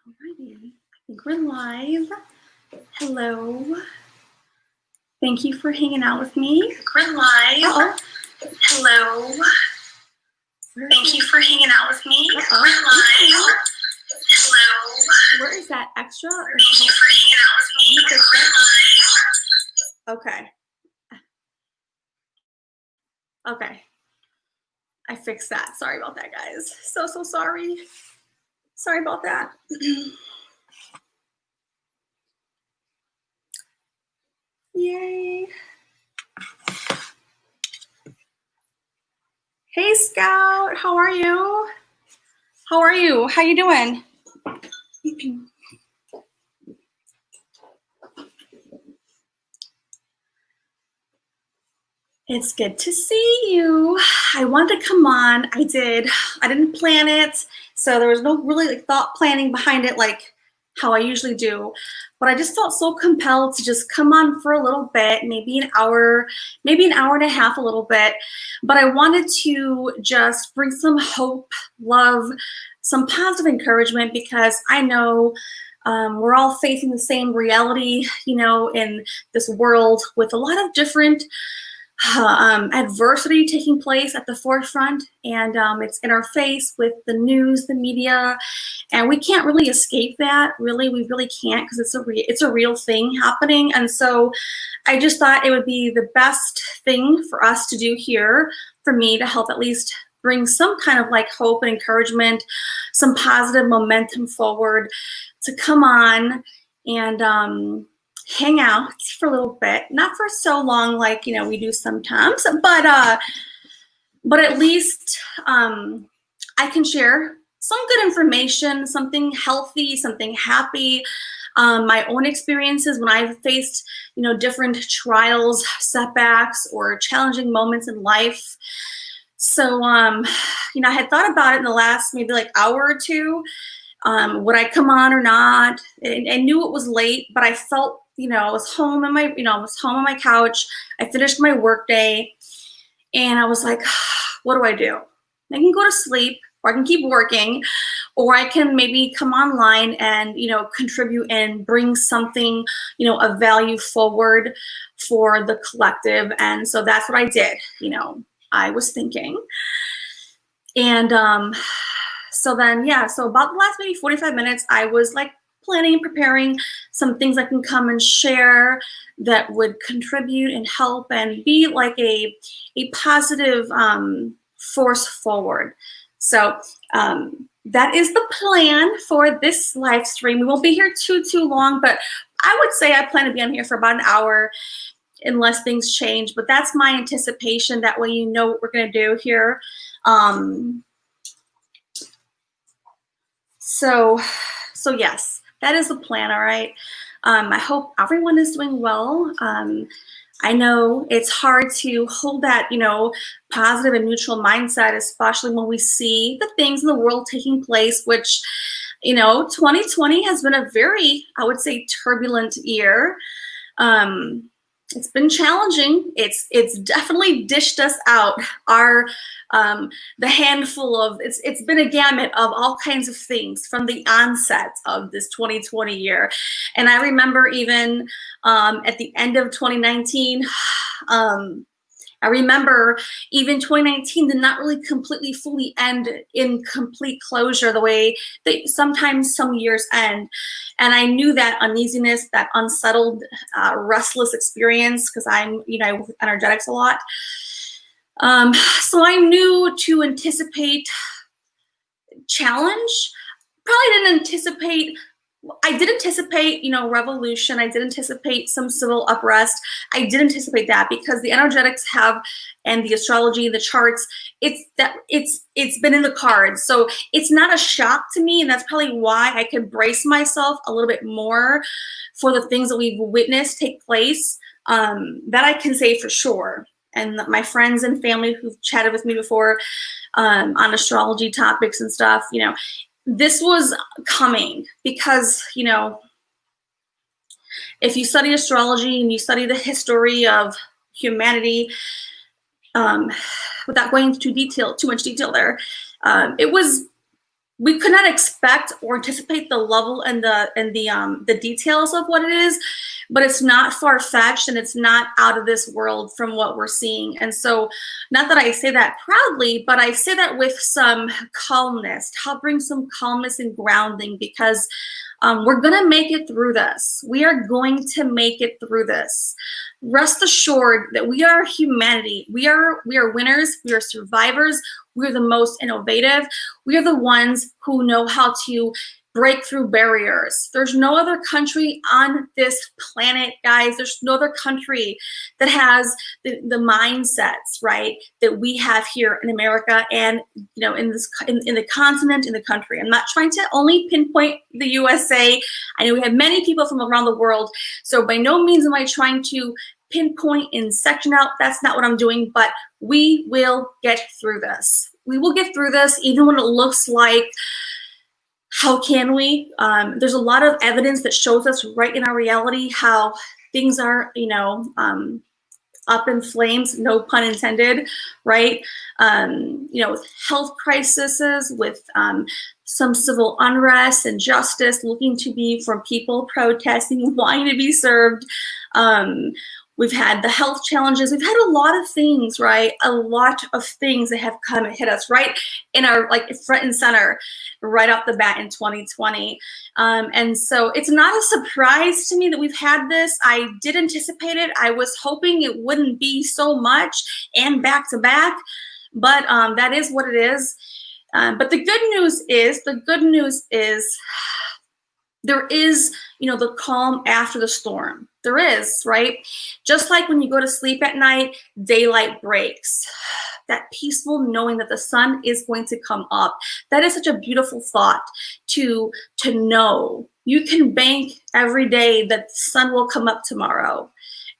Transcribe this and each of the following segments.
Alrighty, I think we're live. Hello. Thank you for hanging out with me. We're live. Uh-oh. Hello. Thank you for hanging out with me. Uh-oh. We're live. Hello. Where is that extra? Thank you for hanging out with me. We're live. Okay. Okay. I fixed that. Sorry about that, guys. So sorry. Sorry about that. Yay. Hey, Scout. How are you? How are you? How you doing? It's good to see you. I wanted to come on. I didn't plan it. So there was no really thought planning behind it like how I usually do. But I just felt so compelled to just come on for a little bit, maybe an hour and a half, a little bit. But I wanted to just bring some hope, love, some positive encouragement, because I know we're all facing the same reality, in this world with a lot of different adversity taking place at the forefront, and it's in our face with the news, the media, and we can't really escape that. We really can't, because it's a real thing happening. And so I just thought it would be the best thing for us to do here, for me to help at least bring some kind of hope and encouragement, some positive momentum forward, to come on and hang out for a little bit, not for so long like we do sometimes, but at least I can share some good information, something healthy, something happy, my own experiences when I've faced different trials, setbacks, or challenging moments in life. So I had thought about it in the last maybe hour or two. Would I come on or not? I knew it was late, but I felt I was home on my couch. I finished my work day, and I was like, what do I do? I can go to sleep, or I can keep working, or I can maybe come online and contribute and bring something of value forward for the collective. And so that's what I did. I was thinking, and so then so about the last maybe 45 minutes, I was planning and preparing some things I can come and share that would contribute and help and be a positive force forward. So that is the plan for this live stream. We won't be here too long, but I would say I plan to be on here for about an hour unless things change. But that's my anticipation. That way you know what we're going to do here. So yes, that is the plan, all right? I hope everyone is doing well. I know it's hard to hold that, positive and neutral mindset, especially when we see the things in the world taking place, which, 2020 has been a very, I would say, turbulent year. It's been challenging. It's definitely dished us out the handful of, it's been a gamut of all kinds of things from the onset of this 2020 year. And I remember even at the end of 2019, I remember even 2019 did not really completely fully end in complete closure the way that sometimes some years end. And I knew that uneasiness, that unsettled, restless experience, because I work with energetics a lot. So I knew to anticipate challenge. I did anticipate, revolution. I did anticipate some civil unrest. I did anticipate that, because the energetics have, and the astrology, the charts, it's been in the cards. So it's not a shock to me, and that's probably why I could brace myself a little bit more for the things that we've witnessed take place. That I can say for sure. And my friends and family who've chatted with me before on astrology topics and stuff, this was coming, because, if you study astrology and you study the history of humanity, without going into too much detail there, it was we could not expect or anticipate the level and the details of what it is, but it's not far-fetched and it's not out of this world from what we're seeing. And so, not that I say that proudly, but I say that with some calmness, to help bring some calmness and grounding, because we're gonna make it through this. We are going to make it through this. Rest assured that we are humanity. We are winners. We are survivors. We're the most innovative. We are the ones who know how to break through barriers. There's no other country on this planet, guys. There's no other country that has the mindsets, right, that we have here in America and, you know, in the continent, in the country. I'm not trying to only pinpoint the USA. I know we have many people from around the world, so by no means am I trying to pinpoint and section out. That's not what I'm doing, but we will get through this. We will get through this, even when it looks like, how can we? There's a lot of evidence that shows us right in our reality how things are, you know, up in flames, no pun intended, right? You know, with health crises, with some civil unrest and justice looking to be from people protesting, wanting to be served. We've had the health challenges. We've had a lot of things, right? A lot of things that have come and hit us right in our, like, front and center right off the bat in 2020. And so it's not a surprise to me that we've had this. I did anticipate it. I was hoping it wouldn't be so much and back to back, but that is what it is. But the good news is there is, you know, the calm after the storm. There is, right? Just like when you go to sleep at night, daylight breaks. That peaceful knowing that the sun is going to come up. That is such a beautiful thought to know. You can bank every day that the sun will come up tomorrow.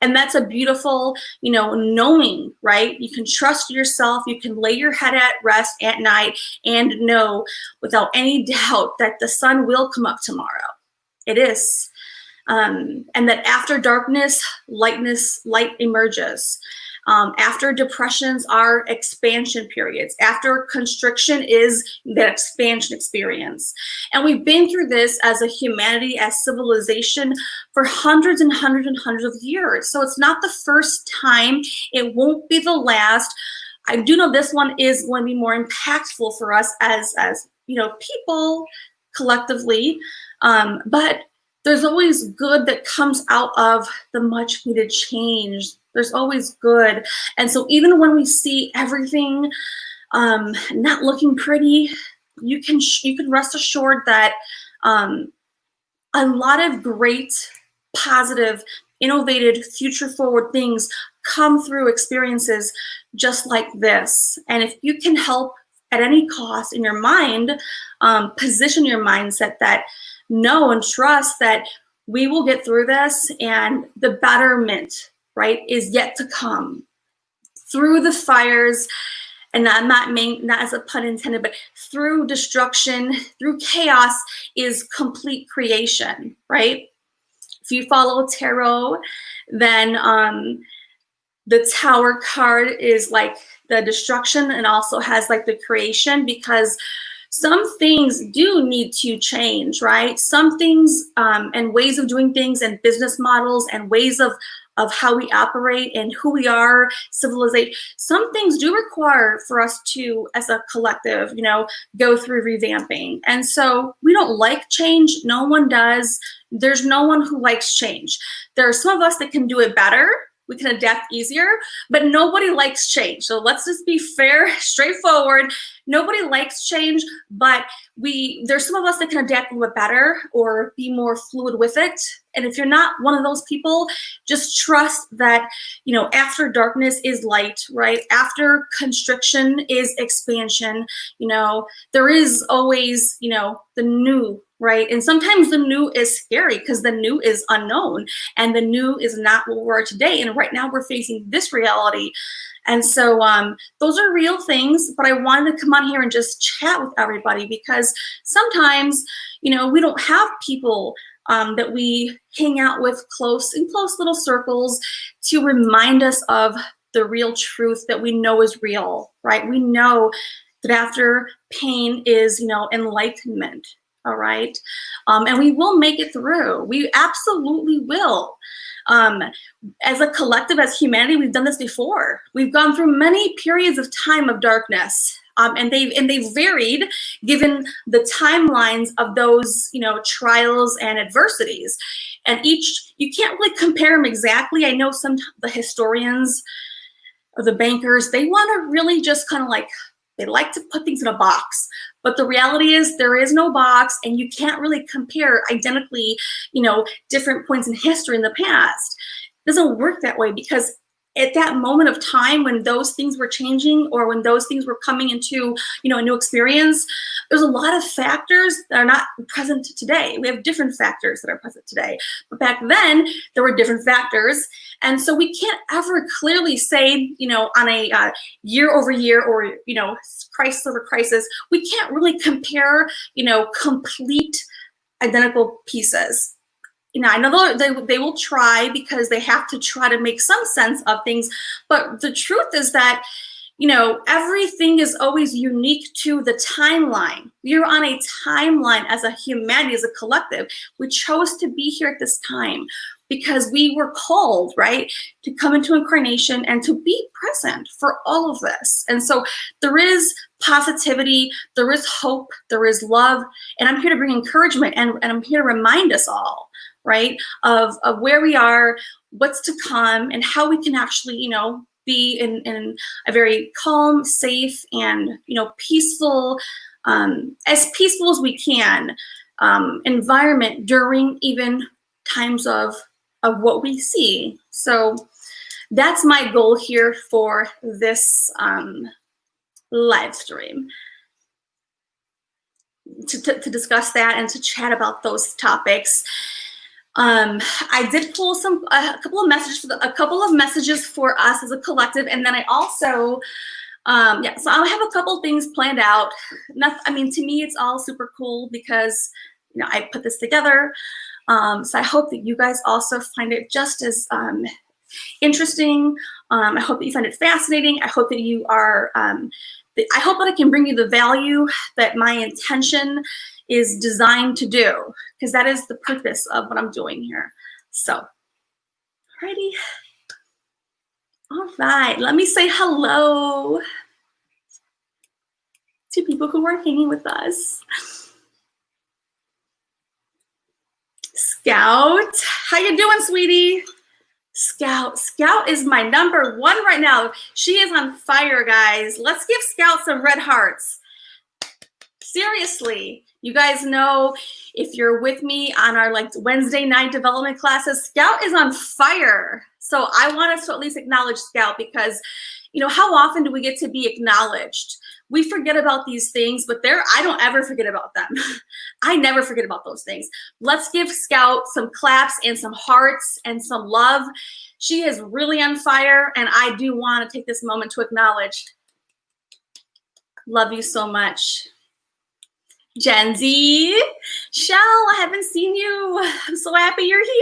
And that's a beautiful, you know, knowing, right? You can trust yourself. You can lay your head at rest at night and know without any doubt that the sun will come up tomorrow. It is. And that after darkness, light emerges. After depressions are expansion periods. After constriction is that expansion experience. And we've been through this as a humanity, as civilization, for hundreds and hundreds and hundreds of years. So it's not the first time. It won't be the last. I do know this one is going to be more impactful for us as you know, people collectively. But there's always good that comes out of the much needed change. There's always good. And so even when we see everything not looking pretty, you can rest assured that a lot of great, positive, innovative, future forward things come through experiences just like this. And if you can help at any cost in your mind, position your mindset that know and trust that we will get through this, and the betterment, right, is yet to come through the fires. And I'm not as a pun intended, but through destruction, through chaos is complete creation, right? If you follow tarot, then the Tower card is like the destruction and also has like the creation, because some things do need to change, right? Some things and ways of doing things and business models and ways of how we operate and who we are, civilization. Some things do require for us to, as a collective, you know, go through revamping. And so we don't like change. No one does. There's no one who likes change. There are some of us that can do it better. We can adapt easier, but nobody likes change. So let's just be fair, straightforward. Nobody likes change, but there's some of us that can adapt a little bit better or be more fluid with it. And if you're not one of those people, just trust that, you know, after darkness is light, right? After constriction is expansion. You know, there is always, you know, the new, right? And sometimes the new is scary because the new is unknown and the new is not what we are today. And right now we're facing this reality. And so those are real things, but I wanted to come on here and just chat with everybody because sometimes, you know, we don't have people that we hang out with close little circles to remind us of the real truth that we know is real, right? We know that after pain is, enlightenment. All right. And we will make it through. We absolutely will. As a collective, as humanity, we've done this before. We've gone through many periods of time of darkness. And they've varied given the timelines of those, trials and adversities. And you can't really compare them exactly. I know the historians or the bankers, they want to really just kind of they like to put things in a box. But the reality is there is no box, and you can't really compare identically, different points in history in the past. It doesn't work that way, because at that moment of time when those things were changing, or when those things were coming into, a new experience, there's a lot of factors that are not present today. We have different factors that are present today. But back then, there were different factors. And so we can't ever clearly say, on a year over year, or, crisis over crisis, we can't really compare, complete identical pieces. I know they will try, because they have to try to make some sense of things. But the truth is that, everything is always unique to the timeline. We're on a timeline as a humanity, as a collective. We chose to be here at this time because we were called, right, to come into incarnation and to be present for all of this. And so there is positivity, there is hope, there is love. And I'm here to bring encouragement, and I'm here to remind us all, right, of where we are, what's to come, and how we can actually, be in a very calm, safe, and, peaceful, as peaceful as we can, environment during even times of what we see. So that's my goal here for this live stream. To discuss that and to chat about those topics. I did pull a couple of messages for us as a collective, and then I also, so I have a couple things planned out. To me, it's all super cool because, I put this together. So I hope that you guys also find it just as interesting. I hope that you find it fascinating. I hope that you are. I hope that I can bring you the value that my intention is designed to do, because that is the purpose of what I'm doing here. So, alrighty. All right, let me say hello to people who are hanging with us. Scout, how you doing, sweetie? Scout is my number one right now. She is on fire, guys. Let's give Scout some red hearts. Seriously, you guys know, if you're with me on our Wednesday night development classes, Scout is on fire. So I want us to at least acknowledge Scout, because, how often do we get to be acknowledged? We forget about these things, but I don't ever forget about them. I never forget about those things. Let's give Scout some claps and some hearts and some love. She is really on fire, and I do want to take this moment to acknowledge. Love you so much. Gen Z, Shell, I haven't seen you. I'm so happy you're here.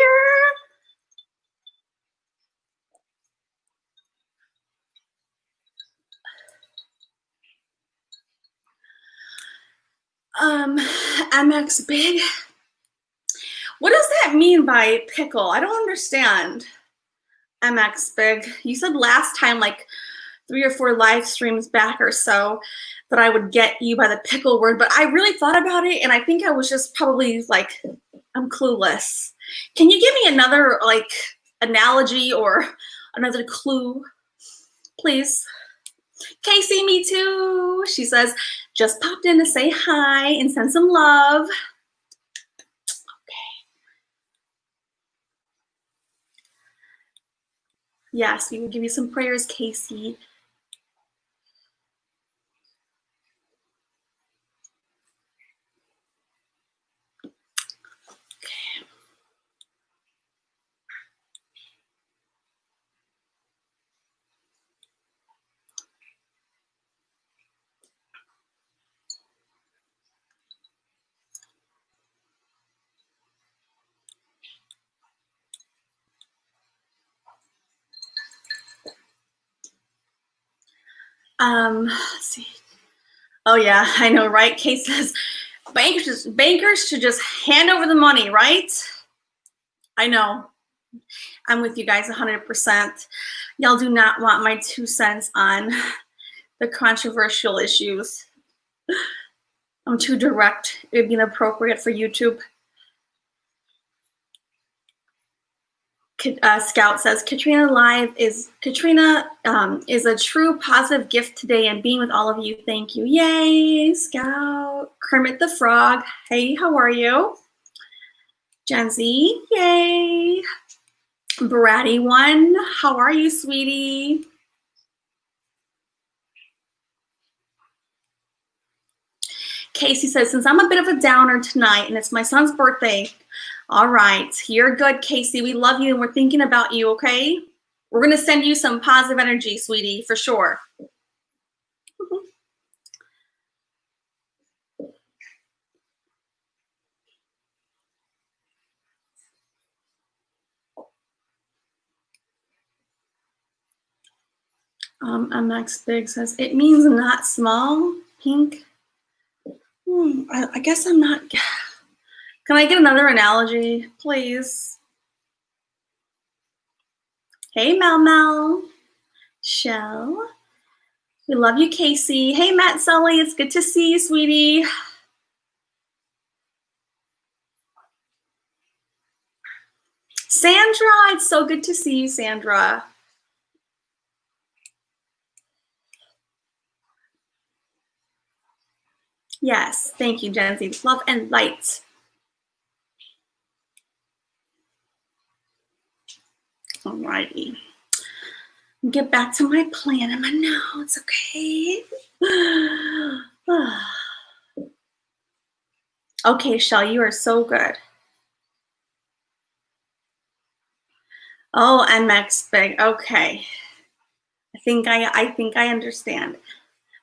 MX Big. What does that mean by pickle? I don't understand. MX Big. You said last time, 3 or 4 live streams back or so, that I would get you by the pickle word, but I really thought about it, and I think I was just probably I'm clueless. Can you give me another analogy or another clue, please? Casey, me too. She says, just popped in to say hi and send some love. Okay. Yes, we will give you some prayers, Casey. Let's see. Oh yeah, I know, right? Kate says bankers should just hand over the money, right? I know. I'm with you guys 100%. Y'all do not want my 2 cents on the controversial issues. I'm too direct. It would be inappropriate for YouTube. Scout says Katrina is a true positive gift today, and being with all of you. Thank you. Yay, Scout. Kermit the Frog. Hey, how are you? Gen Z. Yay. Bratty One. How are you, sweetie? Casey says, since I'm a bit of a downer tonight and it's my son's birthday, all right, you're good, Casey. We love you and we're thinking about you, okay? We're going to send you some positive energy, sweetie, for sure. MX Big says, it means not small, pink. I guess I'm not. Can I get another analogy, please? Hey, Mel. Shell. We love you, Casey. Hey, Matt Sully. It's good to see you, sweetie. Sandra, it's so good to see you, Sandra. Yes, thank you, Gen Z. Love and light. Alrighty. Get back to my plan and my notes, okay? Okay, Shell, you are so good. Oh, MX Big. Okay. I think I understand.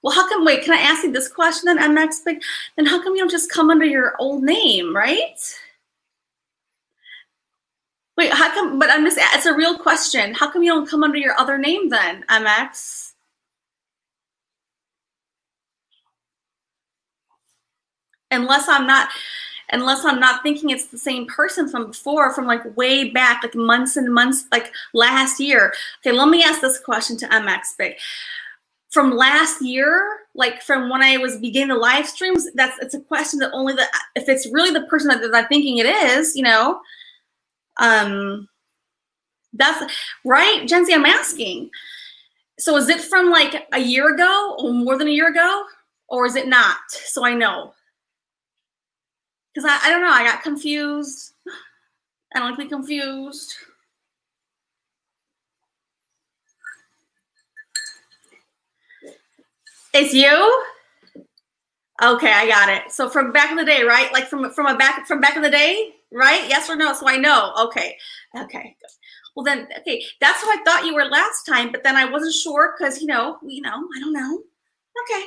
Well, how come, wait, can I ask you this question then, MX Big? Then how come you don't just come under your old name, right? Wait, how come, but it's a real question. How come you don't come under your other name then, MX? Unless I'm not thinking it's the same person from before, from like way back, like months and months, like last year. Okay, let me ask this question to MX Big. From last year, like from when I was beginning the live streams, it's a question that only if it's really the person that I'm thinking it is, you know, that's right, Gen Z, I'm asking. So is it from like a year ago or more than a year ago, or is it not? So I know. Because I don't know, I got confused. I don't like to be confused. It's you? Okay, I got it. So from back in the day, right? Like from back in the day, right? Yes or no? So I know. Okay. Well then, okay, that's what I thought you were last time, but then I wasn't sure because I don't know. Okay.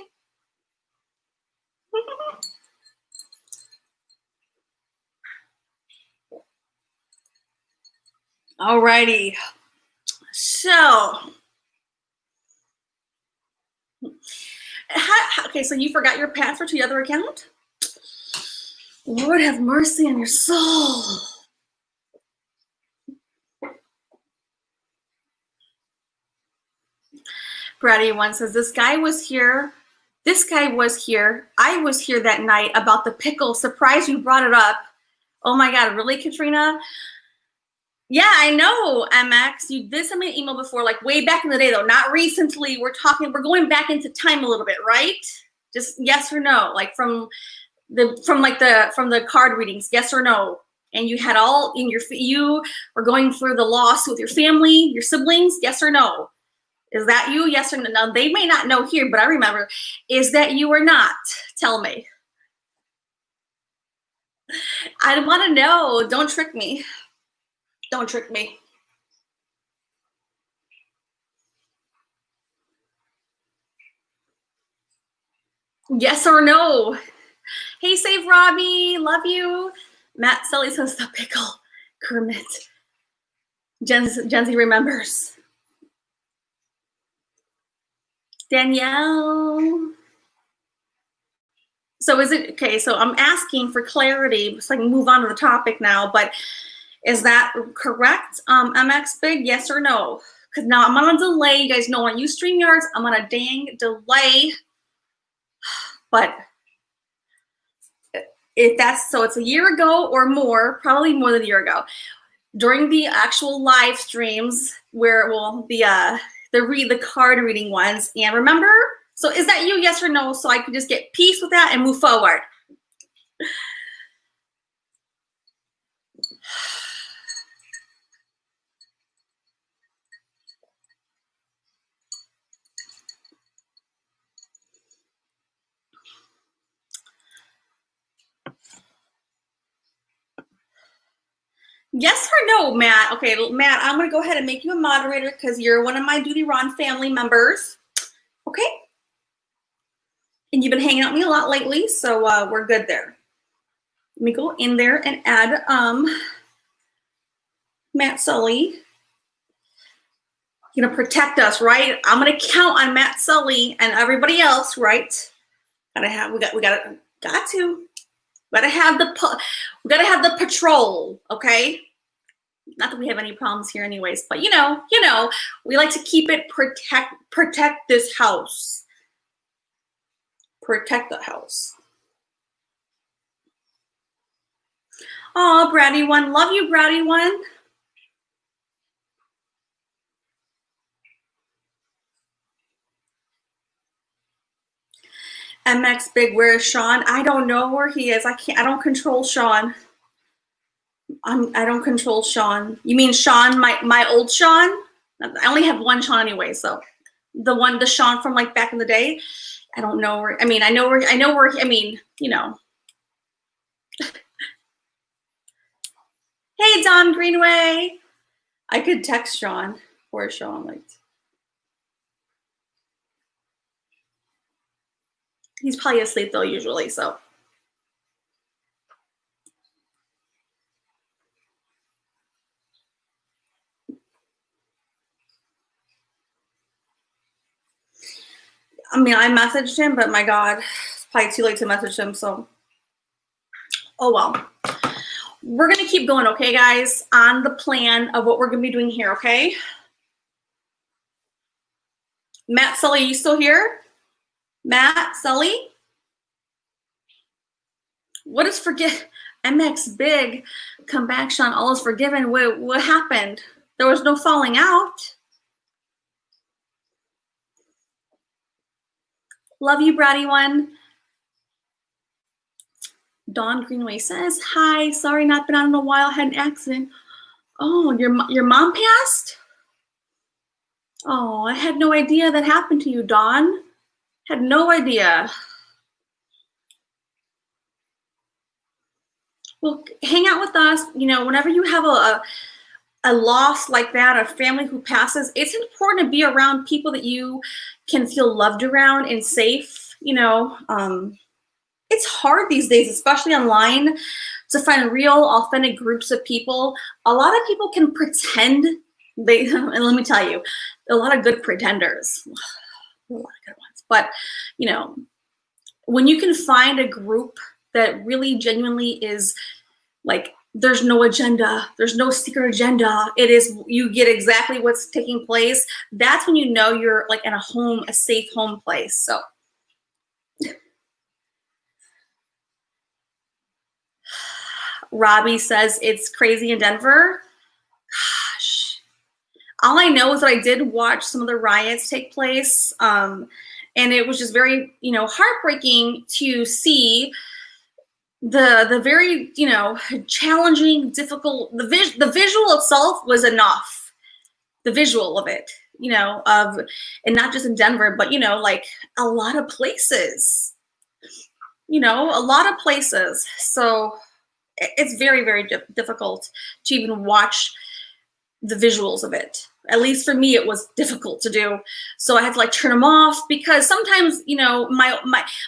Alrighty. So, okay, so you forgot your password to the other account? Lord have mercy on your soul. Brady one says, this guy was here. I was here that night about the pickle. Surprised you brought it up. Oh my God, really, Katrina? Yeah, I know, MX. You did send me an email before, like way back in the day, though, not recently. We're going back into time a little bit, right? Just yes or no, like from the card readings, yes or no. And you had you were going through the loss with your family, your siblings, yes or no. Is that you? Yes or no? Now, they may not know here, but I remember. Is that you or not? Tell me. I want to know. Don't trick me. Don't trick me. Yes or no? Hey, Save Robbie. Love you. Matt Sully says the pickle. Kermit. Gen Z remembers. Danielle. So is it, okay, so I'm asking for clarity so I can move on to the topic now, but is that correct, MX Big, yes or no? Because now I'm on a delay. You guys know when I use StreamYards, I'm on a dang delay. But if that's, so it's a year ago or more, probably more than a year ago, during the actual live streams where, well, the card reading ones. And remember, so is that you, yes or no? So I can just get peace with that and move forward. Yes or no, Matt? Okay, Matt, I'm going to go ahead and make you a moderator because you're one of my Duty Ron family members. Okay? And you've been hanging out with me a lot lately, so we're good there. Let me go in there and add Matt Sully. You're going to protect us, right? I'm going to count on Matt Sully and everybody else, right? We got to have the patrol, okay? Not that we have any problems here anyways, but you know, we like to keep it, protect this house. Protect the house. Oh, Bratty One, love you, Bratty One. MX Big, where is Sean? I don't know where he is. I don't control Sean. I don't control Sean. You mean Sean, my old Sean? I only have one Sean anyway, so the Sean from like back in the day. I don't know where. I mean, I know where. I mean, you know. Hey, Don Greenway. I could text Sean. Where Sean? Like, he's probably asleep though usually. So. I mean, I messaged him, but my God, it's probably too late to message him. So, oh well. We're going to keep going, okay, guys, on the plan of what we're going to be doing here, okay? Matt Sully, you still here? Matt Sully? What is forget? MX Big, come back, Sean, all is forgiven. What happened? There was no falling out. Love you, Bratty One. Dawn Greenway says, hi, sorry not been on in a while, had an accident. Oh, your mom passed? Oh, I had no idea that happened to you, Dawn. Had no idea. Well, hang out with us. You know, whenever you have a loss like that, a family who passes, it's important to be around people that you can feel loved around and safe. You know, it's hard these days, especially online, to find real, authentic groups of people. A lot of people can pretend and let me tell you, a lot of good pretenders, a lot of good ones. But, you know, when you can find a group that really genuinely is like, there's no agenda, there's no secret agenda, it is, you get exactly what's taking place, that's when you know you're like in a home, a safe home place. So Robbie says it's crazy in Denver. Gosh, all I know is that I did watch some of the riots take place, and it was just very, you know, heartbreaking to see the very, you know, challenging, difficult, the visual itself was enough. The visual of it, you know, and not just in Denver, but, you know, like a lot of places, you know, a lot of places. So it's very, very difficult to even watch the visuals of it. At least for me, it was difficult to do. So I had to like turn them off, because sometimes, you know, my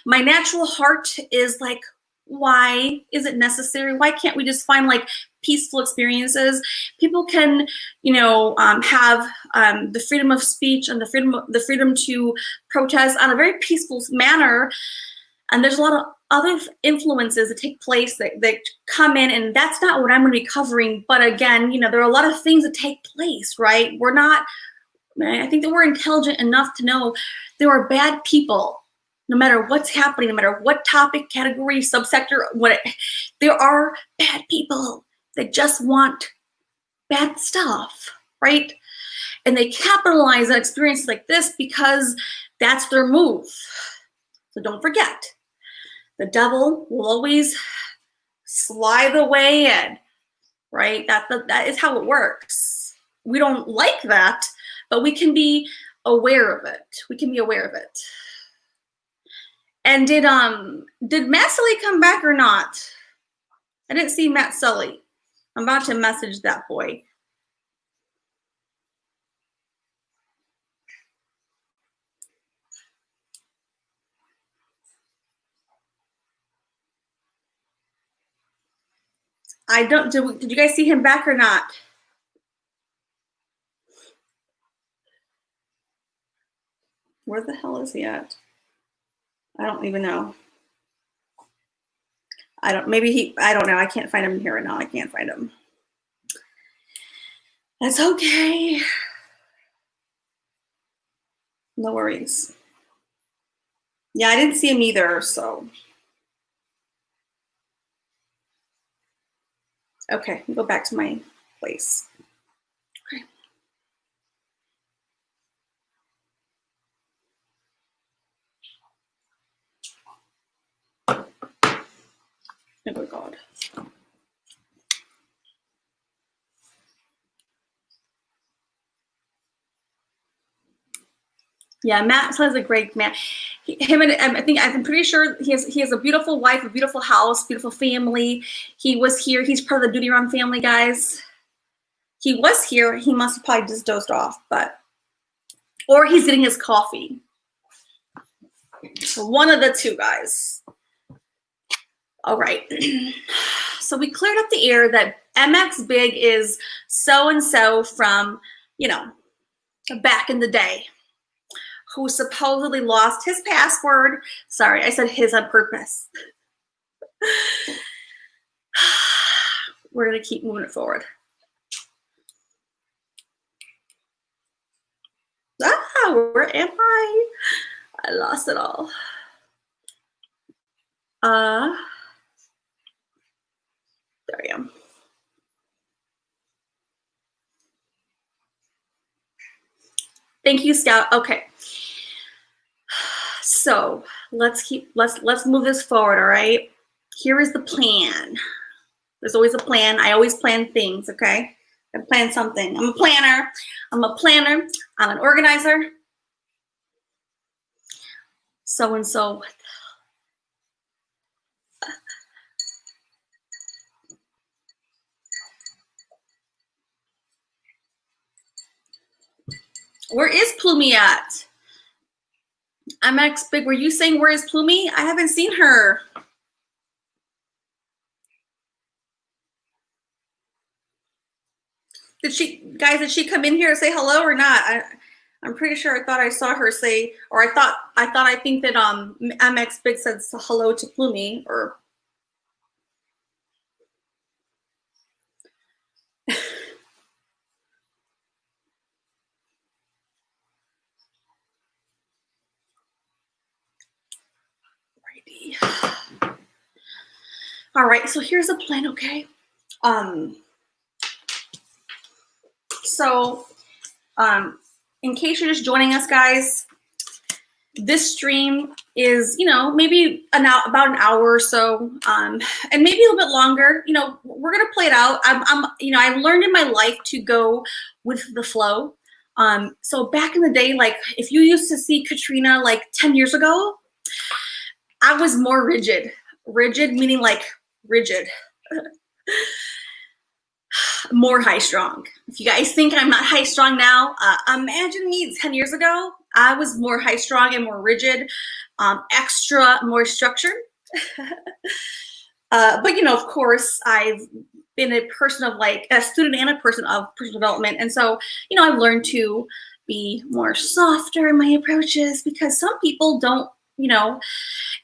natural heart is like, why is it necessary? Why can't we just find like peaceful experiences? People can, you know, have the freedom of speech and the freedom to protest on a very peaceful manner. And there's a lot of other influences that take place that come in, and that's not what I'm going to be covering. But again, there are a lot of things that take place, right? I think that we're intelligent enough to know there are bad people, no matter what's happening, no matter what topic, category, subsector, there are bad people that just want bad stuff, right? And they capitalize on experiences like this because that's their move. So don't forget, the devil will always slide the way in, right? That is how it works. We don't like that, but we can be aware of it. We can be aware of it. And did Matt Sully come back or not? I didn't see Matt Sully. I'm about to message that boy. Did you guys see him back or not? Where the hell is he at? I don't even know. I don't know. I can't find him here right now. I can't find him. That's okay. No worries. Yeah, I didn't see him either, so. Okay, go back to my place. Okay. Oh my God. Yeah, Matt is a great man. I'm pretty sure he has a beautiful wife, a beautiful house, beautiful family. He was here. He's part of the Duty Run family, guys. He was here. He must have probably just dozed off, or he's getting his coffee. One of the two, guys. All right. So we cleared up the air that MX Big is so-and-so from, back in the day, who supposedly lost his password. Sorry, I said his on purpose. We're going to keep moving it forward. Where am I? I lost it all. There I am. Thank you, Scout. Okay. So let's move this forward, all right? Here is the plan. There's always a plan. I always plan things, okay? I plan something. I'm a planner. I'm an organizer. So-and-so. Where is Plumie at? MX Big, were you saying where is Plumie? I haven't seen her. Did she come in here and say hello or not? I'm pretty sure I thought I saw her say, or I think that MX Big said hello to Plumie, or all right, so here's the plan, okay? In case you're just joining us, guys, this stream is, maybe about an hour or so, and maybe a little bit longer. We're gonna play it out. I've learned in my life to go with the flow. So back in the day, like if you used to see Katrina like 10 years ago, I was more rigid. Rigid meaning like rigid. More high strong. If you guys think I'm not high strong now, imagine me 10 years ago. I was more high strong and more rigid, extra, more structured. But of course, I've been a person of a student and a person of personal development. And so, I've learned to be more softer in my approaches because some people don't you know,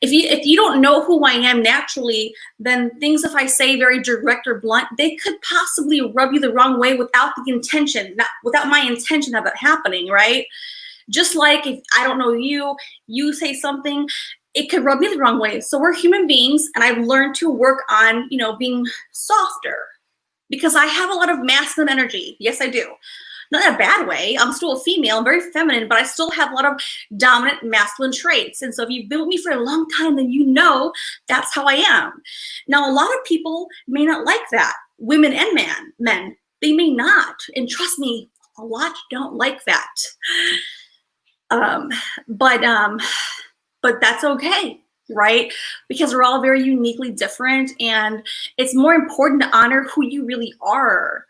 if you don't know who I am naturally, then things, if I say very direct or blunt, they could possibly rub you the wrong way without the intention, not without my intention of it happening, right? Just like if I don't know you, you say something, it could rub me the wrong way. So we're human beings, and I've learned to work on, being softer because I have a lot of masculine energy. Yes, I do. Not in a bad way. I'm still a female. I'm very feminine, but I still have a lot of dominant masculine traits. And so if you've been with me for a long time, then you know that's how I am. Now, a lot of people may not like that. Women and men, they may not. And trust me, a lot don't like that. But that's okay, right? Because we're all very uniquely different, and it's more important to honor who you really are,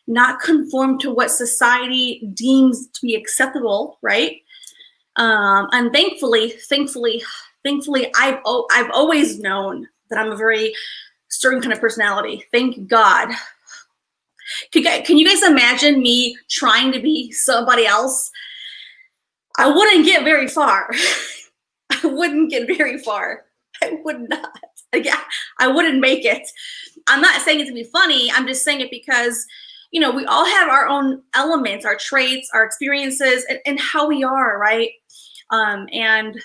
not conform to what society deems to be acceptable, right? And thankfully, I've always known that I'm a very certain kind of personality. Thank God. Can you guys imagine me trying to be somebody else? I wouldn't get very far. I wouldn't get very far. I would not. Yeah, I wouldn't make it. I'm not saying it to be funny. I'm just saying it because, we all have our own elements, our traits, our experiences, and how we are, right? And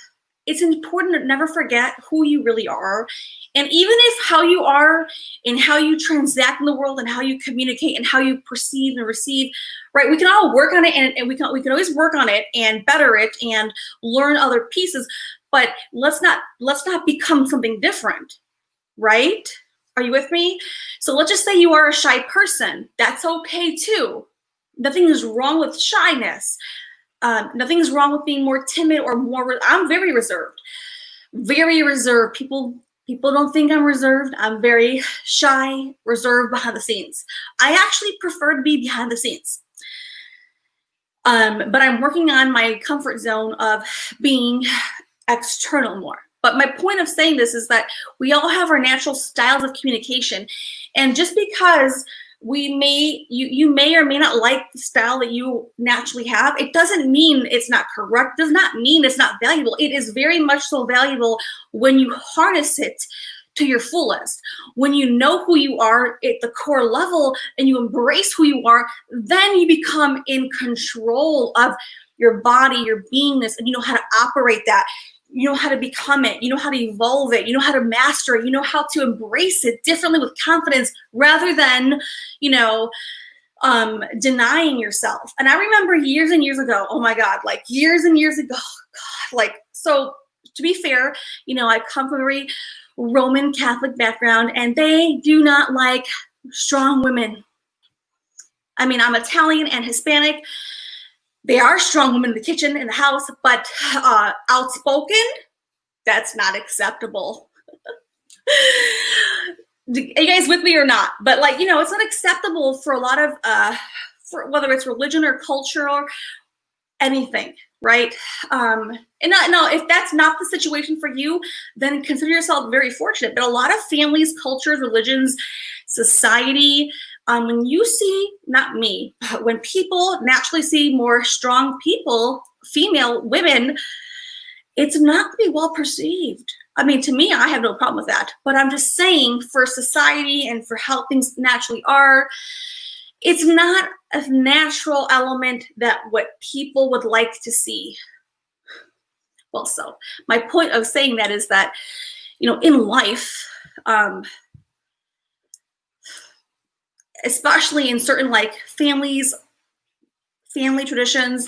it's important to never forget who you really are. And even if how you are and how you transact in the world and how you communicate and how you perceive and receive, right? We can all work on it, and we can always work on it and better it and learn other pieces. But let's not become something different, right? Are you with me? So let's just say you are a shy person. That's okay too. Nothing is wrong with shyness. Nothing is wrong with being more timid or more. I'm very reserved. Very reserved. People don't think I'm reserved. I'm very shy, reserved behind the scenes. I actually prefer to be behind the scenes. But I'm working on my comfort zone of being external more. But my point of saying this is that we all have our natural styles of communication. And just because you may or may not like the style that you naturally have, it doesn't mean it's not correct, does not mean it's not valuable. It is very much so valuable when you harness it to your fullest. When you know who you are at the core level and you embrace who you are, then you become in control of your body, your beingness, and you know how to operate that. You know how to become it. You know how to evolve it. You know how to master it. You know how to embrace it differently with confidence rather than, denying yourself. And I remember years and years ago, oh my God, like years and years ago, God, like, so to be fair, I come from a very Roman Catholic background, and they do not like strong women. I mean, I'm Italian and Hispanic. They are strong women in the kitchen, in the house, but outspoken, that's not acceptable. Are you guys with me or not? But it's not acceptable for a lot of, for whether it's religion or culture or anything, right? And no, if that's not the situation for you, then consider yourself very fortunate. But a lot of families, cultures, religions, society, when you see, not me, but when people naturally see more strong people, female women, it's not going to be well perceived. I mean, to me, I have no problem with that. But I'm just saying, for society and for how things naturally are, it's not a natural element that what people would like to see. Well, so my point of saying that is that, in life, especially in certain family traditions,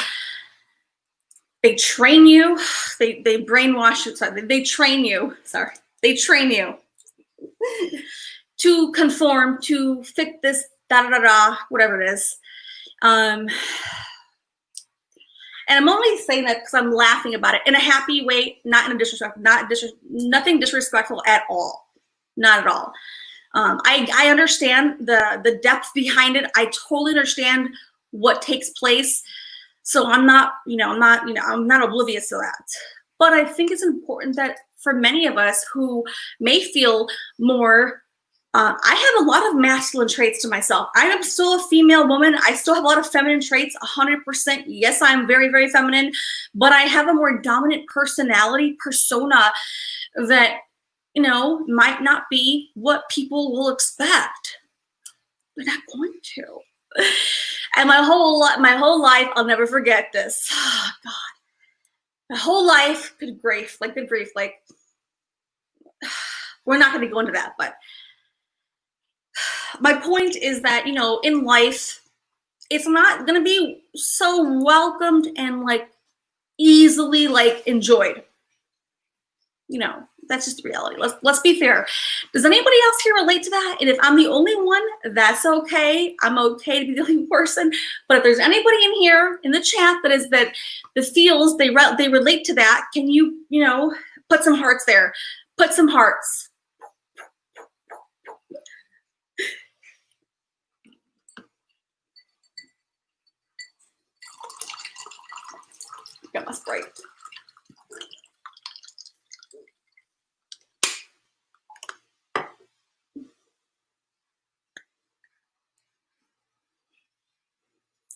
they train you, they brainwash you, they train you to conform, to fit this, whatever it is. And I'm only saying that because I'm laughing about it in a happy way, not in a disrespectful, nothing disrespectful at all, not at all. I understand the depth behind it. I totally understand what takes place. So I'm not oblivious to that. But I think it's important that for many of us who may feel more I have a lot of masculine traits to myself. I am still a female woman. I still have a lot of feminine traits, 100%. Yes, I'm very, very feminine, but I have a more dominant personality, persona that, might not be what people will expect. They're not going to. And my whole life, I'll never forget this. Oh, God. My whole life, good grief, like, we're not going to go into that, but my point is that, in life, it's not going to be so welcomed and like easily like enjoyed. That's just the reality. Let's be fair. Does anybody else here relate to that? And if I'm the only one, that's okay. I'm okay to be the only person. But if there's anybody in here in the chat that feels they relate to that, can you put some hearts there? Put some hearts. Got my Sprite.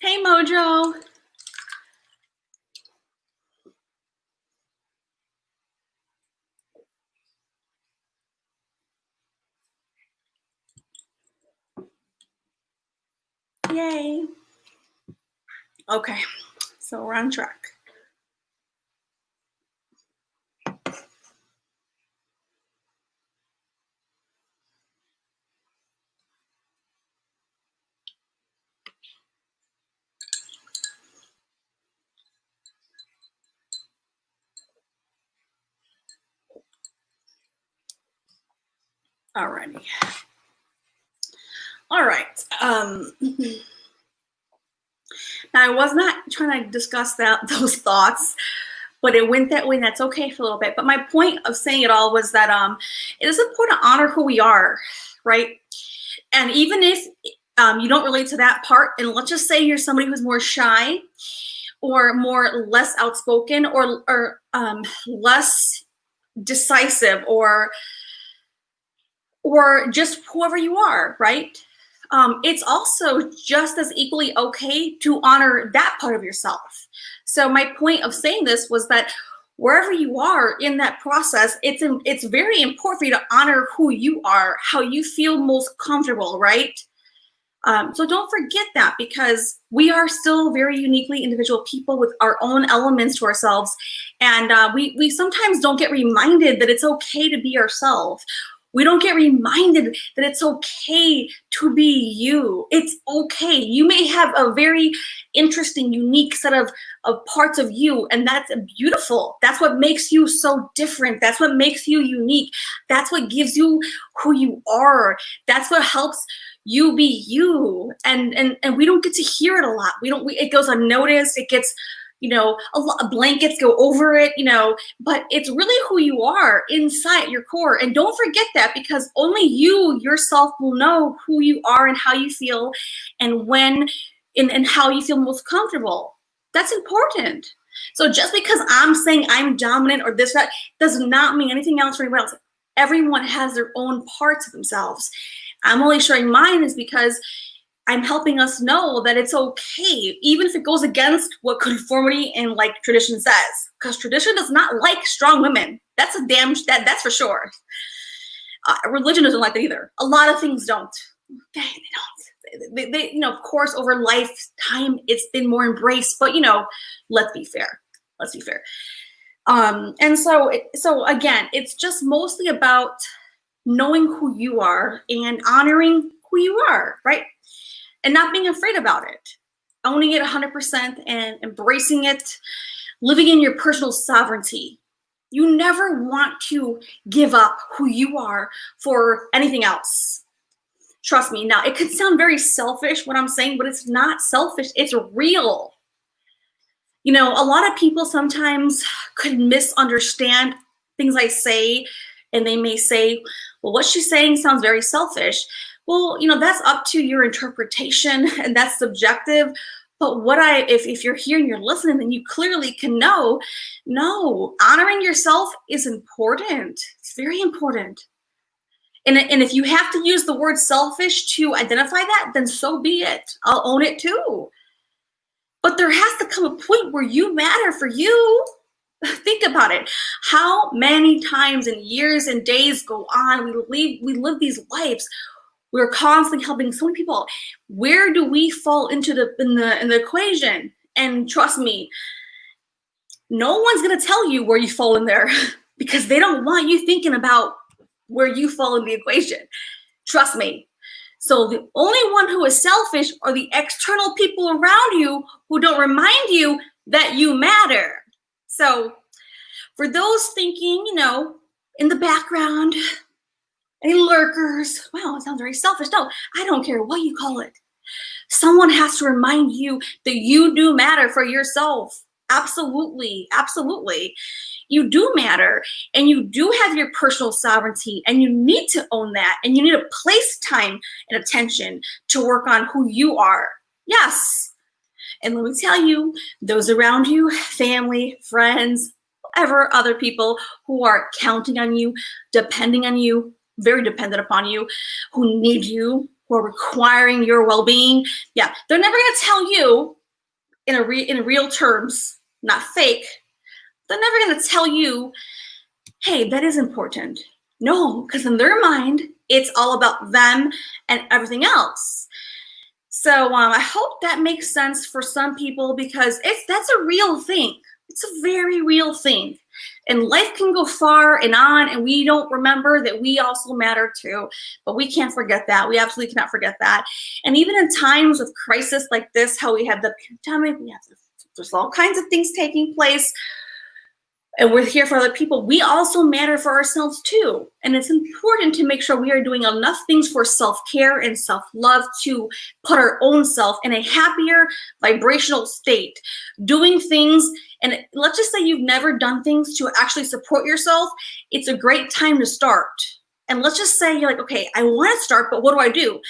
Hey, Mojo. Yay. Okay, so we're on track. Alrighty. All right. Now, I was not trying to discuss those thoughts, but it went that way, and that's okay for a little bit. But my point of saying it all was that it is important to honor who we are, right? And even if you don't relate to that part, and let's just say you're somebody who's more shy or less outspoken or less decisive or just whoever you are, right? It's also just as equally okay to honor that part of yourself. So my point of saying this was that wherever you are in that process, it's very important for you to honor who you are, how you feel most comfortable, right? So don't forget that, because we are still very uniquely individual people with our own elements to ourselves. And we sometimes don't get reminded that it's okay to be ourselves. We don't get reminded that it's okay to be you. It's okay. You may have a very interesting, unique set of parts of you, and that's beautiful. That's what makes you so different. That's what makes you unique. That's what gives you who you are. That's what helps you be you. And we don't get to hear it a lot. It goes unnoticed. It gets, a lot of blankets go over it, but it's really who you are inside your core. And don't forget that, because only you yourself will know who you are and how you feel and when and how you feel most comfortable. That's important. So just because I'm saying I'm dominant or this, that, does not mean anything else for anyone else. Everyone has their own parts of themselves. I'm only sharing mine is because I'm helping us know that it's okay, even if it goes against what conformity and like tradition says, because tradition does not like strong women. That's that's for sure. Religion doesn't like that either. A lot of things don't. Okay, they don't. They of course, over lifetime, it's been more embraced, but let's be fair. Let's be fair. And so again, it's just mostly about knowing who you are and honoring who you are, right? And not being afraid about it, owning it 100% and embracing it, living in your personal sovereignty. You never want to give up who you are for anything else. Trust me. Now, it could sound very selfish what I'm saying, but it's not selfish. It's real. A lot of people sometimes could misunderstand things I say, and they may say, well, what she's saying sounds very selfish. Well, that's up to your interpretation, and that's subjective. But if you're here and you're listening, then you clearly can know, no, honoring yourself is important. It's very important. And if you have to use the word selfish to identify that, then so be it. I'll own it too. But there has to come a point where you matter for you. Think about it. How many times and years and days go on, we live these lives. We're constantly helping so many people. Where do we fall into in the equation? And trust me, no one's gonna tell you where you fall in there because they don't want you thinking about where you fall in the equation. Trust me. So the only one who is selfish are the external people around you who don't remind you that you matter. So for those thinking, in the background, any lurkers, wow, it sounds very selfish. No, I don't care what you call it. Someone has to remind you that you do matter for yourself. Absolutely, absolutely. You do matter, and you do have your personal sovereignty, and you need to own that, and you need to place time and attention to work on who you are. Yes. And let me tell you, those around you, family, friends, whatever, other people who are counting on you, depending on you, very dependent upon you, who need you, who are requiring your well-being, yeah, they're never going to tell you in real terms, not fake. They're never going to tell you, hey, that is important. No, because in their mind, it's all about them and everything else. So I hope that makes sense for some people, because that's a real thing. It's a very real thing. And life can go far and on, and we don't remember that we also matter too. But we can't forget that. We absolutely cannot forget that. And even in times of crisis like this, how we had the pandemic, there's all kinds of things taking place, and we're here for other people, we also matter for ourselves too. And it's important to make sure we are doing enough things for self-care and self-love to put our own self in a happier vibrational state. Doing things, and let's just say you've never done things to actually support yourself, it's a great time to start. And let's just say you're like, okay, I want to start, but what do?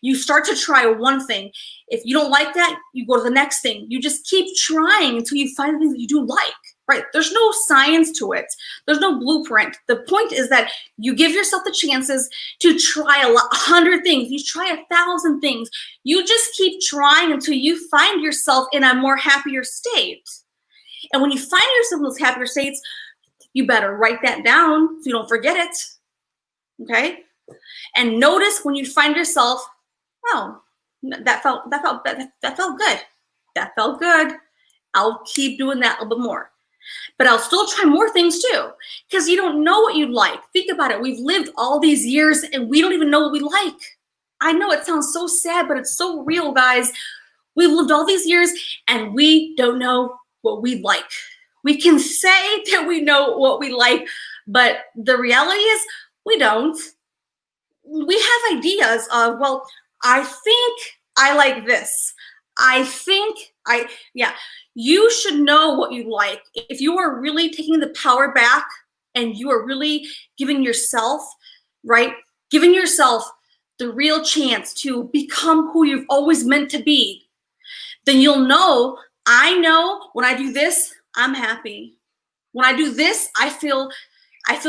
You start to try one thing. If you don't like that, you go to the next thing. You just keep trying until you find things that you do like. Right? There's no science to it. There's no blueprint. The point is that you give yourself the chances to try 100 things. You try 1,000 things. You just keep trying until you find yourself in a more happier state. And when you find yourself in those happier states, you better write that down so you don't forget it. Okay? And notice when you find yourself, oh, that felt good. That felt good. I'll keep doing that a little bit more. But I'll still try more things too, because you don't know what you like. Think about it. We've lived all these years and we don't even know what we like. I know it sounds so sad, but it's so real, guys. We've lived all these years and we don't know what we like. We can say that we know what we like, but the reality is we don't. We have ideas of, well, I think I like this. You should know what you like. If you are really taking the power back and you are really giving yourself the real chance to become who you've always meant to be, then you'll know, I know when I do this, I'm happy. When I do this, I feel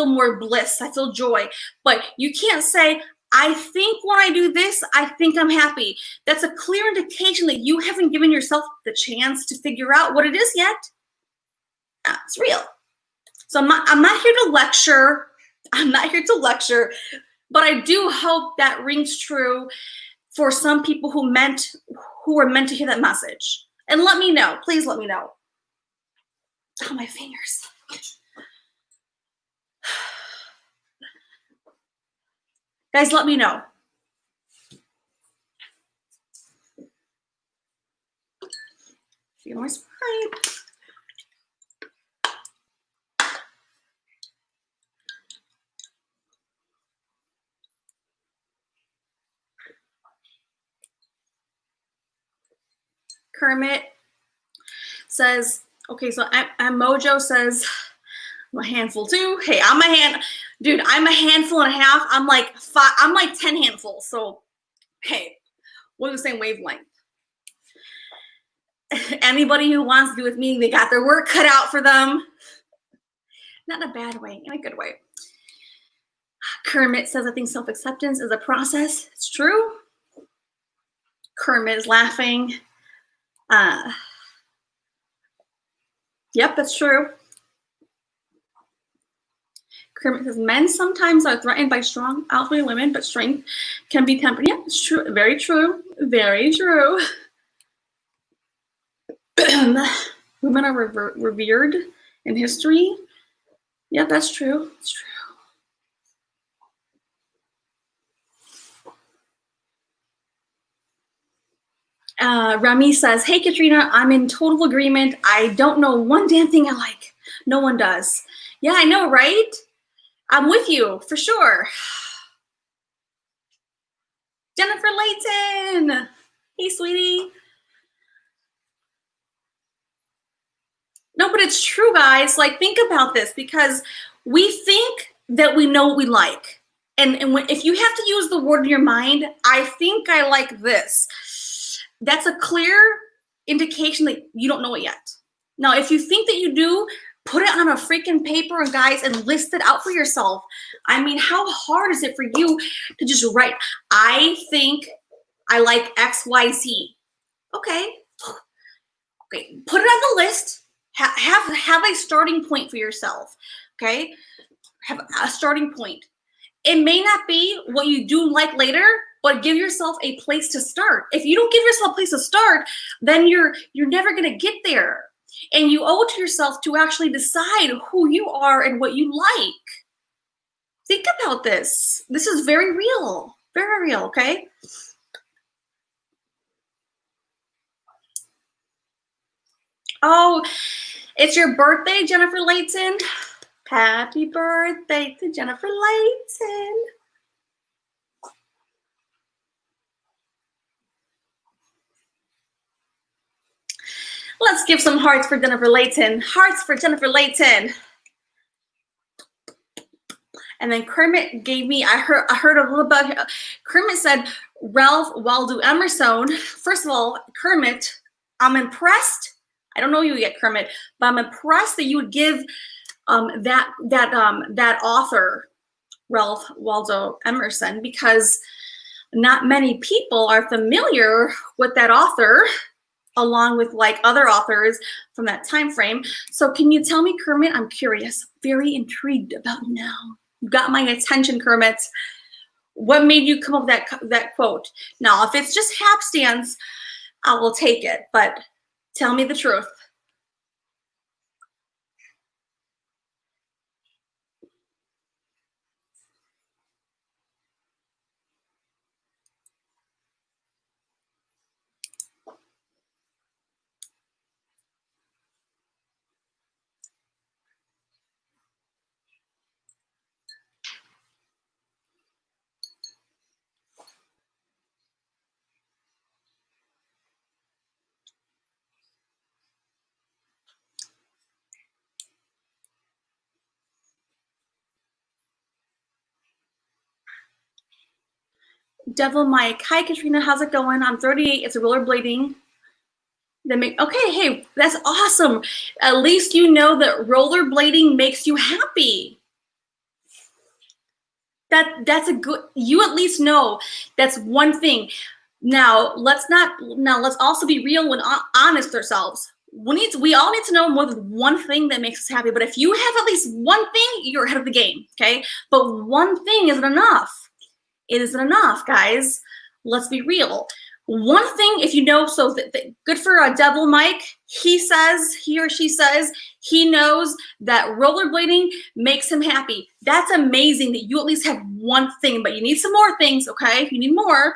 more bliss. I feel joy. But you can't say, I think when I do this, I think I'm happy. That's a clear indication that you haven't given yourself the chance to figure out what it is yet. It's real. So I'm not here to lecture. But I do hope that rings true for some people who were meant to hear that message. And let me know. Please let me know. Oh, my fingers. Guys, let me know. Feel my Sprite. Kermit says, okay, so Mojo says, I'm a handful too. Hey, I'm a handful and a half. I'm like 10 handfuls. So, hey, we're the same wavelength. Anybody who wants to be with me, they got their work cut out for them. Not in a bad way, in a good way. Kermit says, I think self-acceptance is a process. It's true. Kermit is laughing. Yep, that's true. Kermit says, men sometimes are threatened by strong, outweighing women, but strength can be tempered. Yeah, it's true. Very true. Very true. Women are revered in history. Yeah, that's true. It's true. Remy says, hey, Katrina, I'm in total agreement. I don't know one damn thing I like. No one does. Yeah, I know, right? I'm with you, for sure. Jennifer Layton. Hey, sweetie. No, but it's true, guys. Like, think about this, because we think that we know what we like. And if you have to use the word in your mind, I think I like this. That's a clear indication that you don't know it yet. Now, if you think that you do, put it on a freaking paper, and guys, and list it out for yourself. I mean, how hard is it for you to just write, I think I like XYZ? Okay. Okay, put it on the list. Have a starting point for yourself. Okay, have a starting point. It may not be what you do like later, but give yourself a place to start. If you don't give yourself a place to start, then you're never gonna get there. And you owe it to yourself to actually decide who you are and what you like. Think about this. This is very real. Very real, okay? Oh, it's your birthday, Jennifer Layton. Happy birthday to Jennifer Layton. Let's give some hearts for Jennifer Layton. Hearts for Jennifer Layton. And then Kermit gave me, I heard a little bit, Kermit said, Ralph Waldo Emerson. First of all, Kermit, I'm impressed. I don't know you yet, Kermit, but I'm impressed that you would give that author, Ralph Waldo Emerson, because not many people are familiar with that author, along with like other authors from that time frame. So can you tell me, Kermit? I'm curious, very intrigued about now. You got my attention, Kermit. What made you come up with that quote? Now, if it's just hapstance, I will take it, but tell me the truth. Devil Mike, hi Katrina, how's it going? I'm 38, it's rollerblading. Okay, hey, that's awesome. At least you know that rollerblading makes you happy. That's a good, you at least know that's one thing. Now let's also be real and honest with ourselves. We all need to know more than one thing that makes us happy. But if you have at least one thing, you're ahead of the game, okay? But one thing isn't enough. It isn't enough, guys. Let's be real. One thing, if you know, so good for Devil Mike, he or she says, he knows that rollerblading makes him happy. That's amazing that you at least have one thing, but you need some more things, okay? If you need more,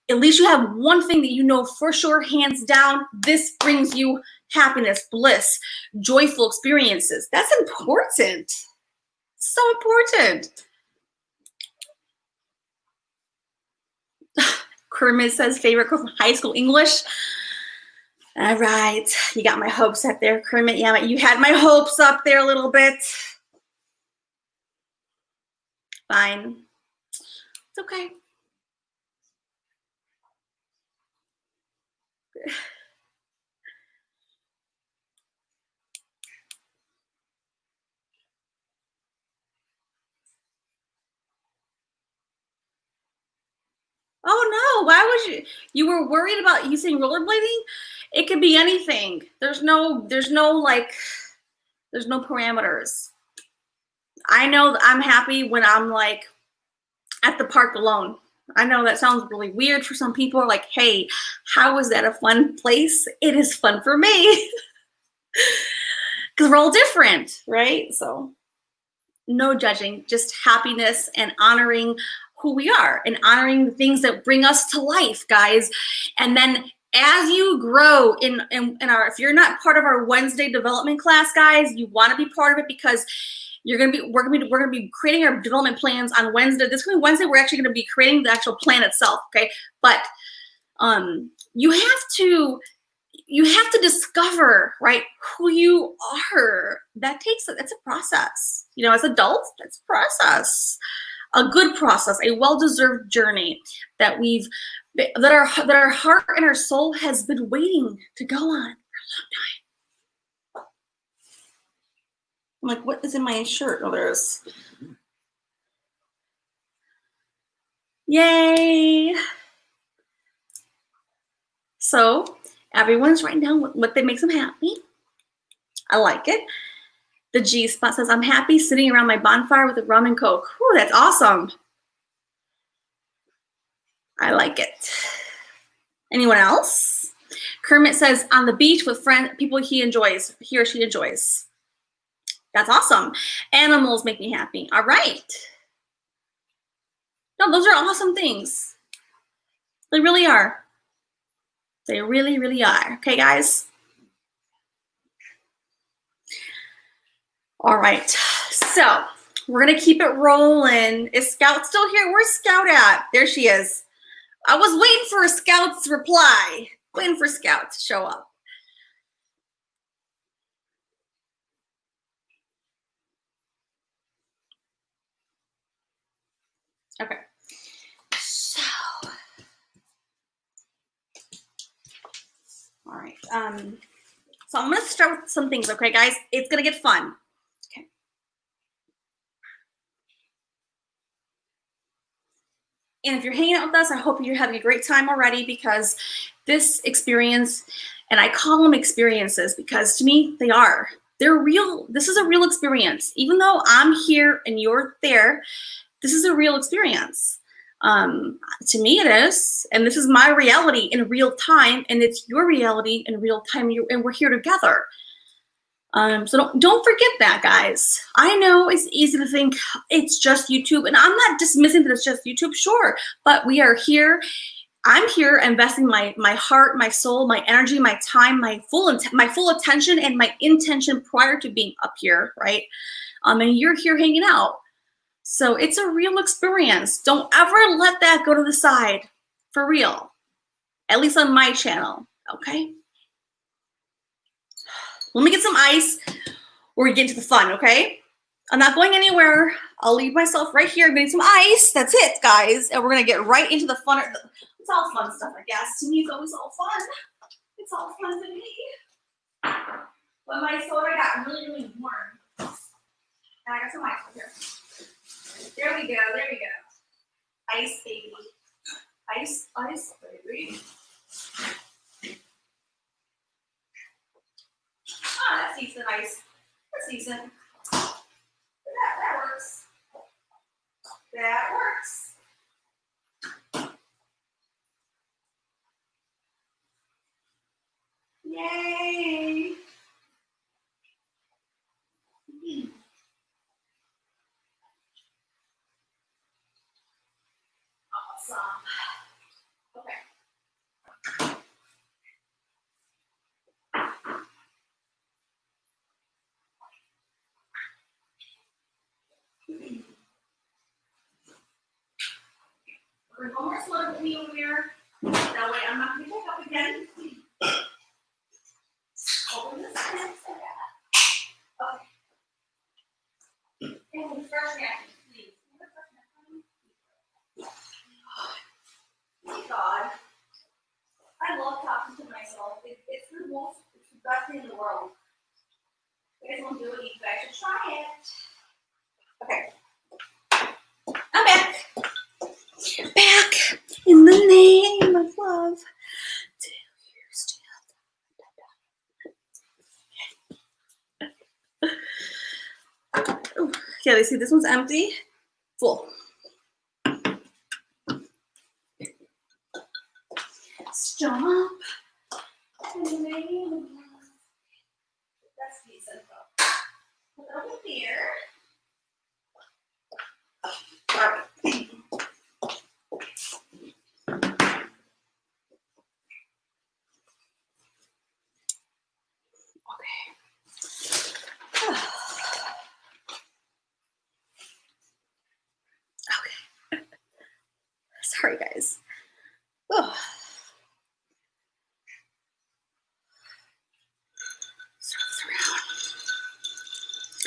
at least you have one thing that you know for sure, hands down, this brings you happiness, bliss, joyful experiences. That's important. So important. Kermit says favorite quote from high school English. All right, you got my hopes up there, Kermit. Yeah, you had my hopes up there a little bit. Fine. It's okay. why would you were worried about using rollerblading? It could be anything. There's no parameters. I know that I'm happy when I'm like at the park alone. I know that sounds really weird for some people. Like, hey, how is that a fun place? It is fun for me. Because we're all different, right? So no judging, just happiness and honoring who we are and honoring the things that bring us to life, guys. And then as you grow in our, if you're not part of our Wednesday development class, guys, you want to be part of it, because we're gonna be creating our development plans on Wednesday. This coming Wednesday, we're actually gonna be creating the actual plan itself. Okay, but you have to discover, right, who you are. That's a process. You know, as adults, that's a process, a good process, a well-deserved journey that our heart and our soul has been waiting to go on for a long time. I'm like, what is in my shirt? Oh, there's. Yay! So everyone's writing down what makes them happy. I like it. The G spot says, I'm happy sitting around my bonfire with a rum and Coke. Whew, that's awesome. I like it. Anyone else? Kermit says, on the beach with friends, people he or she enjoys. That's awesome. Animals make me happy. All right. No, those are awesome things. They really are. They really, really are. Okay, guys? All right. So we're going to keep it rolling. Is Scout still here? Where's Scout at? There she is. I was waiting for a Scout's reply. Waiting for Scout to show up. Okay. So, all right. So I'm going to start with some things, okay, guys? It's going to get fun. Okay. And if you're hanging out with us, I hope you're having a great time already, because this experience, and I call them experiences because to me, they're real. This is a real experience. Even though I'm here and you're there, this is a real experience. To me it is, and this is my reality in real time, and it's your reality in real time, and we're here together. So don't forget that, guys. I know it's easy to think it's just YouTube, and I'm not dismissing that it's just YouTube, sure, but we are here. I'm here investing my heart, my soul, my energy, my time, my full attention, and my intention prior to being up here, right? And you're here hanging out. So it's a real experience. Don't ever let that go to the side, for real. At least on my channel, okay? Let me get some ice. We're getting to the fun, okay? I'm not going anywhere. I'll leave myself right here getting some ice. That's it, guys. And we're gonna get right into the fun. It's all fun stuff, I guess. To me, it's always all fun. It's all fun to me. But my soda got really, really warm. And I got some ice right here. There we go, there we go. Ice, baby. Ice, baby. Oh, that's decent ice. That's decent. That works. That works. Yay. Awesome. Okay. We're going to go more slow with me over here. That way I'm not going to pick up again. Open this and okay. And the first reaction, please. Oh God. I love talking to myself. It's the best thing in the world. You guys won't do it, you guys should try it. Okay. I'm back. Back in the name love? Ooh, yeah, they see this one's empty. Full. Stop. That's decent. Put that over here. All right. Okay. Sorry, guys. Oh.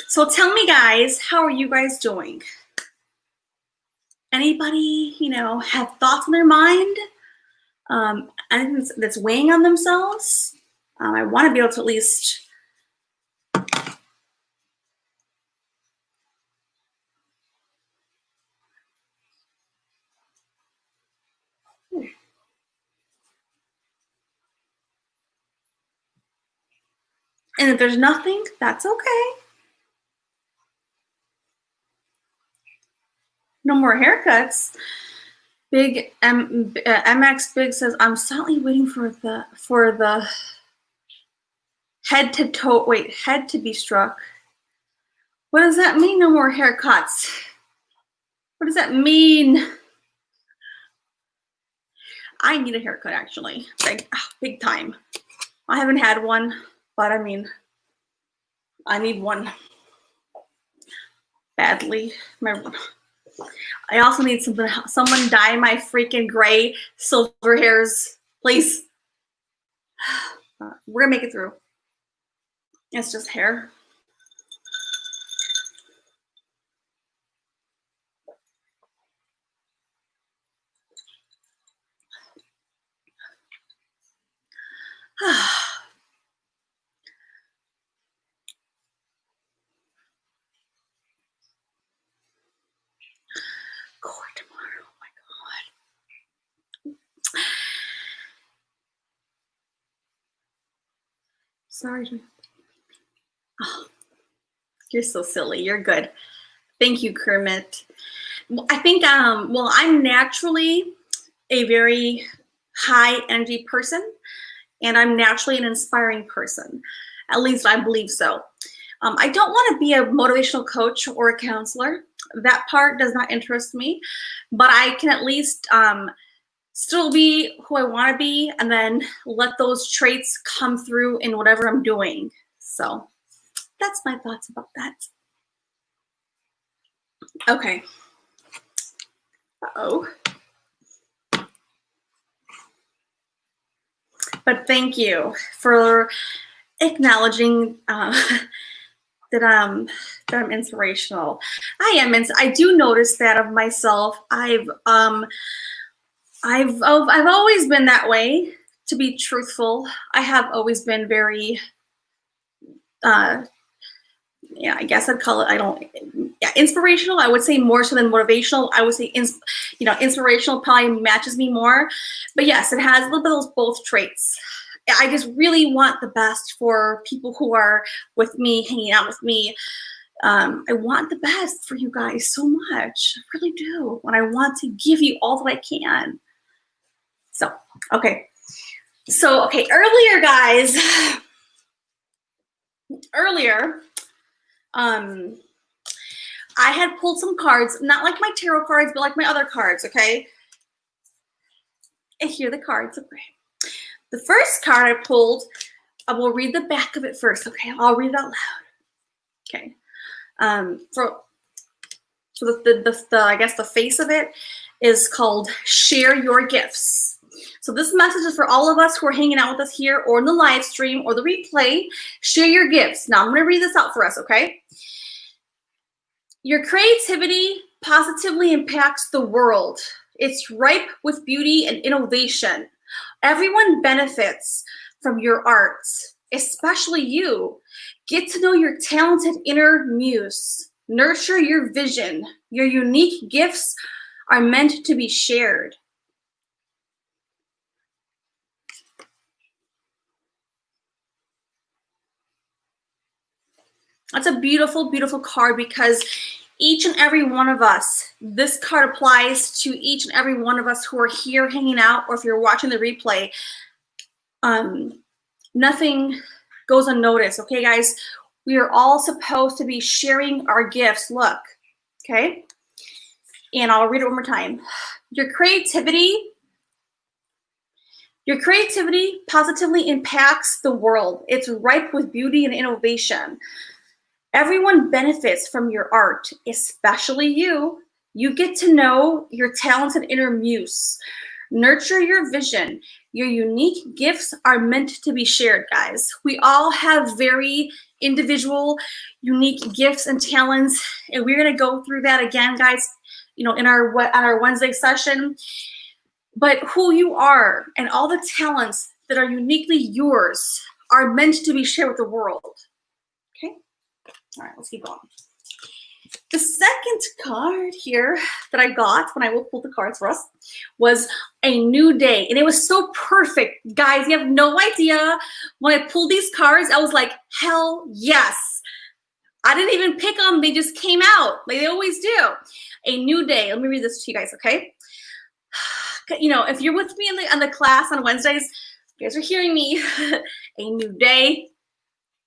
So tell me, guys, how are you guys doing? Anybody, have thoughts in their mind? Anything that's weighing on themselves? I want to be able to at least. And if there's nothing, that's okay. No more haircuts. Big MX Big says, I'm silently waiting for the head to be struck. What does that mean, no more haircuts? What does that mean? I need a haircut, actually. Big time. I haven't had one, but I mean, I need one badly. I also need someone dye my freaking gray silver hairs, please. We're gonna make it through. It's just hair. Court tomorrow. Oh my God. Sorry. Oh, you're so silly. You're good. Thank you, Kermit. I think, well, I'm naturally a very high energy person, and I'm naturally an inspiring person. At least I believe so. I don't want to be a motivational coach or a counselor. That part does not interest me, but I can at least still be who I want to be, and then let those traits come through in whatever I'm doing. So that's my thoughts about that. Okay. Uh-oh. But thank you for acknowledging that I'm inspirational. I am. I do notice that of myself. I've always been that way. To be truthful, I have always been very. Yeah, I guess I'd call it. Inspirational. I would say more so than motivational. I would say, inspirational probably matches me more. But yes, it has a little bit of those both traits. I just really want the best for people who are with me, hanging out with me. I want the best for you guys so much. I really do. And I want to give you all that I can. So, okay. So, okay, earlier, guys. I had pulled some cards, not like my tarot cards, but like my other cards, okay? And here are the cards, okay? The first card I pulled, I will read the back of it first, okay? I'll read it out loud, okay? So the I guess the face of it is called Share Your Gifts. So this message is for all of us who are hanging out with us here or in the live stream or the replay. Share your gifts. Now I'm going to read this out for us, okay? Your creativity positively impacts the world. It's ripe with beauty and innovation. Everyone benefits from your art, especially you. Get to know your talented inner muse. Nurture your vision. Your unique gifts are meant to be shared. That's a beautiful, beautiful card because each and every one of us, this card applies to each and every one of us who are here hanging out, or if you're watching the replay, nothing goes unnoticed, okay, guys? We are all supposed to be sharing our gifts. Look, okay? And I'll read it one more time. Your creativity positively impacts the world. It's ripe with beauty and innovation. Everyone benefits from your art, especially you. You get to know your talented inner muse. Nurture your vision. Your unique gifts are meant to be shared, guys. We all have very individual, unique gifts and talents, and we're gonna go through that again, guys, in our Wednesday session. But who you are and all the talents that are uniquely yours are meant to be shared with the world. Okay? All right, let's keep going. The second card here that I got when I will pull the cards for us was a new day. And it was so perfect. Guys, you have no idea. When I pulled these cards, I was like, hell yes. I didn't even pick them. They just came out like they always do. A new day. Let me read this to you guys, okay? If you're with me in the class on Wednesdays, you guys are hearing me. A new day.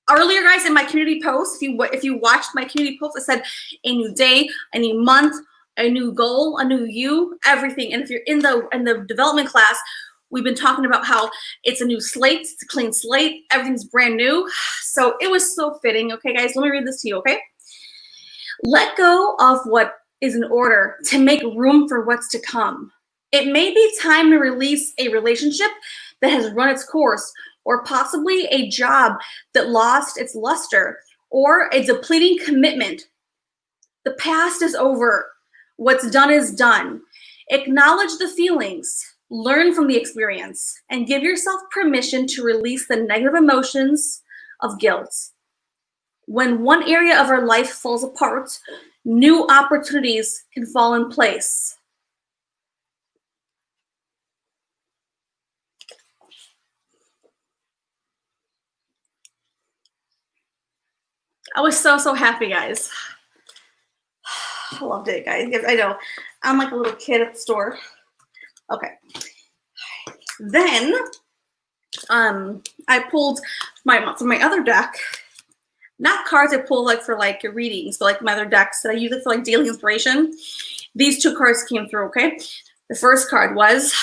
Earlier, guys, in my community post, if you watched my community post, I said a new day, a new month, a new goal, a new you, everything. And if you're in the development class, we've been talking about how it's a new slate, it's a clean slate, everything's brand new. So it was so fitting. Okay, guys, let me read this to you, okay? Let go of what is in order to make room for what's to come. It may be time to release a relationship that has run its course, or possibly a job that lost its luster, or a depleting commitment. The past is over. What's done is done. Acknowledge the feelings, learn from the experience, and give yourself permission to release the negative emotions of guilt. When one area of our life falls apart, new opportunities can fall in place. I was so happy, guys. I loved it, guys. I know. I'm like a little kid at the store. Okay. Then I pulled from my other deck, not cards I pull for your readings, but my other decks that I use it for daily inspiration. These two cards came through, okay? The first card was,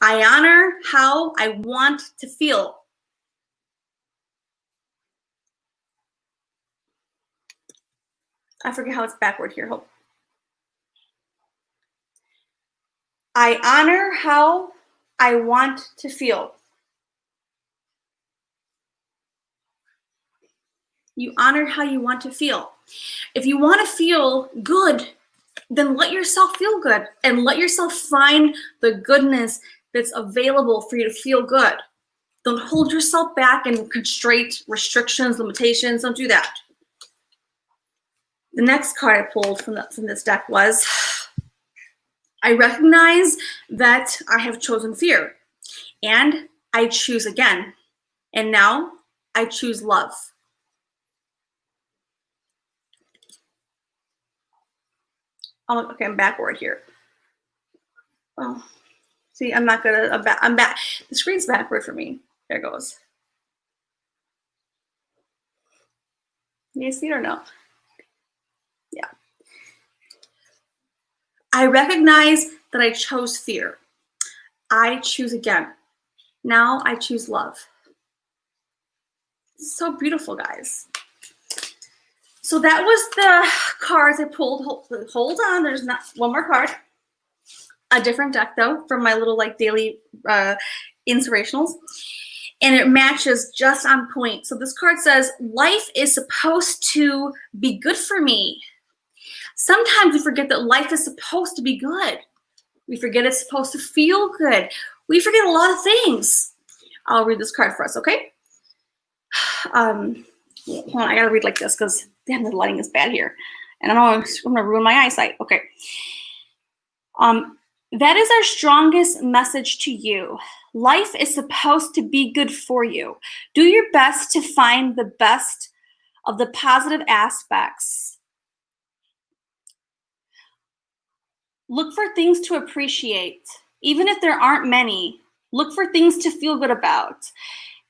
I honor how I want to feel. I forget how it's backward here. Hope. I honor how I want to feel. You honor how you want to feel. If you want to feel good, then let yourself feel good and let yourself find the goodness that's available for you to feel good. Don't hold yourself back and constraint, restrictions, limitations. Don't do that. The next card I pulled from this deck was, I recognize that I have chosen fear, and I choose again. And now I choose love. Oh, okay, I'm backward here. Oh, see, I'm not good at, I'm back. The screen's backward for me. There it goes. You see it or no? Yeah. I recognize that I chose fear. I choose again. Now I choose love. It's so beautiful, guys. So that was the cards I pulled. Hold on, there's not one more card. A different deck though, from my little daily inspirationals. And it matches just on point. So this card says, life is supposed to be good for me. Sometimes we forget that life is supposed to be good. We forget it's supposed to feel good. We forget a lot of things. I'll read this card for us, okay? Hold on, I gotta read like this because damn, the lighting is bad here. And I know I'm gonna ruin my eyesight. Okay. That is our strongest message to you. Life is supposed to be good for you. Do your best to find the best of the positive aspects. Look for things to appreciate. Even if there aren't many, look for things to feel good about.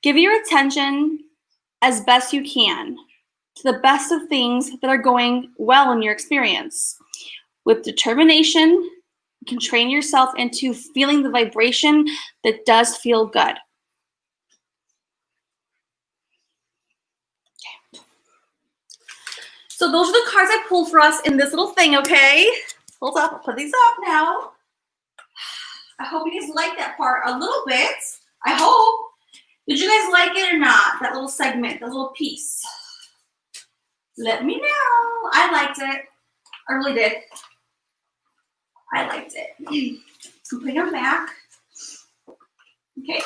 Give your attention as best you can to the best of things that are going well in your experience. With determination, you can train yourself into feeling the vibration that does feel good. Okay. So those are the cards I pulled for us in this little thing, okay? Hold up, I'll put these up now. I hope you guys like that part a little bit. I hope. Did you guys like it or not? That little segment, that little piece. Let me know. I liked it. I really did. I liked it. I'm putting them back. Okay.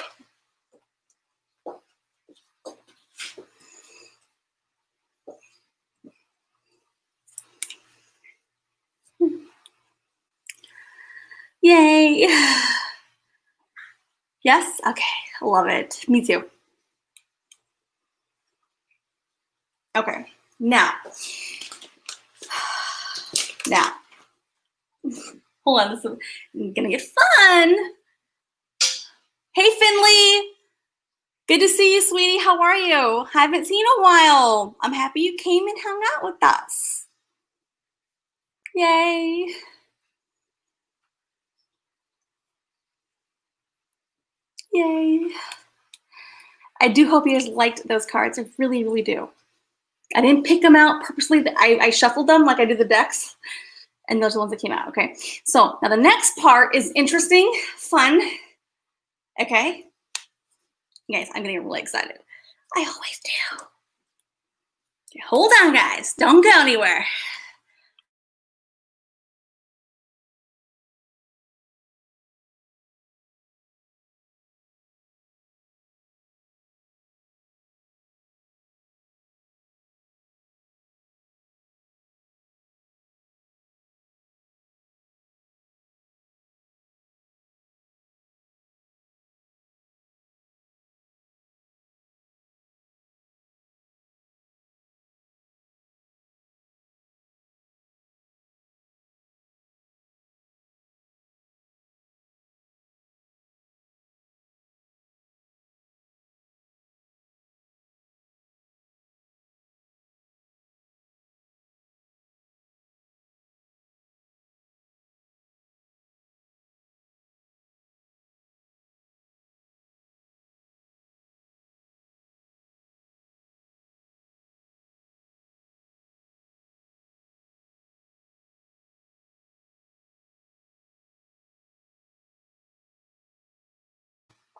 Yay. Yes? Okay. Love it. Me too. Okay. Now. Hold on. This is gonna get fun. Hey, Finley. Good to see you, sweetie. How are you? Haven't seen you in a while. I'm happy you came and hung out with us. Yay. Yay. I do hope you guys liked those cards. I really, really do. I didn't pick them out purposely. I shuffled them like I did the decks, and those are the ones that came out, okay? So now the next part is interesting, fun, okay? Guys, I'm getting really excited. I always do. Okay, hold on, guys. Don't go anywhere.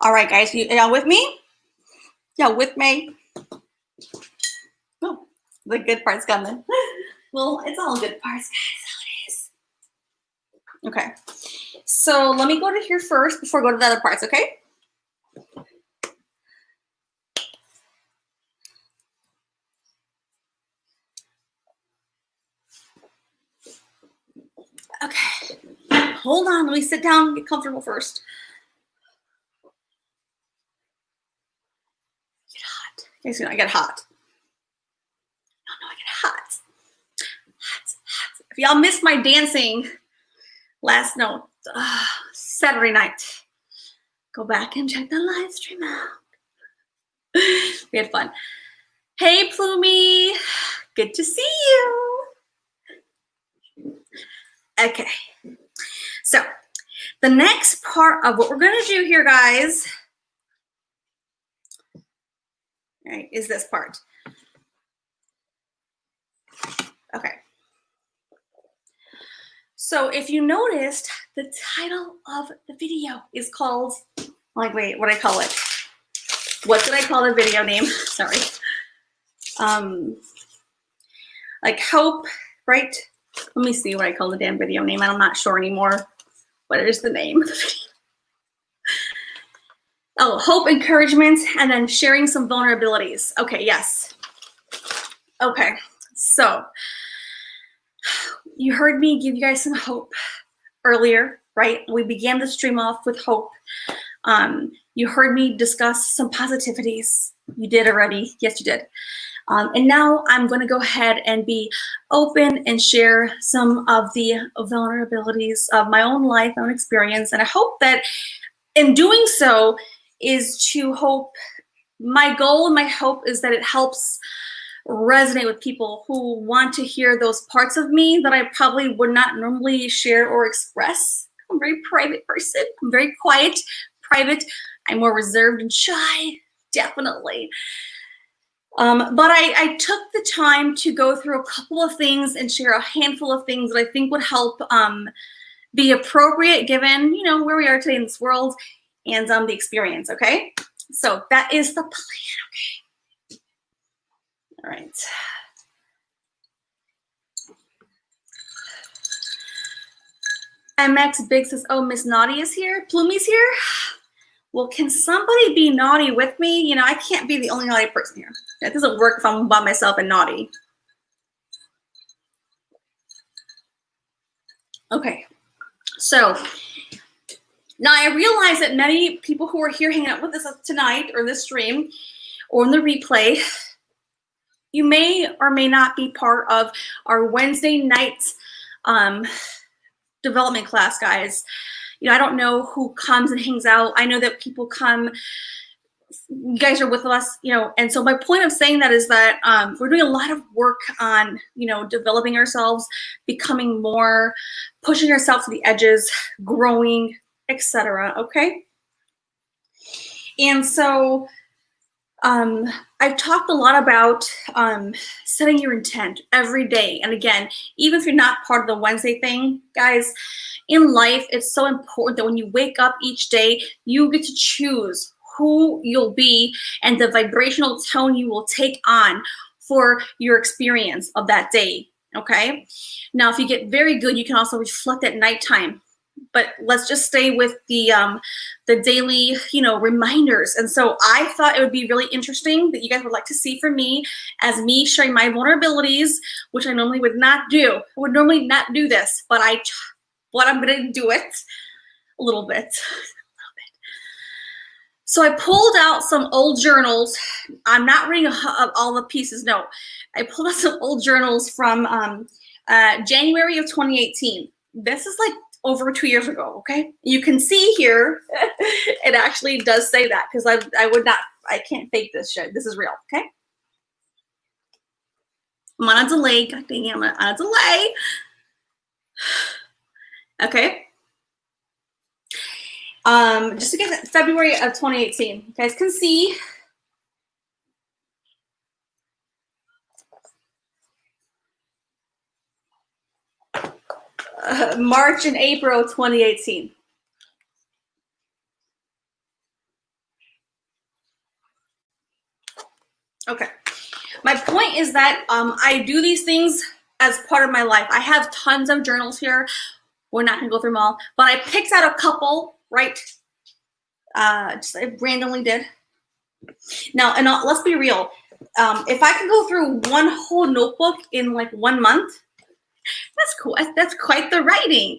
All right, guys, y'all with me? Y'all with me? Oh, the good part's coming. Well, it's all good parts, guys. How it is. Okay, so let me go to here first before I go to the other parts, okay? Okay, hold on. Let me sit down and get comfortable first. Get hot. Guys, I get hot. No, I get hot. Hot. If y'all missed my dancing last Saturday night, go back and check the live stream out. We had fun. Hey, Plumie. Good to see you. Okay. So the next part of what we're going to do here, guys, right, is this part. Okay. So if you noticed, the title of the video is called, like, wait, what did I call it? What did I call the video name? Sorry. Like hope, right? Let me see what I call the damn video name. I'm not sure anymore. What is the name of the video? Oh, hope, encouragement, and then sharing some vulnerabilities. Okay, yes. Okay, so you heard me give you guys some hope earlier, right? We began the stream off with hope. You heard me discuss some positivities. You did already. Yes, you did. And now I'm going to go ahead and be open and share some of the vulnerabilities of my own life, my own experience. And I hope that in doing so is to hope, my goal and my hope is that it helps resonate with people who want to hear those parts of me that I probably would not normally share or express. I'm a very private person. I'm very quiet, private. I'm more reserved and shy, definitely. But I took the time to go through a couple of things and share a handful of things that I think would help be appropriate given, you know, where we are today in this world and the experience, okay? So that is the plan, okay? All right. MX Big says, oh, Miss Naughty is here? Plumy's here? Well, can somebody be naughty with me? You know, I can't be the only naughty person here. That doesn't work if I'm by myself and naughty. Okay, so now I realize that many people who are here hanging out with us tonight or this stream or in the replay, you may or may not be part of our Wednesday night development class, guys. You know, I don't know who comes and hangs out. I know that people come, you guys are with us, you know, and so my point of saying that is that we're doing a lot of work on, you know, developing ourselves, becoming more, pushing ourselves to the edges, growing, etc. Okay? And so I've talked a lot about setting your intent every day. And again, even if you're not part of the Wednesday thing, guys, in life, it's so important that when you wake up each day, you get to choose who you'll be and the vibrational tone you will take on for your experience of that day, okay? Now, if you get very good, you can also reflect at nighttime. But let's just stay with the daily, you know, reminders. And so I thought it would be really interesting that you guys would like to see from me as me sharing my vulnerabilities, which I normally would not do. I would normally not do this, but I'm going to do it a little bit. So I pulled out some old journals. I'm not reading all the pieces, no. I pulled out some old journals from January of 2018. This is like over 2 years ago, okay? You can see here, it actually does say that because I can't fake this shit. This is real, okay? I'm on a delay. God dang it, I'm on a delay. Okay. Just to get February of 2018. You guys can see. March and April 2018. Okay. My point is that I do these things as part of my life. I have tons of journals here. We're not going to go through them all, but I picked out a couple, right? Just I randomly did. Now, and let's be real. If I could go through one whole notebook in like 1 month, that's cool. That's quite the writing.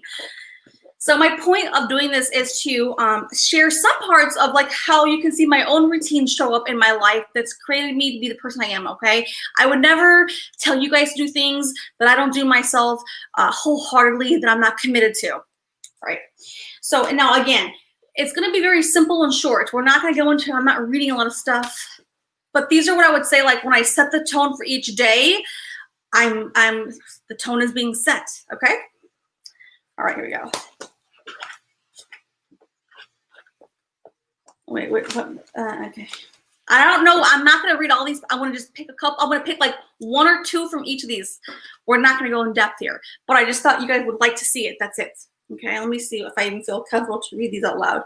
So my point of doing this is to share some parts of like how you can see my own routine show up in my life that's created me to be the person I am, okay? I would never tell you guys to do things that I don't do myself wholeheartedly, that I'm not committed to, right? So and now again, it's gonna be very simple and short. We're not gonna go into, I'm not reading a lot of stuff, but these are what I would say like when I set the tone for each day, the tone is being set, okay? All right, here we go. Wait, okay. I don't know. I'm not going to read all these. I want to just pick a couple. I'm going to pick like 1 or 2 from each of these. We're not going to go in depth here, but I just thought you guys would like to see it. That's it. Okay, let me see if I even feel comfortable to read these out loud.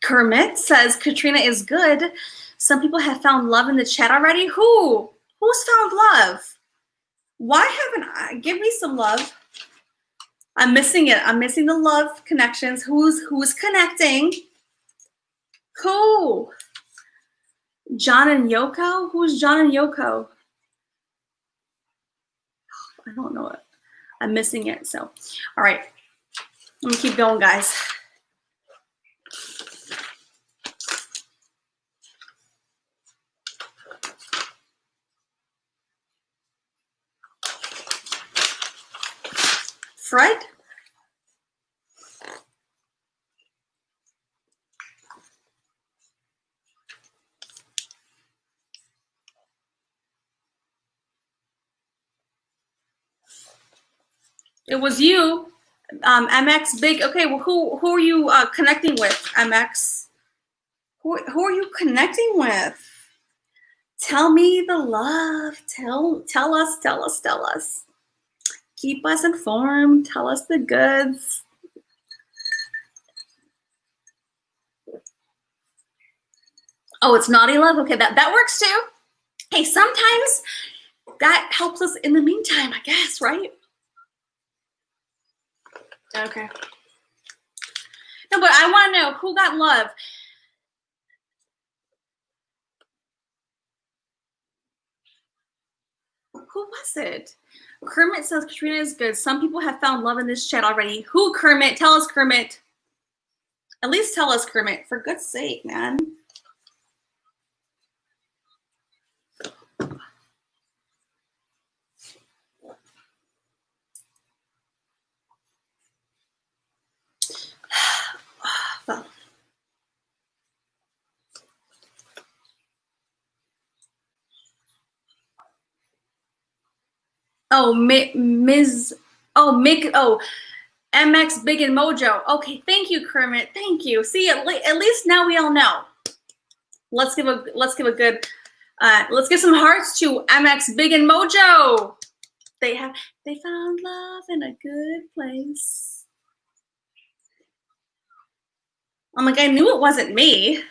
Kermit says, Katrina is good. Some people have found love in the chat already. Who? Who's found love? Why haven't I? Give me some love. I'm missing it. I'm missing the love connections. Who's connecting? Who? John and Yoko? Who's John and Yoko? I don't know it. I'm missing it. So, all right. Let me keep going, guys. Fred? It was you. MX Big. Okay, well, who are you connecting with, MX? Who are you connecting with? Tell me the love. Tell us. Keep us informed. Tell us the goods. Oh, it's naughty love? Okay, that works too. Hey, sometimes that helps us in the meantime, I guess, right? Okay. No, but I want to know who got love. Who was it? Kermit says Katrina is good. Some people have found love in this chat already. Who, Kermit? Tell us, Kermit. At least tell us, Kermit. For good's sake, man. Well. Oh, Ms. Oh, Mick. Oh, MX Big and Mojo. Okay, thank you, Kermit. Thank you. See, at least now we all know. Let's give a good. Let's give some hearts to MX Big and Mojo. They found love in a good place. I'm like, I knew it wasn't me.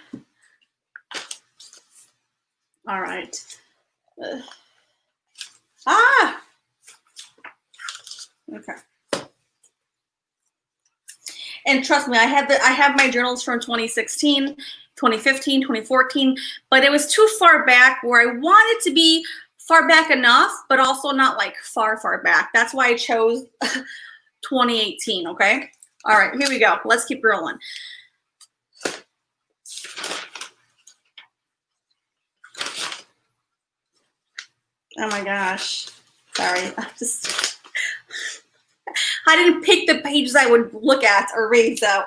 All right. Okay. And trust me, I have my journals from 2016, 2015, 2014, but it was too far back where I wanted to be far back enough, but also not like far back. That's why I chose 2018, okay? All right, here we go. Let's keep rolling. Oh my gosh. Sorry. I didn't pick the pages I would look at or read, so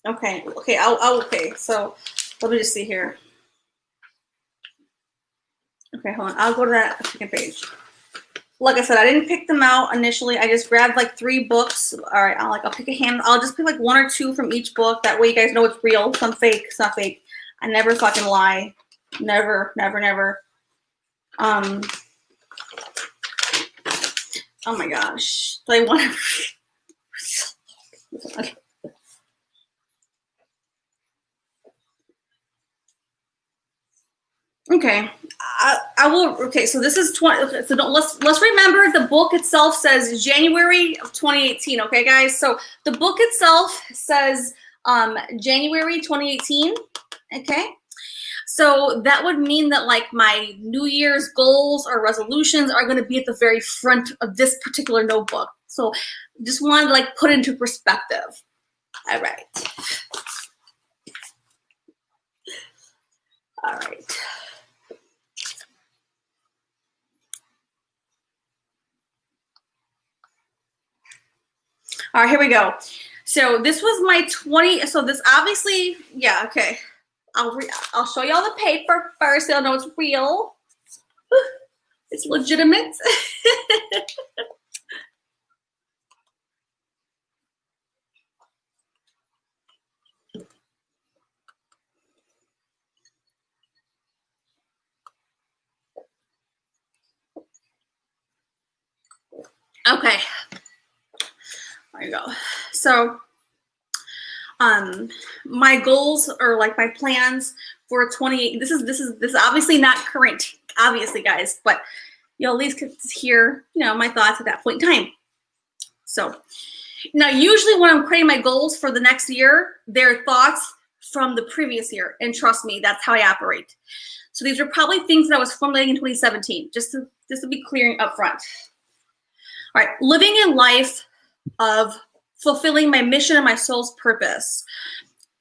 okay, okay, so let me just see here. Okay, hold on. I'll go to that second page. Like I said, I didn't pick them out initially. I just grabbed like 3 books. All right, I'll pick a hand. I'll just pick like 1 or 2 from each book. That way you guys know it's real. It's not fake. It's not fake. I never fucking lie. Never. Oh my gosh. Do I want to? Okay. Okay, I will. Okay, so this is 20. Okay, so let's remember the book itself says January of 2018. Okay, guys. So the book itself says January 2018. Okay, so that would mean that like my New Year's goals or resolutions are going to be at the very front of this particular notebook. So just wanted to like put into perspective. All right. All right. All right, here we go. So this was my 20. So this obviously, yeah, okay. I'll show y'all the paper first. So you'll know it's real. It's legitimate. Okay. There you go. So My goals or like my plans for 28. This is obviously not current, obviously, guys, but you'll at least get to hear, my thoughts at that point in time. So now, usually when I'm creating my goals for the next year, they're thoughts from the previous year, and trust me, that's how I operate. So these are probably things that I was formulating in 2017, just to be clear up front. All right, living a life of fulfilling my mission and my soul's purpose,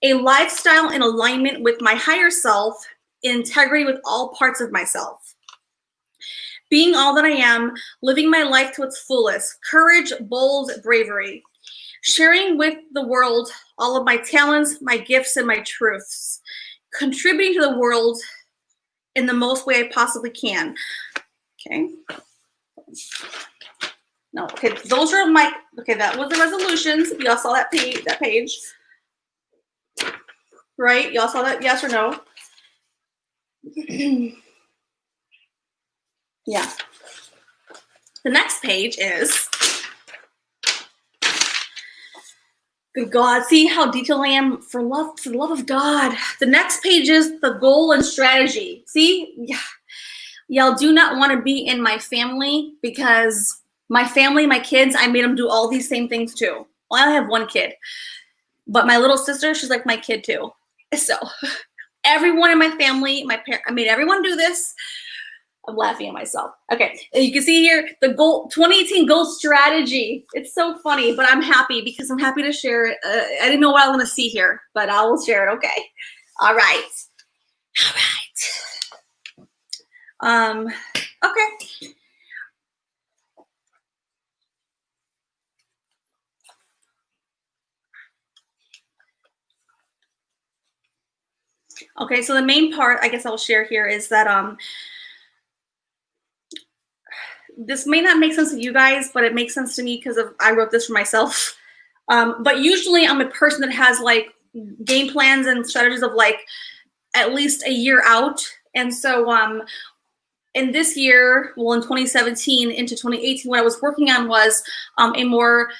a lifestyle in alignment with my higher self, in integrity with all parts of myself, being all that I am, living my life to its fullest, courage, bold bravery, sharing with the world all of my talents, my gifts, and my truths, contributing to the world in the most way I possibly can. Okay. No, okay, those are my, okay, that was the resolutions. Y'all saw that page, right? Y'all saw that, yes or no? Yeah. The next page is, good God, see how detailed I am for the love of God. The next page is the goal and strategy. See, yeah. Y'all do not want to be in my family, because my family, my kids, I made them do all these same things too. Well, I only have one kid, but my little sister, she's like my kid too. So everyone in my family, I made everyone do this. I'm laughing at myself. Okay, you can see here the goal 2018 goal strategy. It's so funny, but I'm happy because I'm happy to share it. I didn't know what I was going to see here, but I will share it. Okay. All right. Okay. Okay, so the main part I guess I'll share here is that this may not make sense to you guys, but it makes sense to me because I wrote this for myself. But usually I'm a person that has like game plans and strategies of like at least a year out. And so in this year, well, in 2017 into 2018, what I was working on was a more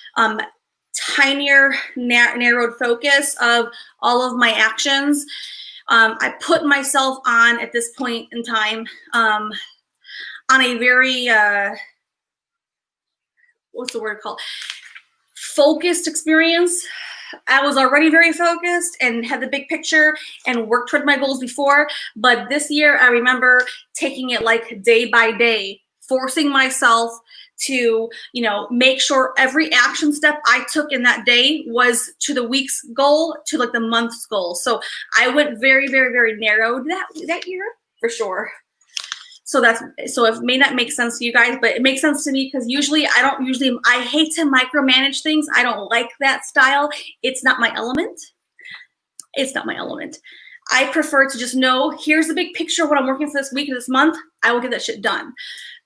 tinier, narrowed focus of all of my actions. I put myself on, at this point in time, on a very, what's the word called? Focused experience. I was already very focused and had the big picture and worked toward my goals before. But this year, I remember taking it like day by day, forcing myself to, make sure every action step I took in that day was to the week's goal, to like the month's goal. So I went very, very, very narrowed that year for sure. So it may not make sense to you guys, but it makes sense to me because I hate to micromanage things. I don't like that style. It's not my element. It's not my element. I prefer to just know, here's the big picture of what I'm working for this week or this month. I will get that shit done.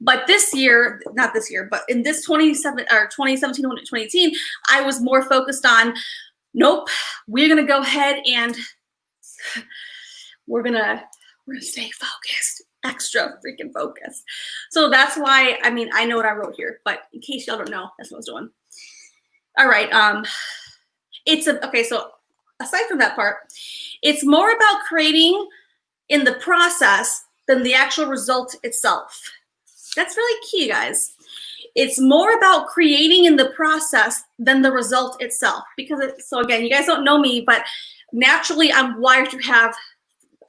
But this year, not this year, but in this 2017 to 2018, I was more focused on, nope, we're going to go ahead and we're going to stay focused. Extra freaking focus. So that's why, I know what I wrote here, but in case y'all don't know, that's what I was doing. All right. So aside from that part, it's more about creating in the process than the actual result itself. That's really key, guys. It's more about creating in the process than the result itself. So again, you guys don't know me, but naturally I'm wired to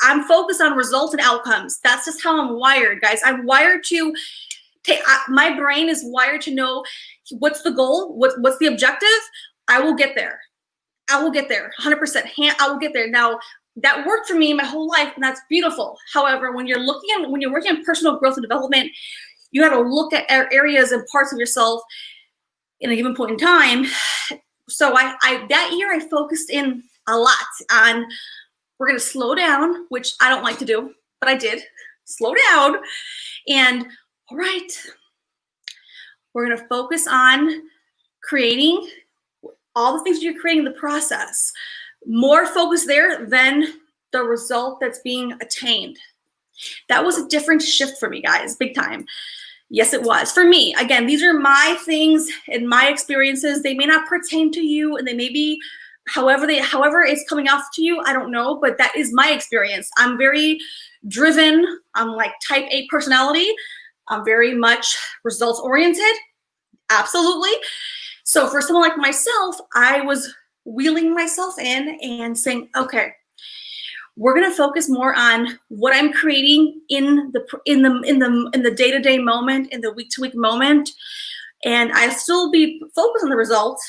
I'm focused on results and outcomes. That's just how I'm wired, guys. I'm wired to my brain is wired to know what's the goal, what's the objective. I will get there. 100%. I will get there. Now, that worked for me my whole life, and that's beautiful. However, when you're working on personal growth and development, you got to look at areas and parts of yourself in a given point in time. So that year I focused in a lot on, we're going to slow down, which I don't like to do, but I did slow down. And all right, we're going to focus on creating all the things you're creating in the process. More focus there than the result that's being attained. That was a different shift for me, guys, big time. Yes, it was. For me, again, these are my things and my experiences. They may not pertain to you, and they may be however it's coming off to you, I don't know, but that is my experience. I'm very driven. I'm like type A personality. I'm very much results oriented. Absolutely. So for someone like myself, I was wheeling myself in and saying, okay, we're going to focus more on what I'm creating in the day-to-day moment, in the week-to-week moment. And I still be focused on the results,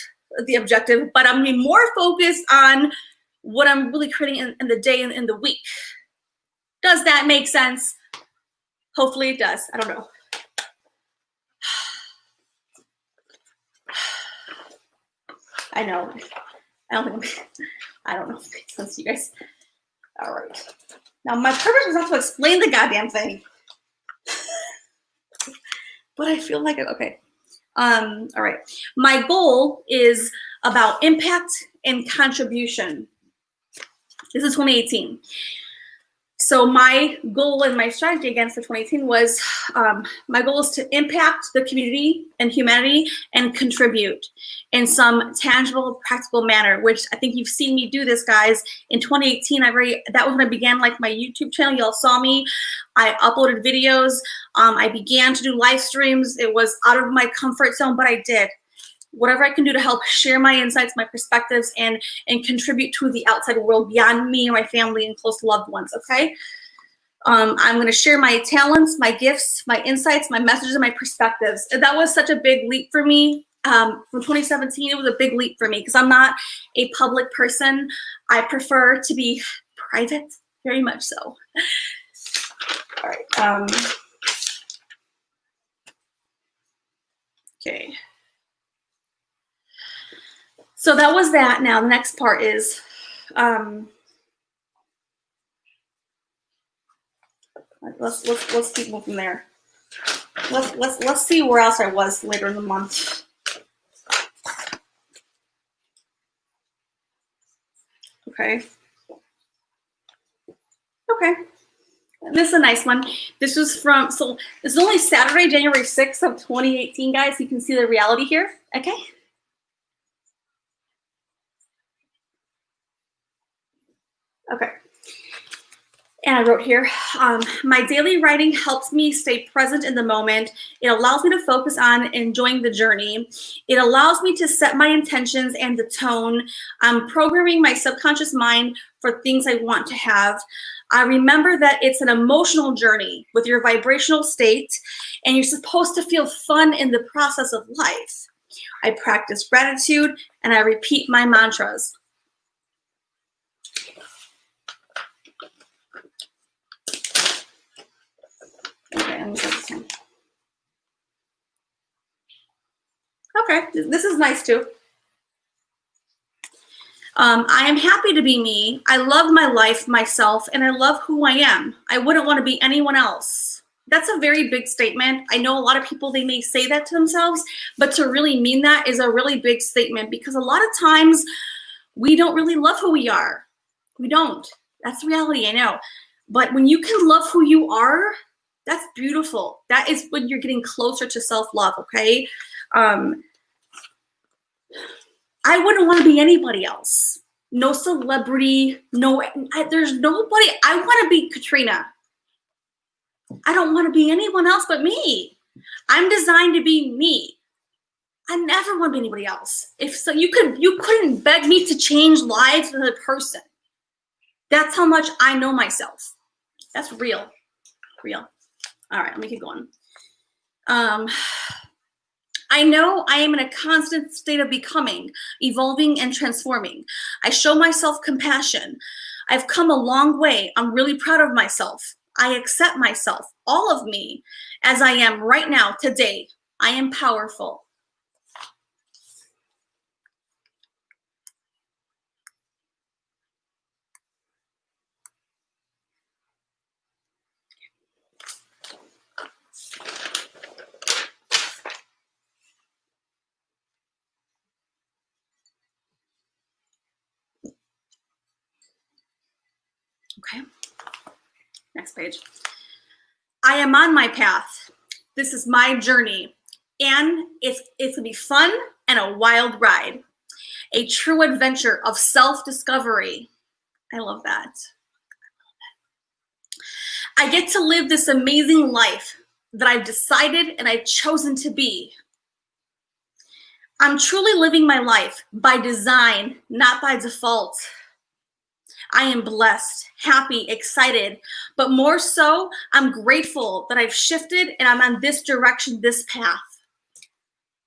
the objective, but I'm being more focused on what I'm really creating in the day and in the week. Does that make sense? Hopefully it does. I don't know. I know. I don't know if it makes sense to you guys. All right. Now my purpose was not to explain the goddamn thing. But I feel like it, okay. All right. My goal is about impact and contribution. This is 2018. So my goal and my strategy again for 2018 was, my goal is to impact the community and humanity and contribute in some tangible, practical manner, which I think you've seen me do this, guys. In 2018, that was when I began like my YouTube channel. Y'all saw me. I uploaded videos. I began to do live streams. It was out of my comfort zone, but I did. Whatever I can do to help share my insights, my perspectives, and contribute to the outside world beyond me and my family and close loved ones, okay? I'm gonna share my talents, my gifts, my insights, my messages, and my perspectives. And that was such a big leap for me. From 2017, it was a big leap for me because I'm not a public person. I prefer to be private, very much so. All right. Okay. So that was that. Now the next part is, let's keep moving there. Let's see where else I was later in the month. Okay. Okay. And this is a nice one. This was from, so this is only Saturday, January 6th of 2018, guys. You can see the reality here. Okay. Okay. And I wrote here, my daily writing helps me stay present in the moment. It allows me to focus on enjoying the journey. It allows me to set my intentions and the tone. I'm programming my subconscious mind for things I want to have. I remember that it's an emotional journey with your vibrational state, and you're supposed to feel fun in the process of life. I practice gratitude, and I repeat my mantras. Okay, let me set this one. Okay, this is nice too. I am happy to be me. I love my life, myself, and I love who I am. I wouldn't want to be anyone else. That's a very big statement. I know a lot of people, they may say that to themselves, but to really mean that is a really big statement because a lot of times we don't really love who we are. We don't. That's the reality, I know. But when you can love who you are, that's beautiful. That is when you're getting closer to self-love, okay? I wouldn't want to be anybody else. No celebrity, there's nobody. I want to be Katrina. I don't want to be anyone else but me. I'm designed to be me. I never want to be anybody else. If so, you couldn't beg me to change lives with a person. That's how much I know myself. That's real. All right, let me keep going. I know I am in a constant state of becoming, evolving, and transforming. I show myself compassion. I've come a long way. I'm really proud of myself. I accept myself, all of me, as I am right now, today. I am powerful. Okay, next page. I am on my path. This is my journey, and it's gonna be fun and a wild ride. a true adventure of self-discovery. I love that. I get to live this amazing life that I've decided and I've chosen to be. I'm truly living my life by design, not by default. I am blessed, happy, excited, but more so, I'm grateful that I've shifted and I'm on this direction, this path.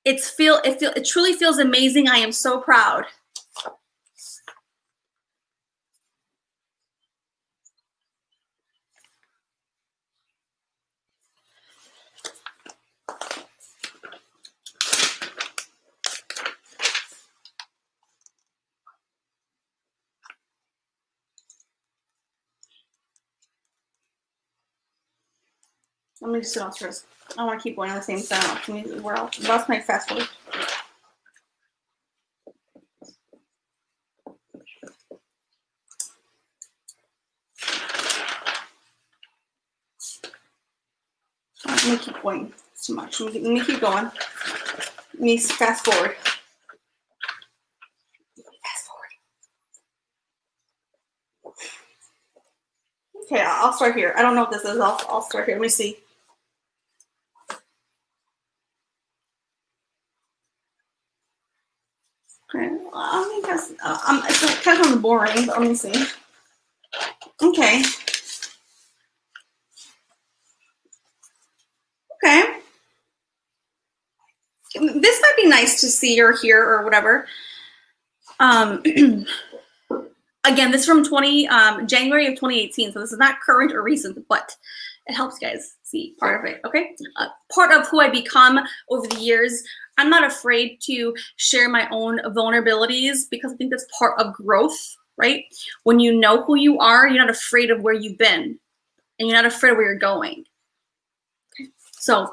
It truly feels amazing. I am so proud. Let me just sit downstairs. I want to keep going on the same sound. Where else? That's my fast forward. Let me keep going. It's too much. Let me keep going. Let me fast forward. Fast forward. Okay, I'll start here. I don't know what this is. I'll start here. Let me see. Okay, well, I think that's it's kind of boring, but let me see. Okay. Okay. This might be nice to see or hear or whatever. Again, this is from January of 2018, so this is not current or recent, but it helps you guys see part of it, okay? Part of who I become over the years. I'm not afraid to share my own vulnerabilities because I think that's part of growth, right? When you know who you are, you're not afraid of where you've been, and you're not afraid of where you're going. Okay. So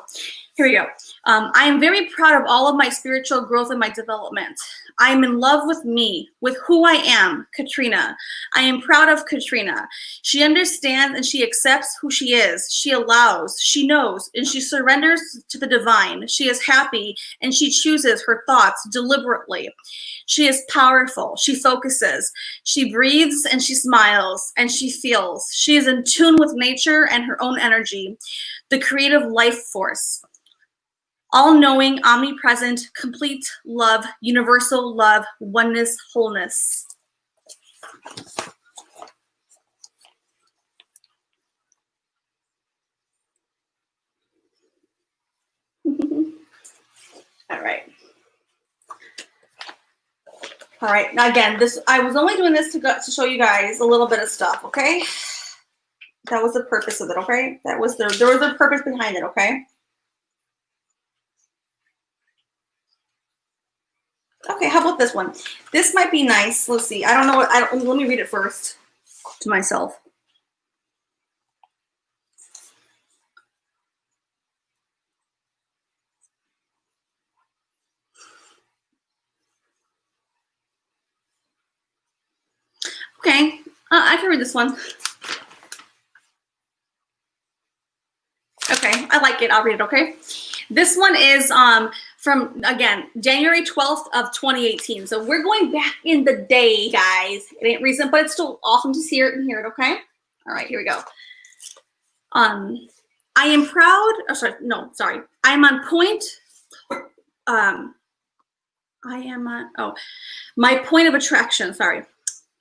here we go. I am very proud of all of my spiritual growth and my development. I am in love with me, with who I am, Katrina. I am proud of Katrina. She understands and she accepts who she is. She allows, she knows, and she surrenders to the divine. She is happy and she chooses her thoughts deliberately. She is powerful. She focuses. She breathes and she smiles and she feels. She is in tune with nature and her own energy, the creative life force. All-knowing, omnipresent, complete love, universal love, oneness, wholeness. All right. All right. Now again, I was only doing this to show you guys a little bit of stuff. Okay. That was the purpose of it. Okay. There was a purpose behind it. Okay. Okay, how about this one? This might be nice. Let's see. I don't know. Let me read it first to myself. Okay, I can read this one. Okay, I like it. I'll read it, okay? This one is from, again, January 12th of 2018. So we're going back in the day, guys. It ain't recent, but it's still awesome to see it and hear it, okay? All right, here we go. I am proud, I'm on point. My point of attraction, sorry.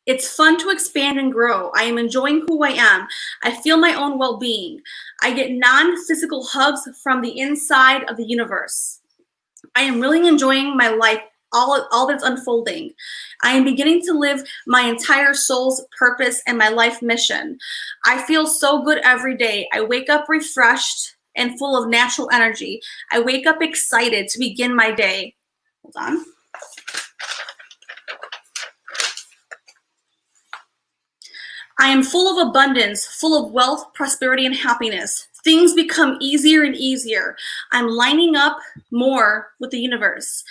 It's fun to expand and grow. I am enjoying who I am. I feel my own well-being. I get non-physical hugs from the inside of the universe. I am really enjoying my life, all that's unfolding. I am beginning to live my entire soul's purpose and my life mission. I feel so good every day. I wake up refreshed and full of natural energy. I wake up excited to begin my day. Hold on. I am full of abundance, full of wealth, prosperity, and happiness. Things become easier and easier. I'm lining up more with the universe.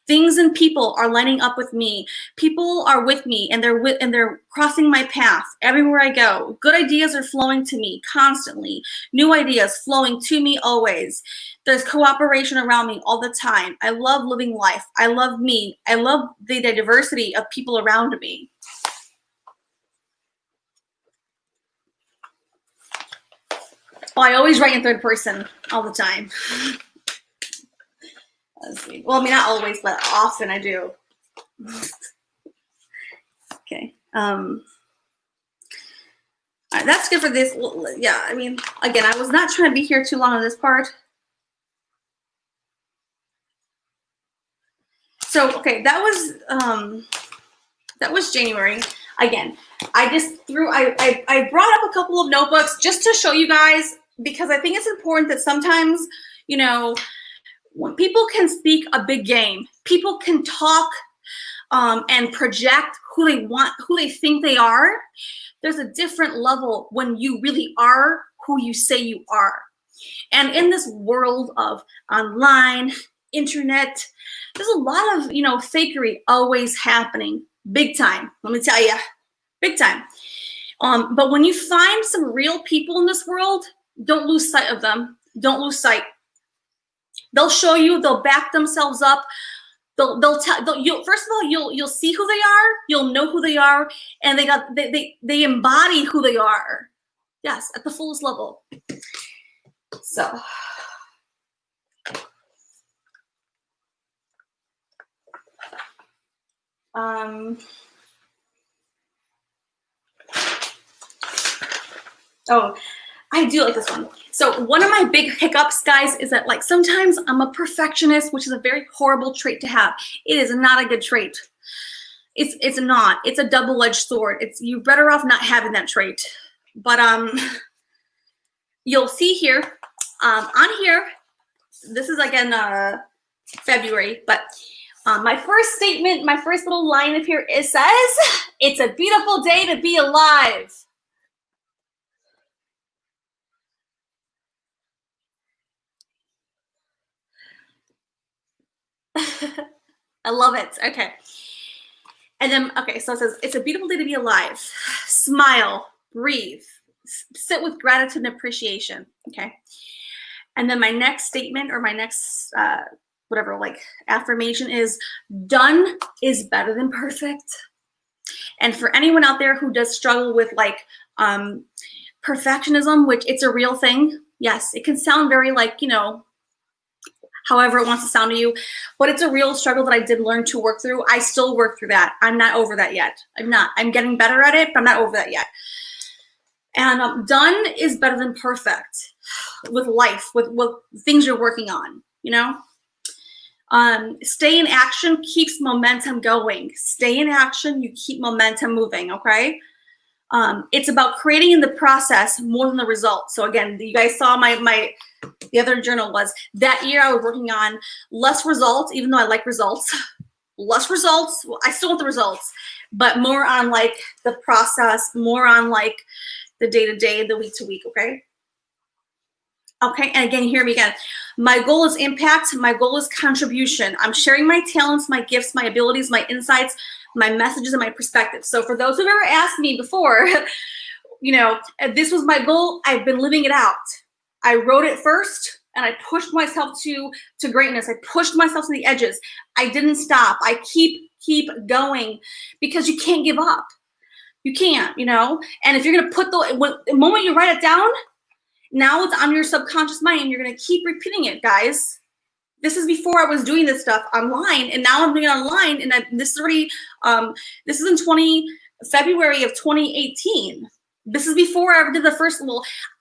Things and people are lining up with me. People are with me, and they're crossing my path everywhere I go. Good ideas are flowing to me constantly. New ideas flowing to me always. There's cooperation around me all the time. I love living life. I love me. I love the diversity of people around me. Oh, I always write in third person all the time. Let's see. Well, I mean, not always, but often I do. Okay. That's good for this. Yeah, I mean, again, I was not trying to be here too long on this part. So, okay, that was January. Again, I brought up a couple of notebooks just to show you guys, because I think it's important that sometimes, you know, when people can speak a big game, people can talk and project who they want, who they think they are. There's a different level when you really are who you say you are. And in this world of online, internet, there's a lot of, fakery always happening. Big time. Let me tell you, big time. But when you find some real people in this world, don't lose sight of them. Don't lose sight. They'll show you, they'll back themselves up. They'll tell you, first of all, you'll see who they are, you'll know who they are, and they embody who they are. Yes, at the fullest level. So oh, I do like this one. So one of my big hiccups, guys, is that, like, sometimes I'm a perfectionist, which is a very horrible trait to have. It is not a good trait. It's not. It's a double-edged sword. You're better off not having that trait. But you'll see here, on here, this is again February, but my first statement, my first little line up here, it says, "It's a beautiful day to be alive." I love it. Okay. And then, okay, so it says, "It's a beautiful day to be alive. Smile, breathe, sit with gratitude and appreciation." Okay. And then my next statement, or my next, whatever, like, affirmation is, "Done is better than perfect." And for anyone out there who does struggle with, like, perfectionism, which it's a real thing. Yes, it can sound very, like, however it wants to sound to you, but it's a real struggle that I did learn to work through. I still work through that. I'm not over that yet. I'm getting better at it, but I'm not over that yet. And done is better than perfect with life, with things you're working on, Stay in action keeps momentum going. Stay in action, you keep momentum moving, okay? It's about creating in the process more than the result. So again, you guys saw the other journal was that year I was working on less results, even though I like results. Less results. I still want the results, but more on, like, the process, more on, like, the day-to-day, the week-to-week, okay? Okay, and again, hear me again. My goal is impact. My goal is contribution. I'm sharing my talents, my gifts, my abilities, my insights, my messages, and my perspectives. So for those who've ever asked me before, this was my goal. I've been living it out. I wrote it first, and I pushed myself to greatness. I pushed myself to the edges. I didn't stop. I keep going, because you can't give up. You can't, And if you're gonna put the moment you write it down, now it's on your subconscious mind, and you're gonna keep repeating it, guys. This is before I was doing this stuff online, and now I'm doing it online, and this is already, this is in February of 2018. This is before I ever did the first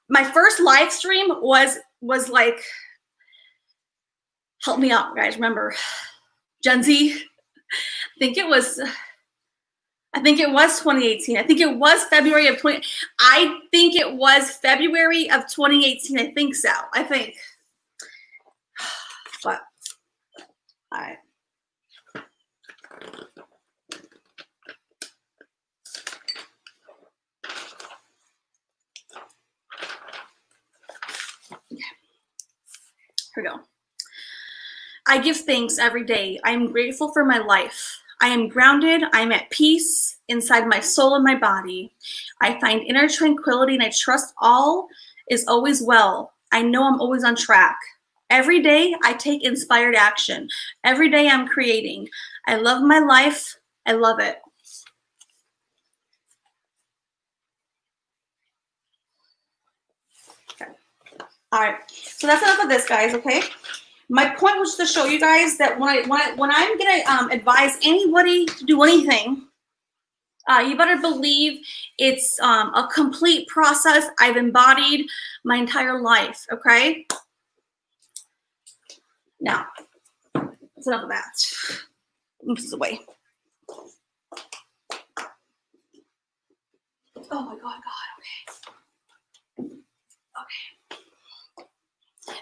my first live stream was like, help me out, guys, remember, Gen Z, I think it was 2018. I think it was February of 20. I think it was February of 2018. I think so. I think. But, all right. Okay. Here we go. I give thanks every day. I am grateful for my life. I am grounded. I am at peace inside my soul and my body. I find inner tranquility and I trust all is always well. I know I'm always on track. Every day I take inspired action. Every day I'm creating. I love my life. I love it. Okay. All right. So that's enough of this, guys. Okay. My point was to show you guys that when I'm gonna advise anybody to do anything, you better believe it's a complete process I've embodied my entire life. Okay. Now, that's enough of that. Move this away. Oh my God. Okay. Okay.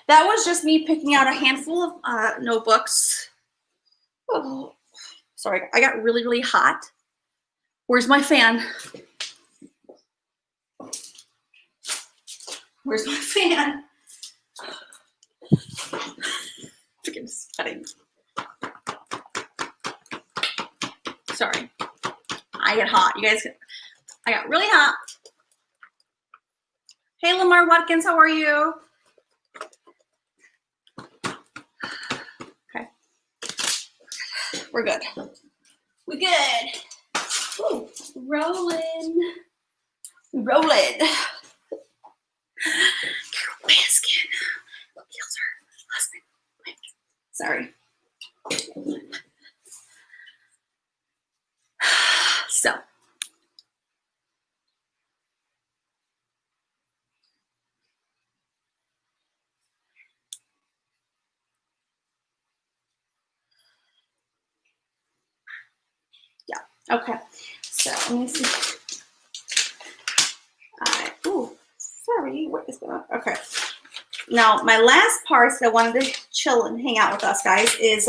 That was just me picking out a handful of notebooks. Oh, sorry, I got really, really hot. Where's my fan? Where's my fan? Freaking sweating. Sorry. I get hot. You guys, I got really hot. Hey, Lamar Watkins, how are you? Okay. We're good. We good. Ooh, rolling. Rolling. Carol Baskin kills her husband. Sorry. So. Yeah. Okay. So let me see. Ooh, sorry. What is going on? Okay. Now, my last part that I wanted to chill and hang out with us, guys, is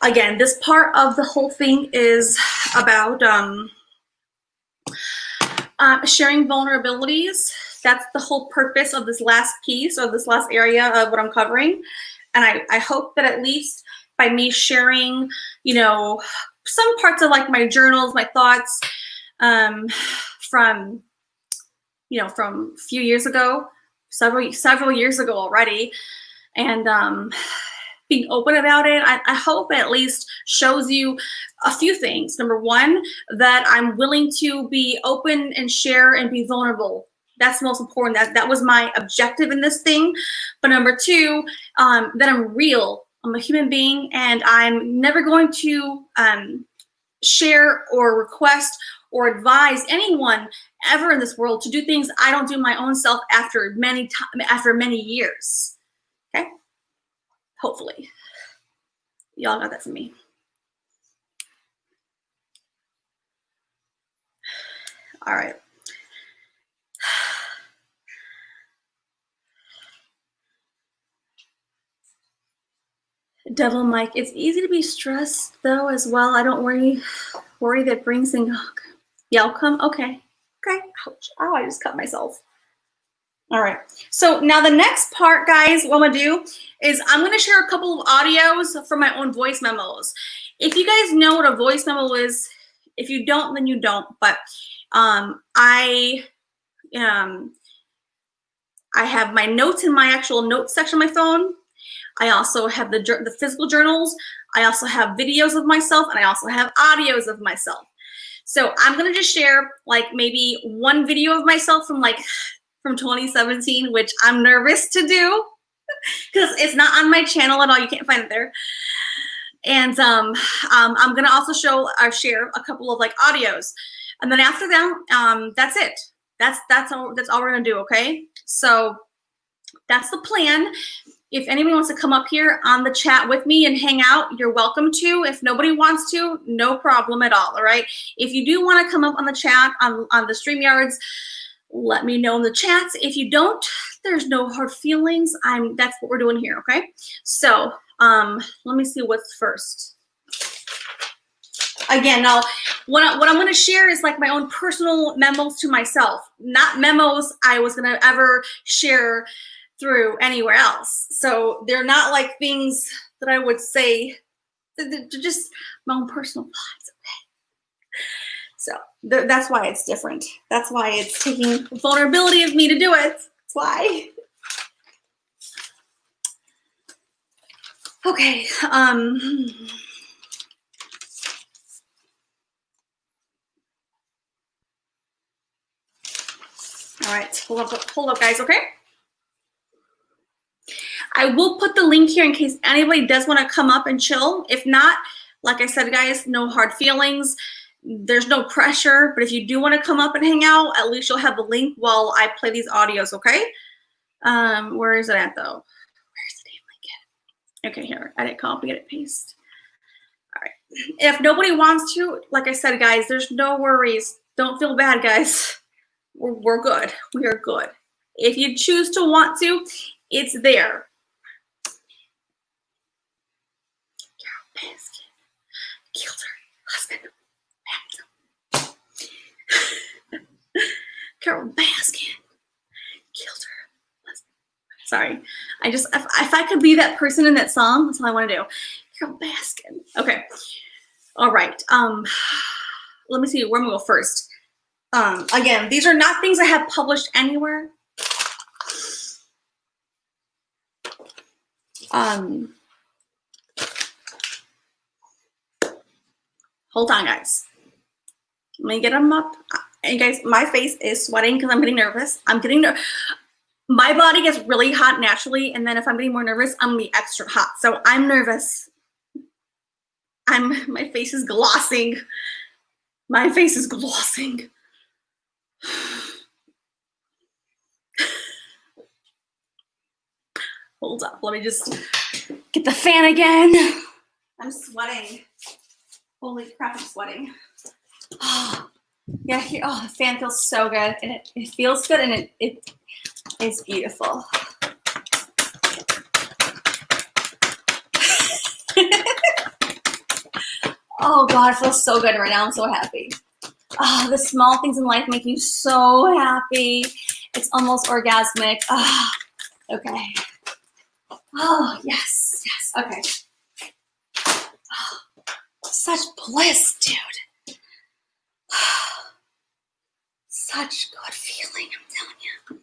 again, this part of the whole thing is about sharing vulnerabilities. That's the whole purpose of this last piece or this last area of what I'm covering. And I hope that at least by me sharing, you know, some parts of like my journals, my thoughts from, you know, from a few years ago, several years ago already, and being open about it, I hope at least shows you a few things. Number one, that I'm willing to be open and share and be vulnerable. That's most important. That was my objective in this thing. But number two, that I'm real. I'm a human being, and I'm never going to share or request or advise anyone ever in this world to do things I don't do my own self after many years. Okay? Hopefully. Y'all got that from me. All right. Devil Mike, it's easy to be stressed though as well. I don't worry that brings in the outcome. Okay. Ouch. Oh, I just cut myself. All right. So now the next part, guys, what I'm gonna do is I'm gonna share a couple of audios from my own voice memos. If you guys know what a voice memo is, if you don't, then you don't. But I have my notes in my actual notes section of my phone. I also have the physical journals. I also have videos of myself, and I also have audios of myself. So I'm gonna just share like maybe one video of myself from 2017, which I'm nervous to do because it's not on my channel at all. You can't find it there. And I'm gonna also share a couple of like audios, and then after that, that's it. That's all we're gonna do. Okay, so that's the plan. If anyone wants to come up here on the chat with me and hang out, you're welcome to. If nobody wants to, no problem at all. All right. If you do want to come up on the chat on the StreamYards, let me know in the chats. If you don't, there's no hard feelings. That's what we're doing here. Okay. So let me see what's first. Again, now what I'm going to share is like my own personal memos to myself, not memos I was going to ever share through anywhere else. So they're not like things that I would say, they're just my own personal thoughts. So that's why it's different. That's why it's taking vulnerability of me to do it. That's why. Okay. All right, hold up, guys, okay? I will put the link here in case anybody does want to come up and chill. If not, like I said, guys, no hard feelings. There's no pressure, but if you do want to come up and hang out, at least you'll have the link while I play these audios, okay? Where is it at, though? Where's the damn link at? Okay, here, edit, copy, edit, paste. All right. If nobody wants to, like I said, guys, there's no worries. Don't feel bad, guys. We're good. We are good. If you choose to want to, it's there. Carol Baskin killed her husband. Carol Baskin killed her husband. Sorry. If I could be that person in that song, that's all I want to do. Carol Baskin. Okay. All right. Let me see. Where am I going to go first? Again, these are not things I have published anywhere. Hold on, guys. Let me get them up. And guys, my face is sweating because I'm getting nervous. My body gets really hot naturally, and then if I'm getting more nervous, I'm gonna be extra hot. So I'm nervous. My face is glossing. My face is glossing. Hold up, let me just get the fan again. I'm sweating. Holy crap, I'm sweating. Oh, yeah, the fan feels so good, and it feels good, and it is beautiful. Oh God, it feels so good right now. I'm so happy. Oh, the small things in life make you so happy. It's almost orgasmic. Oh, okay. Oh, yes, okay. Oh, such bliss, dude. Such good feeling, I'm telling you.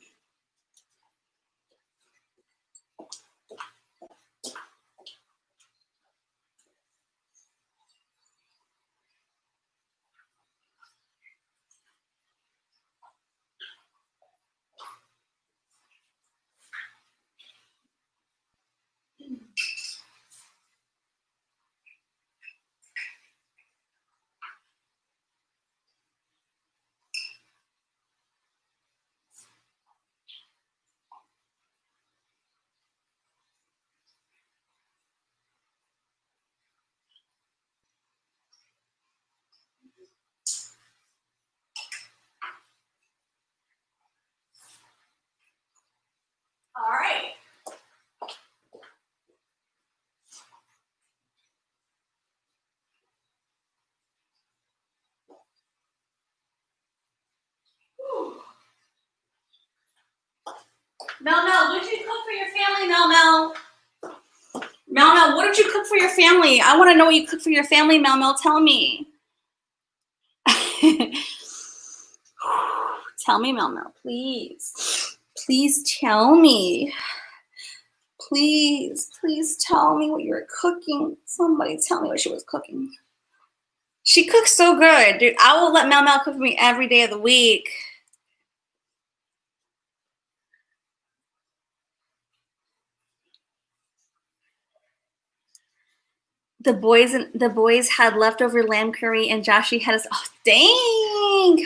All right. Mel, what did you cook for your family, Mel? Mel, what did you cook for your family? I want to know what you cooked for your family, Mel. Tell me. Tell me, Mel, please. Please tell me. Please tell me what you were cooking. Somebody tell me what she was cooking. She cooks so good, dude. I will let Mel cook for me every day of the week. The boys had leftover lamb curry, and Joshy had us. Oh, dang!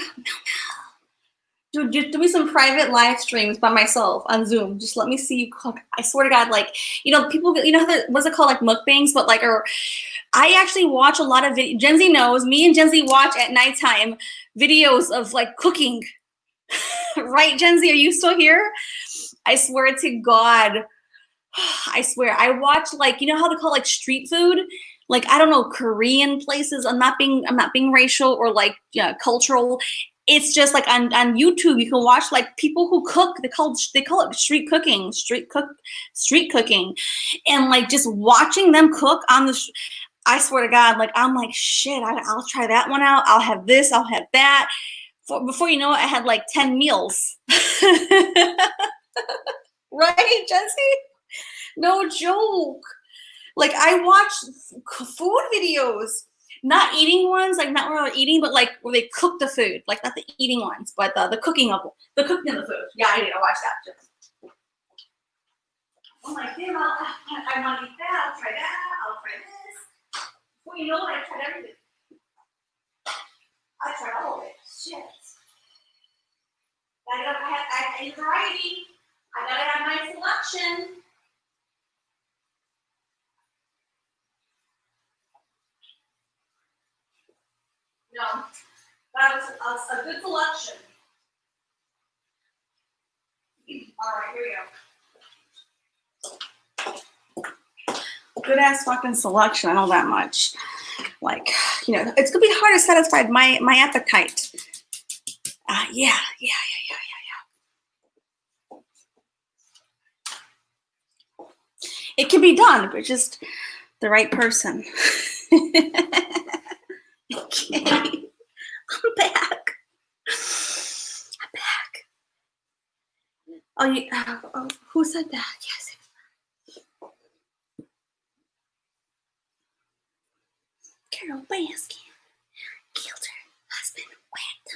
Dude, just do me some private live streams by myself on Zoom. Just let me see you cook. I swear to God, like, people, what's it called, like mukbangs, but like, I actually watch a lot of Gen Z knows, me and Gen Z watch at nighttime videos of like cooking. Right, Gen Z, are you still here? I swear to God. I swear, I watch, like, how they call like street food, like, I don't know, Korean places. I'm not being racial or like cultural. it's just like on YouTube, you can watch like people who cook. They call it street cooking, street cooking, and like just watching them cook on the. I swear to God, like I'm like shit. I'll try that one out. I'll have this. I'll have that. Before you know it, I had like 10 meals. Right, Jesse? No joke. Like I watch food videos, not eating ones, like not where they're eating, but like where they cook the food, like not the eating ones, but the cooking of the food. Yeah, I did. I watched that. I'm like, damn, I want to eat that. I'll try that. I'll try this. Well, you know what? I tried everything. I tried all of it. Shit. I need variety. I gotta have my selection. No, that was a good selection. All right, here we go. Good ass fucking selection. I know that much. Like, you know, it's gonna be hard to satisfy my appetite. Yeah. It can be done, but just the right person. Okay, I'm back. Oh, who said that? Yes. Carol Baskin killed her husband with.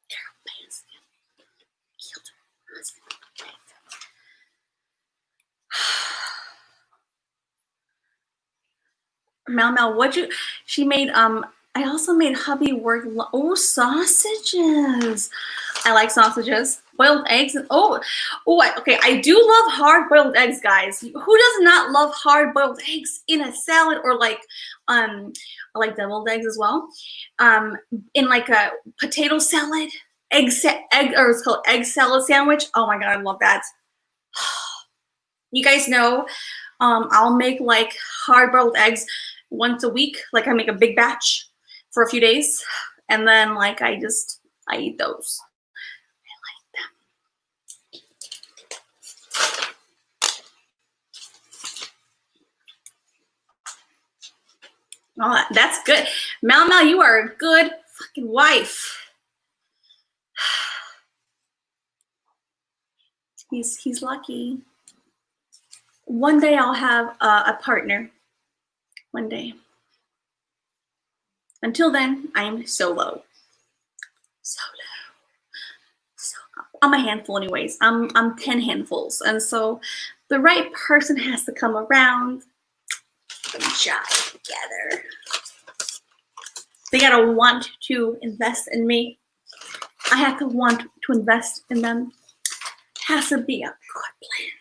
Carol Baskin killed her husband with. Mel, she made, I also made hubby work, sausages. I like sausages, boiled eggs, and okay, I do love hard boiled eggs, guys. Who does not love hard boiled eggs in a salad, or like, I like deviled eggs as well, in like a potato salad, or it's called egg salad sandwich. Oh my God, I love that. You guys know, I'll make like hard boiled eggs once a week. Like I make a big batch for a few days, and then like I eat those. I like them. Oh, that's good. Mel, you are a good fucking wife. He's lucky. One day I'll have a partner. One day. Until then, I'm solo. I'm a handful anyways. I'm 10 handfuls. And so the right person has to come around and jive together. They gotta want to invest in me. I have to want to invest in them. It has to be a good blend.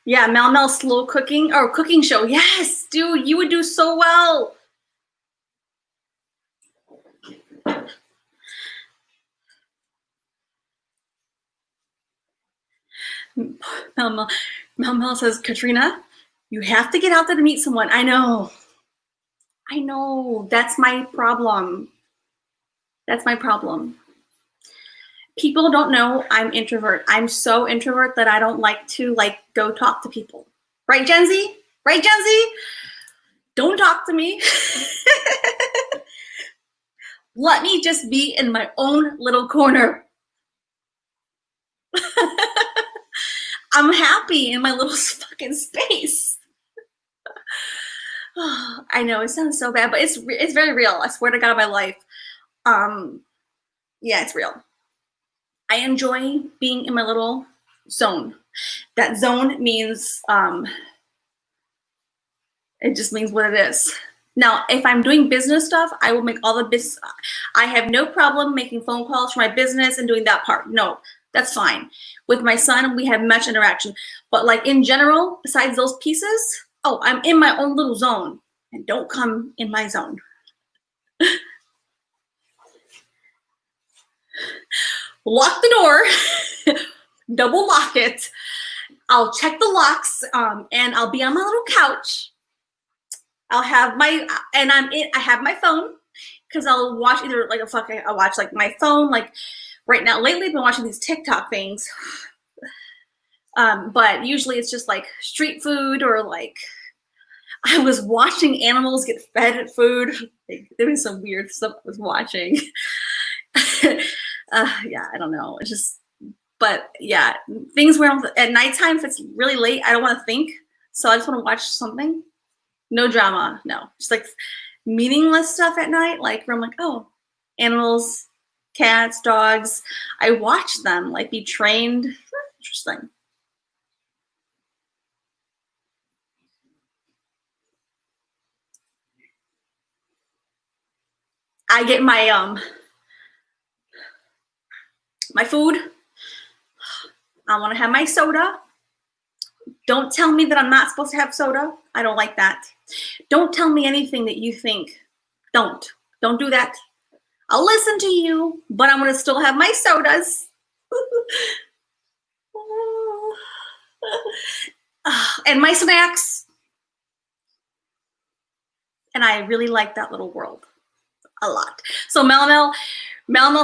Yeah, Mel's slow cooking or cooking show. Yes, dude, you would do so well. Mel says, Katrina, you have to get out there to meet someone. I know. That's my problem. People don't know I'm introvert. I'm so introvert that I don't like to like go talk to people. Right, Gen Z? Don't talk to me. Let me just be in my own little corner. I'm happy in my little fucking space. Oh, I know it sounds so bad, but it's very real. I swear to God, my life. Yeah, it's real. I enjoy being in my little zone. That zone means it just means what it is. Now, if I'm doing business stuff, I will make all the business. I have no problem making phone calls for my business and doing that part. No, that's fine. With my son, we have much interaction. But like in general, besides those pieces, I'm in my own little zone. And don't come in my zone. lock the door, double lock it. I'll check the locks, and I'll be on my little couch. I'll have my, and I have my phone, because I'll watch either like I'll watch like my phone, like right now, lately I've been watching these TikTok things. But usually it's just like street food, or like I was watching animals get fed food. There was some weird stuff I was watching. Yeah, I don't know. It's just, but yeah, things where at nighttime, if it's really late, I don't want to think. So I just want to watch something. No drama, no. Just like meaningless stuff at night, like where I'm like, oh, animals, cats, dogs. I watch them like be trained. Interesting. I get my food. I want to have my soda. Don't tell me that I'm not supposed to have soda. I don't like that. Don't tell me anything that you think. Don't do that. I'll listen to you, but I'm going to still have my sodas. And my snacks. And I really like that little world a lot. So Mel's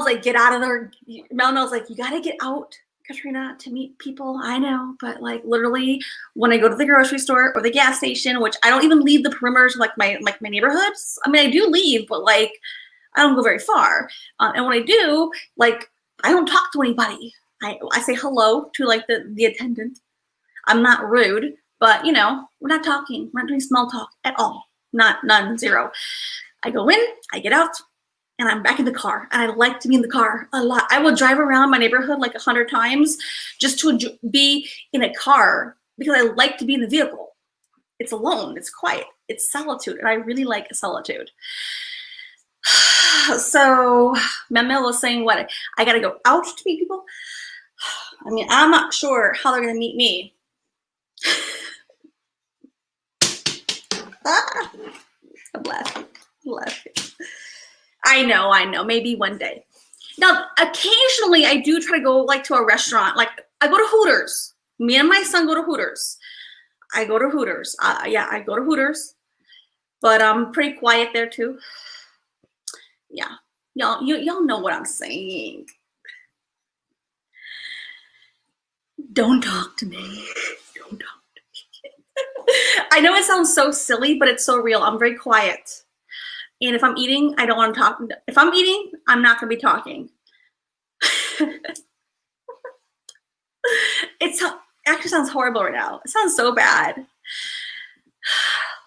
like, get out of there. Mel's like, you got to get out, Katrina, to meet people. I know, but like literally when I go to the grocery store or the gas station, which I don't even leave the perimeters of like my neighborhoods. I mean, I do leave, but like I don't go very far. And when I do, like I don't talk to anybody. I say hello to like the attendant. I'm not rude, but you know, we're not talking. We're not doing small talk at all. None, zero. I go in, I get out, and I'm back in the car. And I like to be in the car a lot. I will drive around my neighborhood like 100 times just to be in a car, because I like to be in the vehicle. It's alone, it's quiet, it's solitude, and I really like solitude. So Mel was saying, what, I gotta go out to meet people? I mean, I'm not sure how they're gonna meet me. I'm laughing. I know. Maybe one day. Now, occasionally I do try to go like to a restaurant. Like I go to Hooters. Me and my son go to Hooters. I go to Hooters. Yeah, I go to Hooters. But I'm pretty quiet there too. Yeah, y'all know what I'm saying. Don't talk to me. Don't talk. I know it sounds so silly, but it's so real. I'm very quiet. And if I'm eating, I don't want to talk. If I'm eating, I'm not going to be talking. It actually sounds horrible right now. It sounds so bad.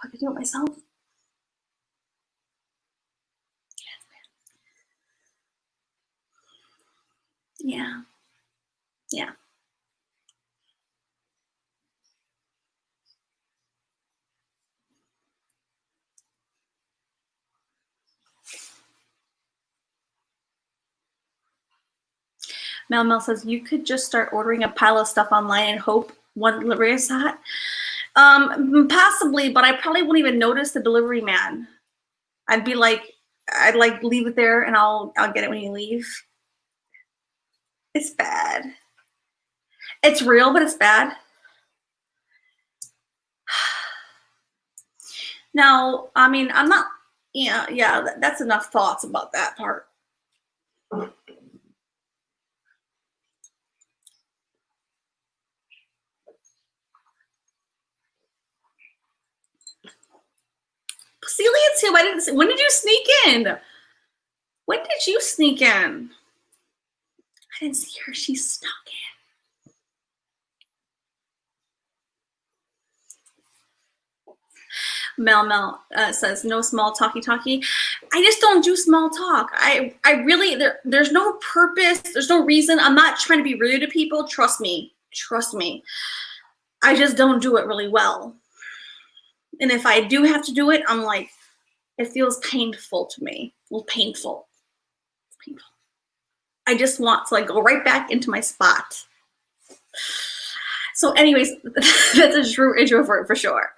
I could do it myself. Yeah. Yeah. Mel says, you could just start ordering a pile of stuff online and hope one delivery is hot. Possibly, but I probably wouldn't even notice the delivery man. I'd like leave it there and I'll get it when you leave. It's bad. It's real, but it's bad. Now, I mean, I'm not, yeah, that's enough thoughts about that part. Celia's here. I didn't see. When did you sneak in? When did you sneak in? I didn't see her. She snuck in. Mel says, no small talky. I just don't do small talk. I really, there's no purpose. There's no reason. I'm not trying to be rude to people. Trust me. I just don't do it really well. And if I do have to do it, I'm like, it feels painful to me. Well, painful. I just want to like go right back into my spot. So anyways, that's a true introvert for sure.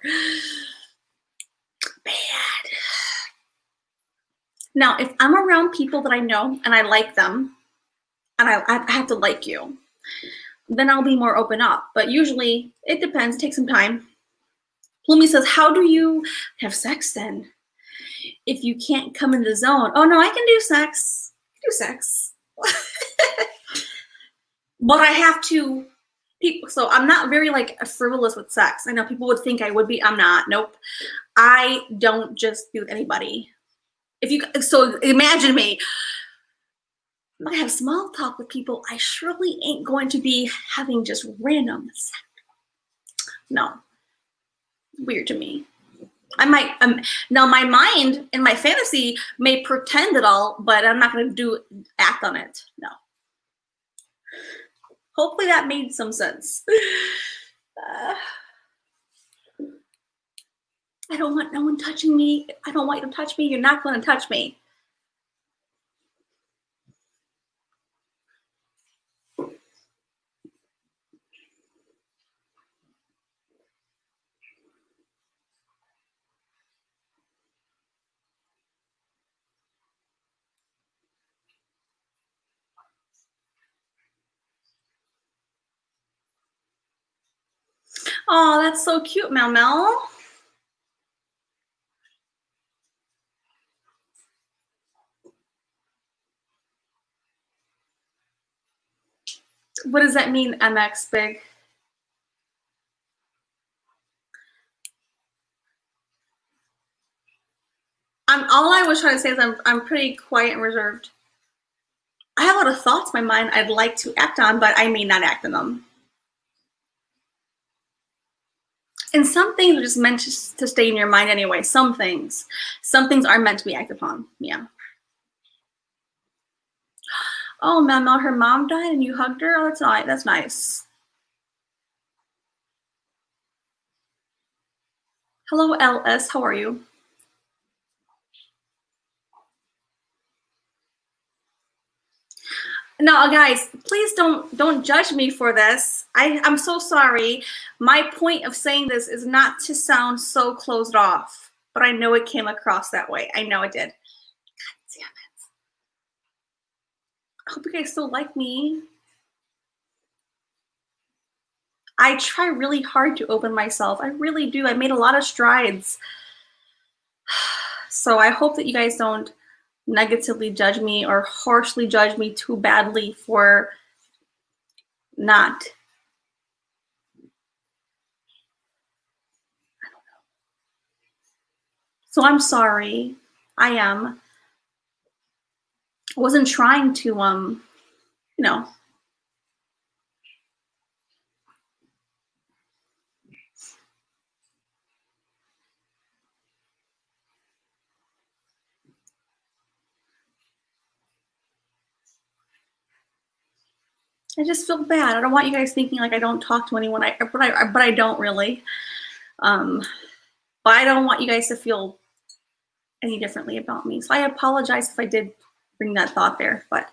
Bad. Now, if I'm around people that I know and I like them, and I have to like you. Then I'll be more open up. But usually it depends. It takes some time. Plumi says, how do you have sex then? If you can't come in the zone. Oh no, I can do sex. I can do sex. But I have to people, so I'm not very like frivolous with sex. I know people would think I would be. I'm not. Nope. I don't just do with anybody. If you so imagine me. I have small talk with people. I surely ain't going to be having just random sex. No. Weird to me. I might now my mind and my fantasy may pretend it all, but I'm not going to act on it. No. Hopefully that made some sense. I don't want no one touching me. I don't want you to touch me. You're not going to touch me. Oh, that's so cute, Mel Mel. What does that mean, MX Big? All I was trying to say is I'm pretty quiet and reserved. I have a lot of thoughts in my mind I'd like to act on, but I may not act on them. And some things are just meant to stay in your mind anyway. Some things are meant to be acted upon. Yeah. Oh, Mama, her mom died and you hugged her. Oh, that's nice. Hello, LS. How are you? No, guys, please don't judge me for this. I'm so sorry. My point of saying this is not to sound so closed off, but I know it came across that way. I know it did. God damn it. I hope you guys still like me. I try really hard to open myself. I really do. I made a lot of strides. So I hope that you guys don't negatively judge me or harshly judge me too badly for not. I don't know. So I'm sorry. I am. I wasn't trying to, you know. I just feel bad. I don't want you guys thinking like I don't talk to anyone. But I don't really. But I don't want you guys to feel any differently about me. So I apologize if I did bring that thought there. But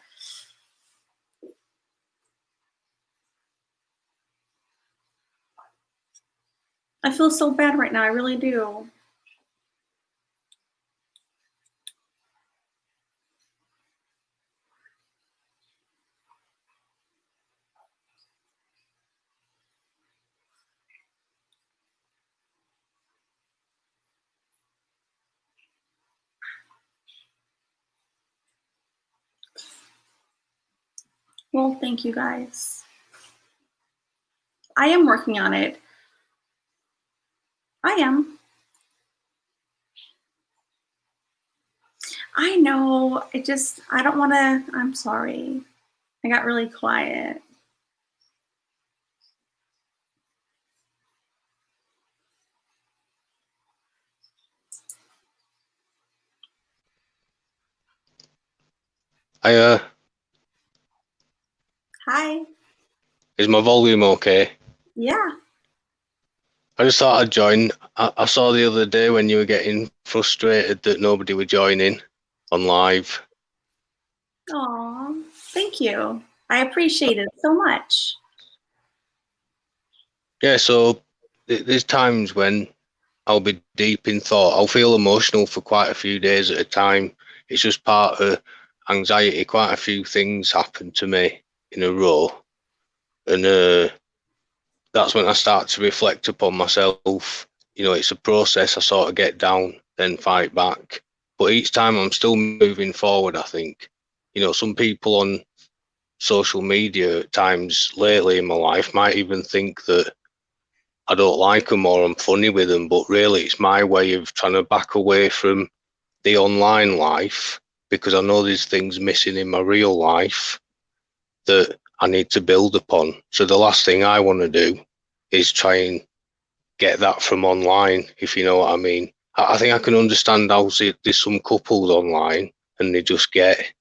I feel so bad right now. I really do. Well, thank you guys. I am working on it. I am. I know. I don't want to. I'm sorry. I got really quiet. Hi, Hi. is my volume okay? Yeah. I just thought I'd join. I saw the other day when you were getting frustrated that nobody were joining on live. Aw, thank you. I appreciate it so much. Yeah, so there's times when I'll be deep in thought. I'll feel emotional for quite a few days at a time. It's just part of anxiety, quite a few things happened to me in a row, and that's when I start to reflect upon myself. It's a process. I sort of get down, then fight back, but each time I'm still moving forward. I think, some people on social media at times lately in my life might even think that I don't like them or I'm funny with them, but really it's my way of trying to back away from the online life because I know there's things missing in my real life that I need to build upon. So the last thing I want to do is try and get that from online, if you know what I mean. I think I can understand how there's some couples online and they just get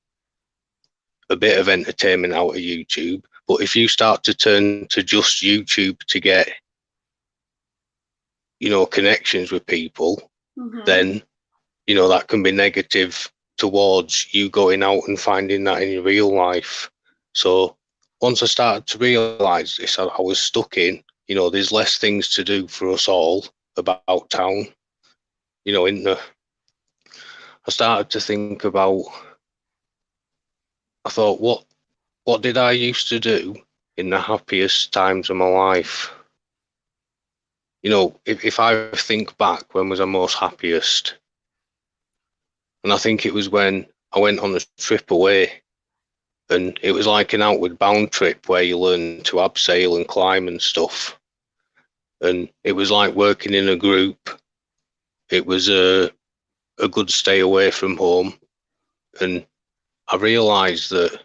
a bit of entertainment out of YouTube. But if you start to turn to just YouTube to get, connections with people, Mm-hmm. then, that can be negative towards you going out and finding that in your real life. So once I started to realise this, I was stuck in, there's less things to do for us all about town. I started to think about, I thought, what did I used to do in the happiest times of my life? If I think back, when was I most happiest? And I think it was when I went on a trip away, and it was like an outward bound trip where you learn to abseil and climb and stuff. And it was like working in a group. It was a good stay away from home. And I realised that,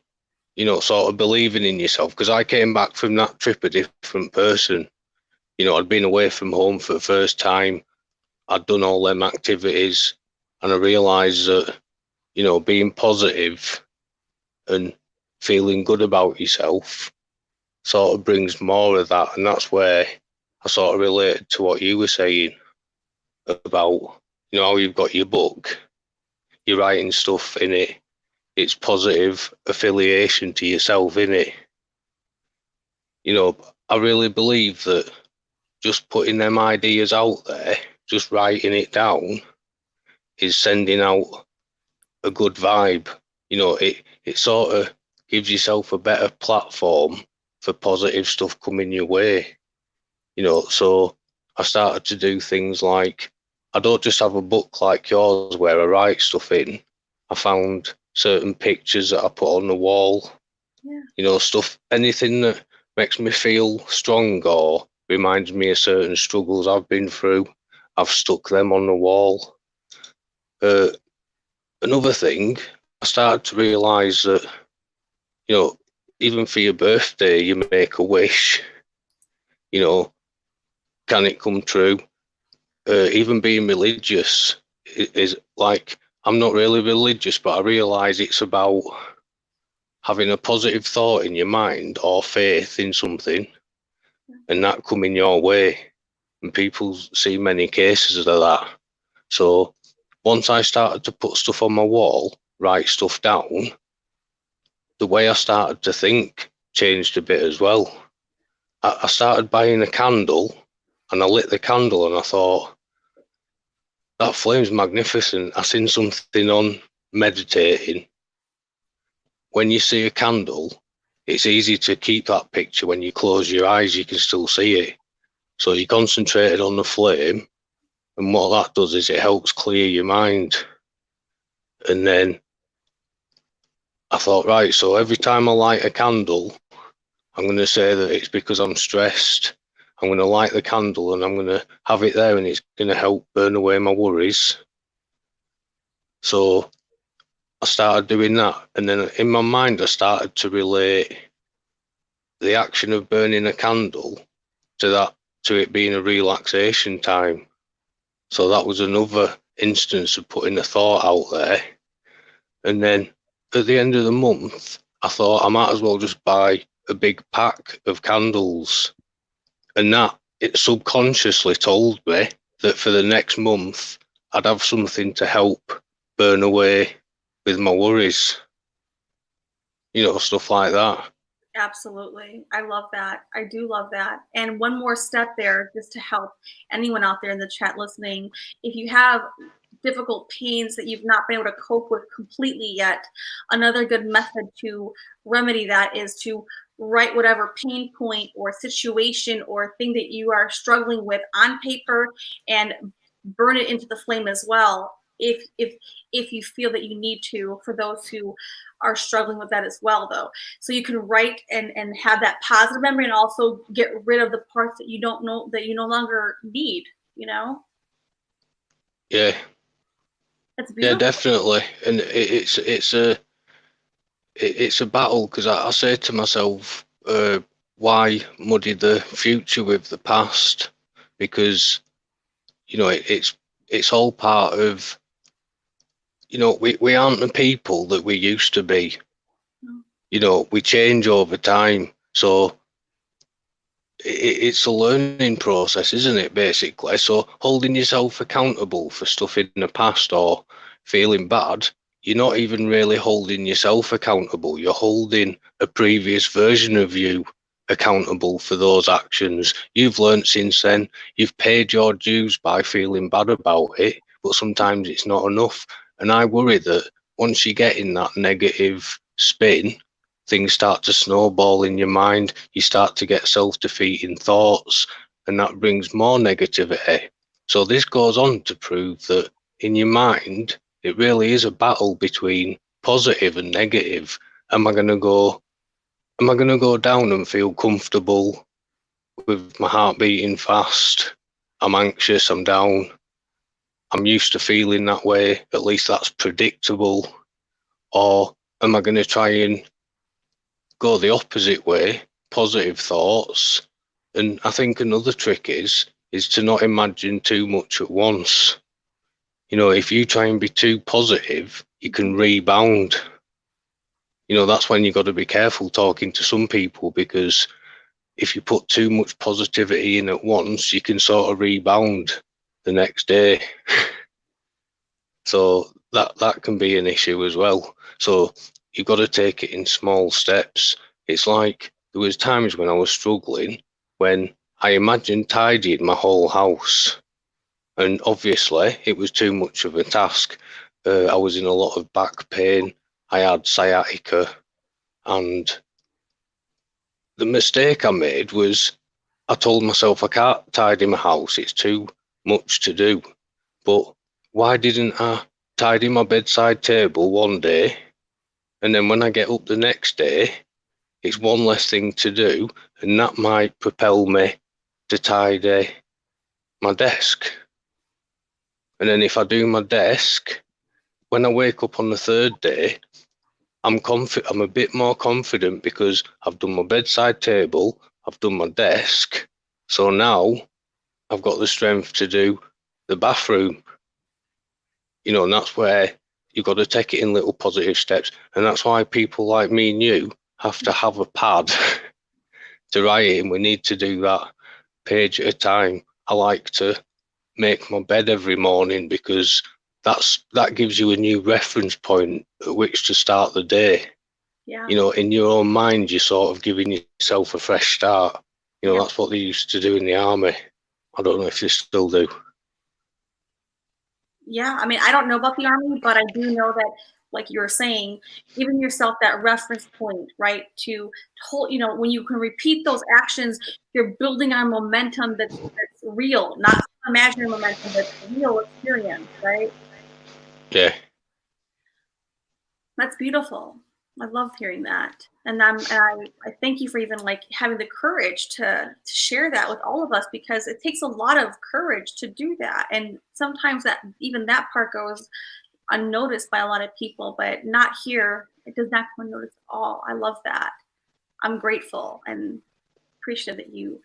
sort of believing in yourself, because I came back from that trip a different person. I'd been away from home for the first time. I'd done all them activities, and I realised that, being positive and feeling good about yourself sort of brings more of that. And that's where I sort of related to what you were saying about, how you've got your book, you're writing stuff in it. It's positive affiliation to yourself in it. I really believe that just putting them ideas out there, just writing it down, is sending out a good vibe. It sort of gives yourself a better platform for positive stuff coming your way. So I started to do things like, I don't just have a book like yours where I write stuff in. I found certain pictures that I put on the wall, Yeah. stuff, anything that makes me feel strong or reminds me of certain struggles I've been through. I've stuck them on the wall. Uh, Another thing, I started to realise that, you know, even for your birthday, you make a wish, you know, can it come true? Even being religious is like, I'm not really religious, but I realise it's about having a positive thought in your mind or faith in something and that coming your way. And people see many cases of that. So once I started to put stuff on my wall, write stuff down, the way I started to think changed a bit as well. I started buying a candle and I lit the candle and I thought, that flame's magnificent. I seen something on meditating. When you see a candle, it's easy to keep that picture. When you close your eyes, you can still see it. So you concentrated on the flame, and what that does is it helps clear your mind. And then I thought, right, so every time I light a candle, I'm going to say that it's because I'm stressed. I'm going to light the candle and I'm going to have it there and it's going to help burn away my worries. So I started doing that. And then in my mind, I started to relate the action of burning a candle to it being a relaxation time. So that was another instance of putting a thought out there. And then at the end of the month, I thought I might as well just buy a big pack of candles. And that it subconsciously told me that for the next month, I'd have something to help burn away with my worries, stuff like that. Absolutely. I love that. I do love that. And one more step there, just to help anyone out there in the chat listening. If you have difficult pains that you've not been able to cope with completely yet, another good method to remedy that is to write whatever pain point or situation or thing that you are struggling with on paper and burn it into the flame as well, if you feel that you need to, for those who are struggling with that as well, though. So you can write and have that positive memory, and also get rid of the parts that you don't know, that you no longer need, you know. Yeah, That's yeah, beautiful. definitely. And it's a battle, because I say to myself, why muddy the future with the past? Because it's all part of, we aren't the people that we used to be. Mm. We change over time, so it's a learning process, isn't it, basically? So holding yourself accountable for stuff in the past, or feeling bad, you're not even really holding yourself accountable. You're holding a previous version of you accountable for those actions. You've learned since then. You've paid your dues by feeling bad about it, but sometimes it's not enough. And I worry that once you get in that negative spin, things start to snowball in your mind. You start to get self-defeating thoughts, and that brings more negativity. So this goes on to prove that in your mind, it really is a battle between positive and negative. Am I going to go? Am I going to go down and feel comfortable with my heart beating fast? I'm anxious. I'm down. I'm used to feeling that way. At least that's predictable. Or am I going to try and go the opposite way, positive thoughts? And I think another trick is to not imagine too much at once. If you try and be too positive, you can rebound. That's when you've got to be careful talking to some people, because if you put too much positivity in at once, you can sort of rebound the next day. So that can be an issue as well. So you've got to take it in small steps. It's like there was times when I was struggling, when I imagined tidying my whole house, and obviously it was too much of a task. I was in a lot of back pain. I had sciatica, and the mistake I made was I told myself I can't tidy my house. It's too much to do. But why didn't I tidy my bedside table one day, and then when I get up the next day, it's one less thing to do, and that might propel me to tidy my desk. And then if I do my desk, when I wake up on the third day, I'm a bit more confident, because I've done my bedside table, I've done my desk, so now I've got the strength to do the bathroom. And that's where you've got to take it in little positive steps. And that's why people like me and you have to have a pad to write in. We need to do that page at a time. I like to make my bed every morning, because that gives you a new reference point at which to start the day. Yeah. In your own mind, you're sort of giving yourself a fresh start. Yeah. That's what they used to do in the army. I don't know if they still do. Yeah, I mean, I don't know about the army, but I do know that, like you were saying, giving yourself that reference point, right? To hold, when you can repeat those actions, you're building on momentum that's real, not imaginary momentum, but real experience, right? Yeah. That's beautiful. I love hearing that. And I thank you for even like having the courage to share that with all of us, because it takes a lot of courage to do that. And sometimes that even that part goes unnoticed by a lot of people, but not here. It does not go unnoticed at all. I love that. I'm grateful and appreciative that you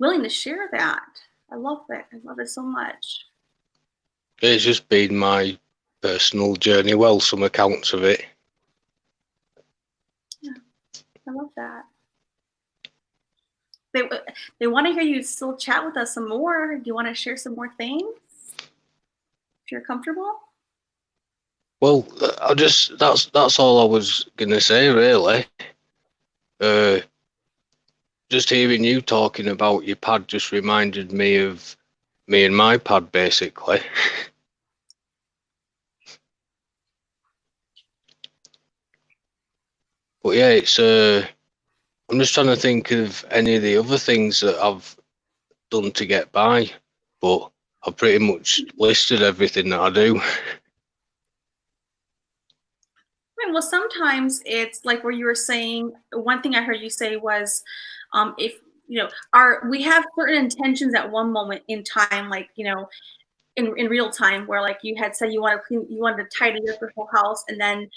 willing to share that. I love it. I love it so much. It's just been my personal journey. Well, some accounts of it. Yeah, I love that. They they want to hear you still chat with us some more. Do you want to share some more things if you're comfortable? Well, that's all I was gonna say, really. Uh, just hearing you talking about your pad just reminded me of me and my pad, basically. But yeah, it's I'm just trying to think of any of the other things that I've done to get by, but I've pretty much listed everything that I do. Well, sometimes it's like where you were saying, one thing I heard you say was, if, we have certain intentions at one moment in time, like, in real time, where like you had said you wanted to tidy up your whole house, and then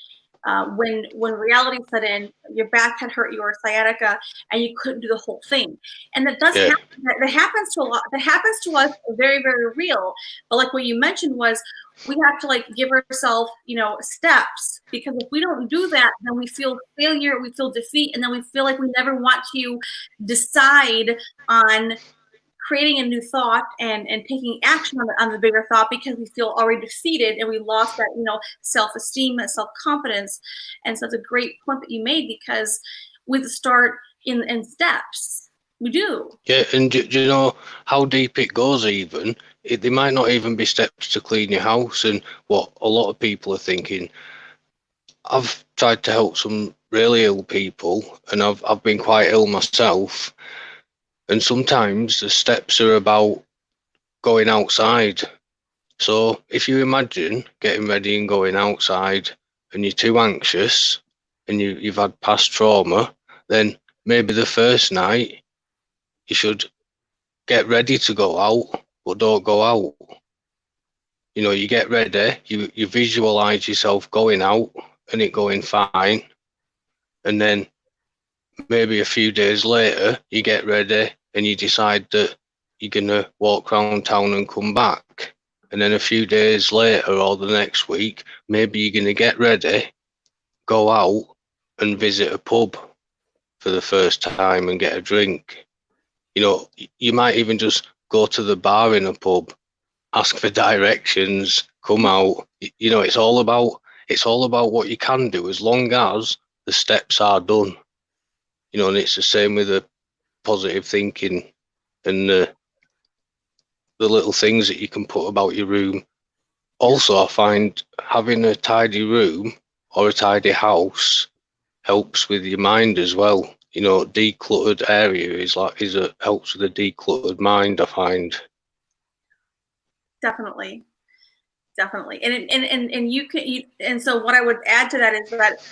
when reality set in, your back had hurt you or sciatica, and you couldn't do the whole thing. And that does Yeah, happen. That happens to a lot. That happens to us. Very, very real. But like what you mentioned was, we have to like give ourselves, steps, because if we don't do that, then we feel failure, we feel defeat, and then we feel like we never want to decide on creating a new thought and taking action on the bigger thought, because we feel already defeated and we lost that, self-esteem, that self-confidence. And so it's a great point that you made, because we start in steps. We do. yeah, and do you know how deep it goes? Even they might not even be steps to clean your house. And what a lot of people are thinking, I've tried to help some really ill people, and I've been quite ill myself. And sometimes the steps are about going outside. So if you imagine getting ready and going outside, and you're too anxious, and you've had past trauma, then maybe the first night you should get ready to go out, but don't go out. You get ready, you visualize yourself going out and it going fine, and then maybe a few days later you get ready and you decide that you're gonna walk around town and come back, and then a few days later or the next week maybe you're gonna get ready, go out and visit a pub for the first time and get a drink. You might even just go to the bar in a pub, ask for directions, come out. It's all about what you can do as long as the steps are done. And it's the same with the positive thinking and the little things that you can put about your room. Also, I find having a tidy room or a tidy house helps with your mind as well. Decluttered area helps with a decluttered mind, I find. Definitely. Definitely. And and so what I would add to that is that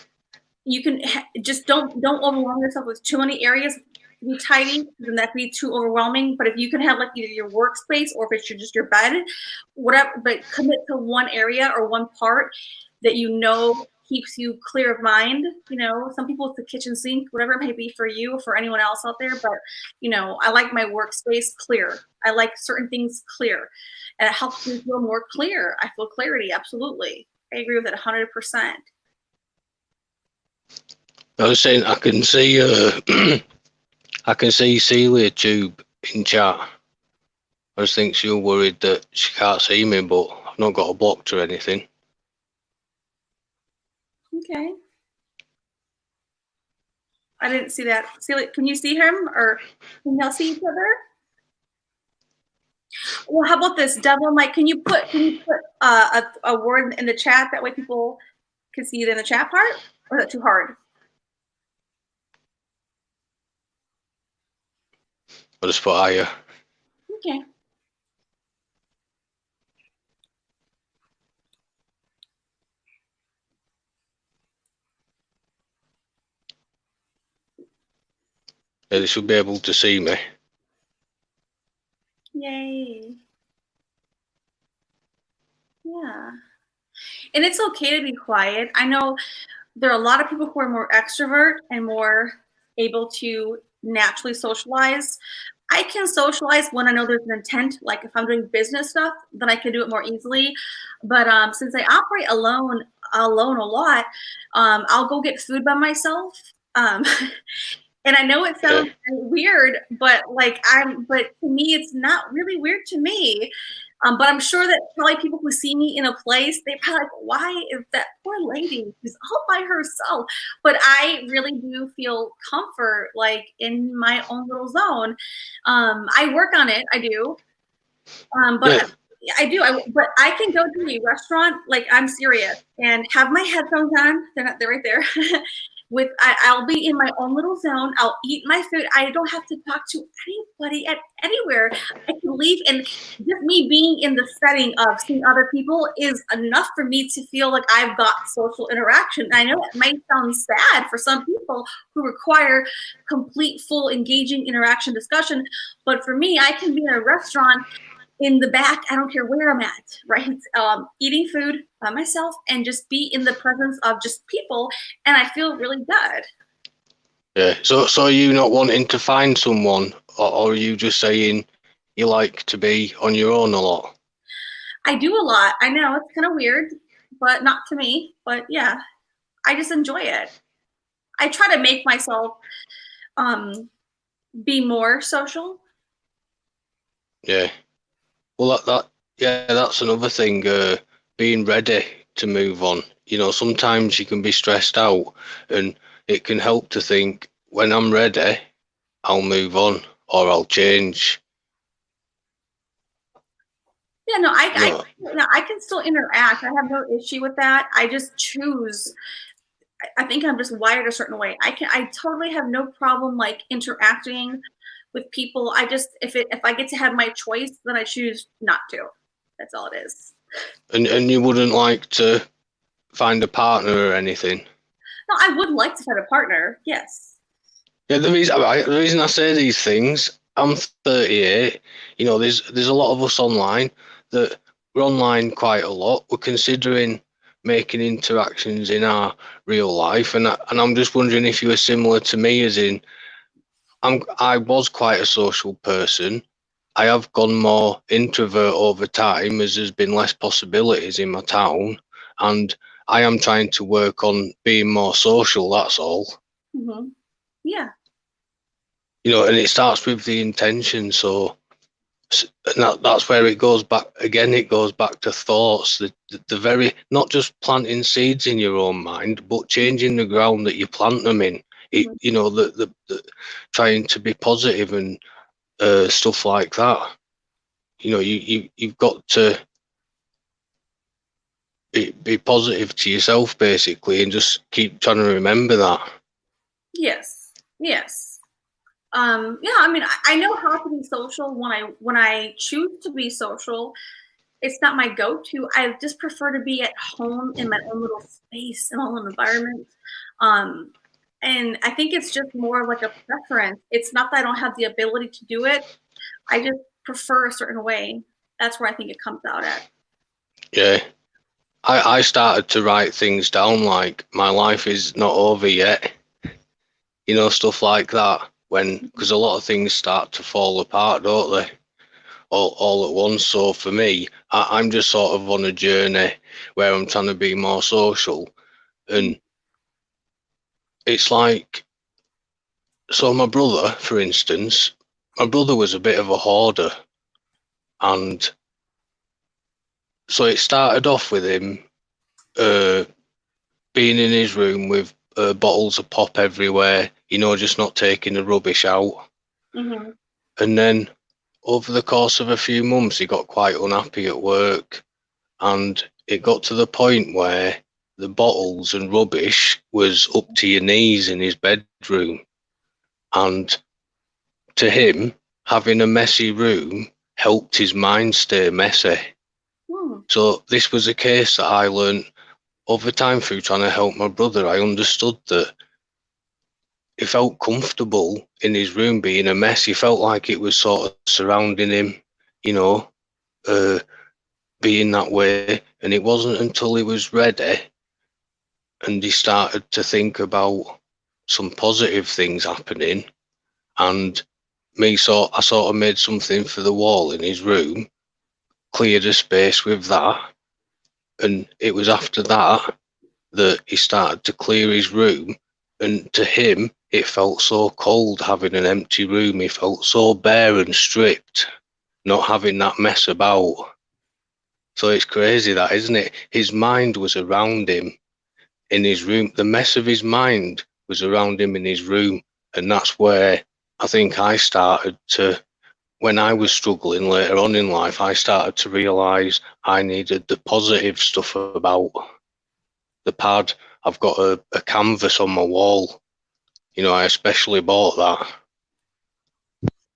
you can just don't overwhelm yourself with too many areas to be tidy, then that could be too overwhelming. But if you can have like either your workspace, or if it's just your bed, whatever, but commit to one area or one part that keeps you clear of mind. Some people it's the kitchen sink, whatever it may be for you or for anyone else out there. But I like my workspace clear. I like certain things clear, and it helps me feel more clear. I feel clarity. Absolutely, I agree with it 100%. I was saying I can see I can see Celia Tube in chat. I just think she's worried that she can't see me, but I've not got her blocked or anything. Okay. I didn't see that. Can you see him, or can y'all see each other? Well, how about this, Devil Mike? Can you put a word in the chat, that way people can see it in the chat part? Or is that too hard? I'll just put higher. Okay. Yeah, they should be able to see me. Yay. Yeah. And it's okay to be quiet. I know there are a lot of people who are more extrovert and more able to naturally socialize. I can socialize when I know there's an intent. Like if I'm doing business stuff, then I can do it more easily. But since I operate alone a lot, I'll go get food by myself. And I know it sounds weird, but but to me, it's not really weird to me. But I'm sure that probably people who see me in a place, they probably like, why is that poor lady? She's all by herself. But I really do feel comfort, like in my own little zone. I work on it. I do. But I do. But I can go to a restaurant, like I'm serious, and have my headphones on. They're right there. I'll be in my own little zone. I'll eat my food. I don't have to talk to anybody at anywhere. I can leave, and just me being in the setting of seeing other people is enough for me to feel like I've got social interaction. I know it might sound sad for some people who require complete, full, engaging interaction discussion, but for me, I can be in a restaurant in the back, I don't care where I'm at, right? Eating food by myself and just be in the presence of just people, and I feel really good. Yeah. So are you not wanting to find someone, or are you just saying you like to be on your own a lot? I do a lot. I know it's kind of weird, but not to me. But yeah, I just enjoy it. I try to make myself um, be more social. Yeah. Well, yeah, that's another thing. Being ready to move on. Sometimes you can be stressed out, and it can help to think, when I'm ready, I'll move on or I'll change. Yeah, no, You know, I can still interact. I have no issue with that. I just choose. I think I'm just wired a certain way. I totally have no problem like interacting with people. I just if I get to have my choice, then I choose not to. That's all it is. and you wouldn't like to find a partner or anything. No, I would like to find a partner. Yes. Yeah, the reason I say these things, I'm 38. There's a lot of us online that we're online quite a lot. We're considering making interactions in our real life, and I'm just wondering if you were similar to me, as in I was quite a social person. I have gone more introvert over time as there's been less possibilities in my town, and I am trying to work on being more social. That's all. Hmm. Yeah. And it starts with the intention. So, and that's where it goes back again. It goes back to thoughts, the very, not just planting seeds in your own mind, but changing the ground that you plant them in. It, Hmm. the trying to be positive and stuff like that. You've got to be positive to yourself, basically, and just keep trying to remember that. Yes. Yes. Yeah, I mean, I know how to be social when I choose to be social. It's not my go-to. I just prefer to be at home in my own little space and own environment. Um, and I think it's just more like a preference. It's not that I don't have the ability to do it. I just prefer a certain way. That's where I think it comes out at. Yeah. I started to write things down, like my life is not over yet, stuff like that. Because a lot of things start to fall apart, don't they? All at once. So for me, I'm just sort of on a journey where I'm trying to be more social. And it's like, so my brother, for instance, my brother was a bit of a hoarder. And so it started off with him uh, being in his room with bottles of pop everywhere, just not taking the rubbish out. Mm-hmm. And then over the course of a few months, he got quite unhappy at work. And it got to the point where the bottles and rubbish was up to your knees in his bedroom. And to him, having a messy room helped his mind stay messy. Hmm. So this was a case that I learned over time through trying to help my brother. I understood that he felt comfortable in his room being a mess. He felt like it was sort of surrounding him, you know, uh, being that way. And it wasn't until he was ready and he started to think about some positive things happening, and I sort of made something for the wall in his room, cleared a space with that, and it was after that that he started to clear his room. And to him, it felt so cold having an empty room. He felt so bare and stripped, not having that mess about. So it's crazy, that, isn't it? His mind was around him in his room. The mess of his mind was around him in his room. And that's where I think I started to, when I was struggling later on in life, I started to realise I needed the positive stuff about. the pad. I've got a canvas on my wall. You know, I especially bought that.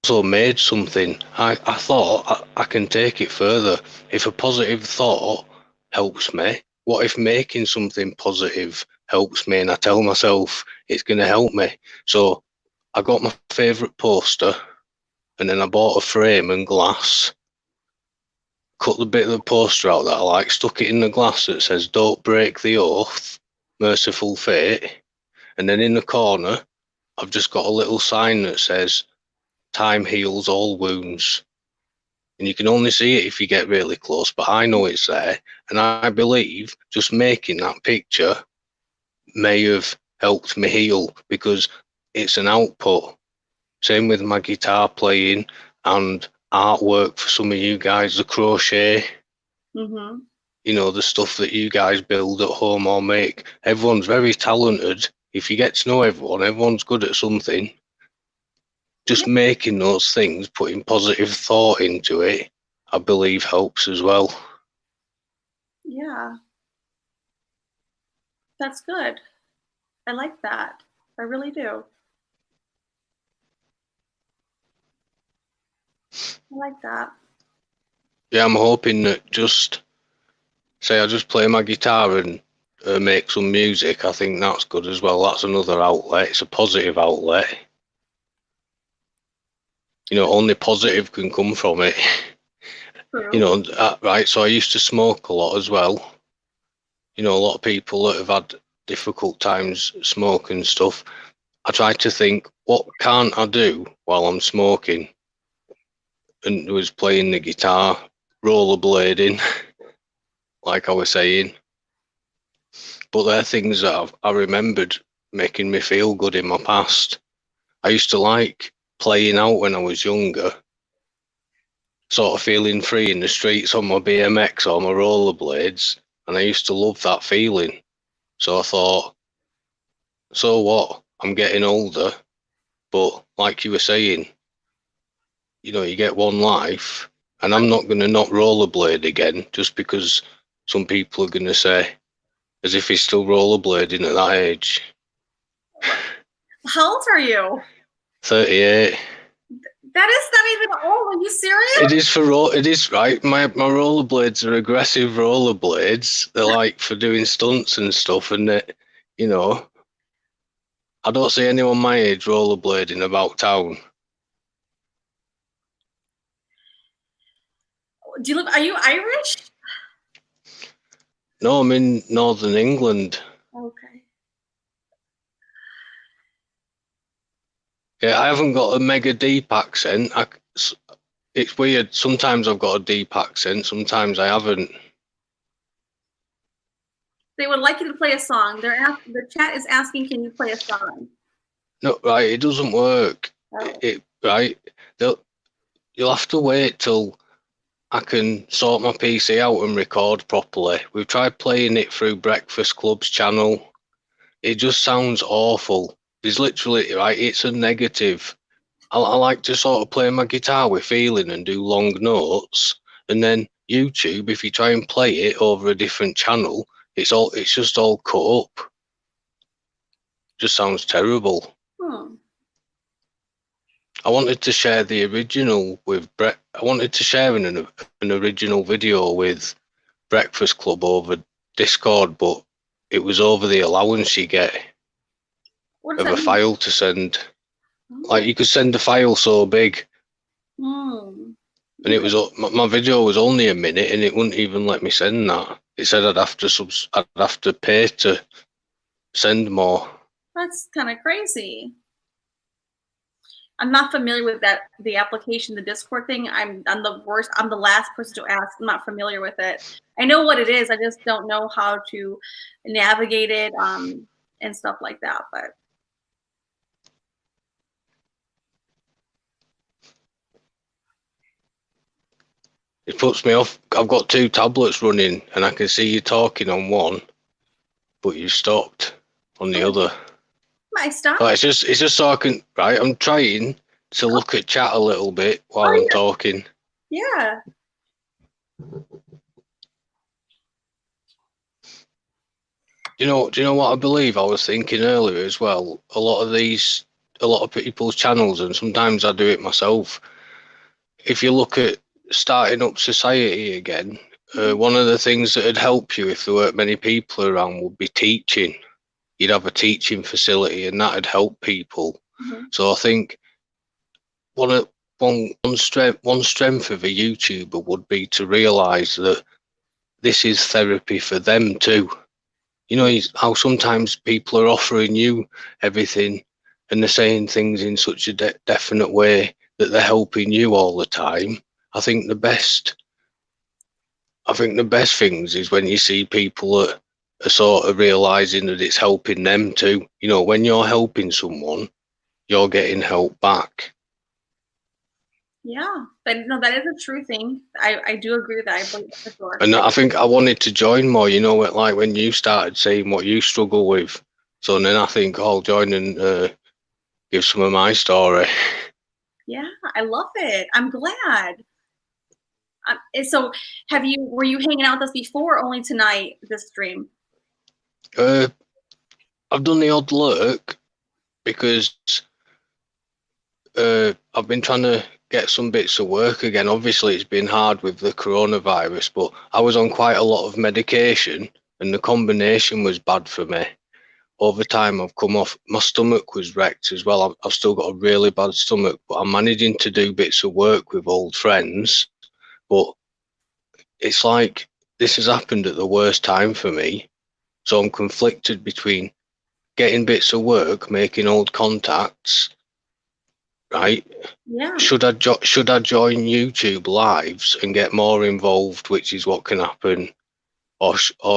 Also made something. I thought I can take it further. If a positive thought helps me, what if making something positive helps me and I tell myself it's going to help me? So I got my favourite poster and then I bought a frame and glass, cut the bit of the poster out that I like, stuck it in the glass that says "Don't break the oath, merciful fate," and then in the corner I've just got a little sign that says "Time heals all wounds." And you can only see it if you get really close, but I know it's there. And I believe just making that picture may have helped me heal because it's an output. Same with my guitar playing and artwork for some of you guys, the crochet, Mm-hmm. you know, the stuff that you guys build at home or make. Everyone's very talented. If you get to know everyone, everyone's good at something. Just Yeah. making those things, putting positive thought into it, I believe helps as well. Yeah. That's good. I like that. I really do. I like that. Yeah, I'm hoping that just say I just play my guitar and make some music. I think that's good as well. That's another outlet. It's a positive outlet. You know, only positive can come from it. You True. know, right. So I used to smoke a lot as well. You know, a lot of people that have had difficult times smoking stuff. I try to think, what can't I do while I'm smoking? And was playing the guitar, rollerblading, like I was saying. But they're things that I remembered making me feel good in my past. I used to like playing out when I was younger, sort of feeling free in the streets on my BMX or my rollerblades, and I used to love that feeling. So I thought, so what? I'm getting older, but like you were saying, you know, you get one life, and I'm not going to not rollerblade again just because some people are going to say, as if he's still rollerblading at that age. How old are you? 38. That is not even old. Are you It serious? is it is right. My rollerblades are aggressive rollerblades. They're like for doing stunts and stuff, and you know, I don't see anyone my age rollerblading about town. Do you live? Are you Irish? No, I'm in Northern England. Okay. Yeah, I haven't got a mega deep accent. It's weird. Sometimes I've got a deep accent. Sometimes I haven't. They would like you to play a song. The chat is asking, can you play a song? No, right. It doesn't work. Oh. It right. You'll have to wait till I can sort my PC out and record properly. We've tried playing it through Breakfast Club's channel. It just sounds awful. There's literally, right, it's a negative. I like to sort of play my guitar with feeling and do long notes. And then YouTube, if you try and play it over a different channel, it's just all cut up. Just sounds terrible. Hmm. I wanted to share the original with Brett. I wanted to share an original video with Breakfast Club over Discord, but it was over the allowance you get What does of that a mean? file to send. Like Oh. you could send a file so big, Hmm. and it Okay. was my video was only a minute, and it wouldn't even let me send that. It said I'd have to pay to send more. That's kind of crazy. I'm not familiar with the application, the Discord thing. I'm the worst. I'm the last person to ask. I'm not familiar with it. I know what it is. I just don't know how to navigate it and stuff like that. But It puts me off. I've got two tablets running, and I can see you talking on one, but you stopped on the other. I stop. Like it's just so I can. Right, I'm trying to Oh, look at chat a little bit while I'm oh talking. yeah. Do you know what I believe? I was thinking earlier as well. A lot of people's channels, and sometimes I do it myself. If you look at starting up society again, Mhm. one of the things that would help you if there weren't many people around would be teaching. You'd have a teaching facility, and that'd help people. Mhm. So I think one of one strength of a YouTuber would be to realise that this is therapy for them too. You know how sometimes people are offering you everything and they're saying things in such a definite way that they're helping you all the time. I think the best, I think the best things is when you see people that are sort of realizing that it's helping them too. You know, when you're helping someone, you're getting help back. Yeah, but no, that is a true thing. I do agree with that. I believe that for sure. And I think I wanted to join more. You know, like when you started saying what you struggle with. So then I think I'll join and give some of my story. Yeah, I love it. I'm glad. And so, were you hanging out with us before or only tonight, this stream? Uh, I've done the odd lurk because I've been trying to get some bits of work again. Obviously, it's been hard with the coronavirus, but I was on quite a lot of medication and the combination was bad for me. Over time, I've come off, my stomach was wrecked as well. I've still got a really bad stomach, but I'm managing to do bits of work with old friends. But it's like this has happened at the worst time for me. So I'm conflicted between getting bits of work, making old contacts, right? Yeah. Should I join YouTube lives and get more involved, which is what can happen, or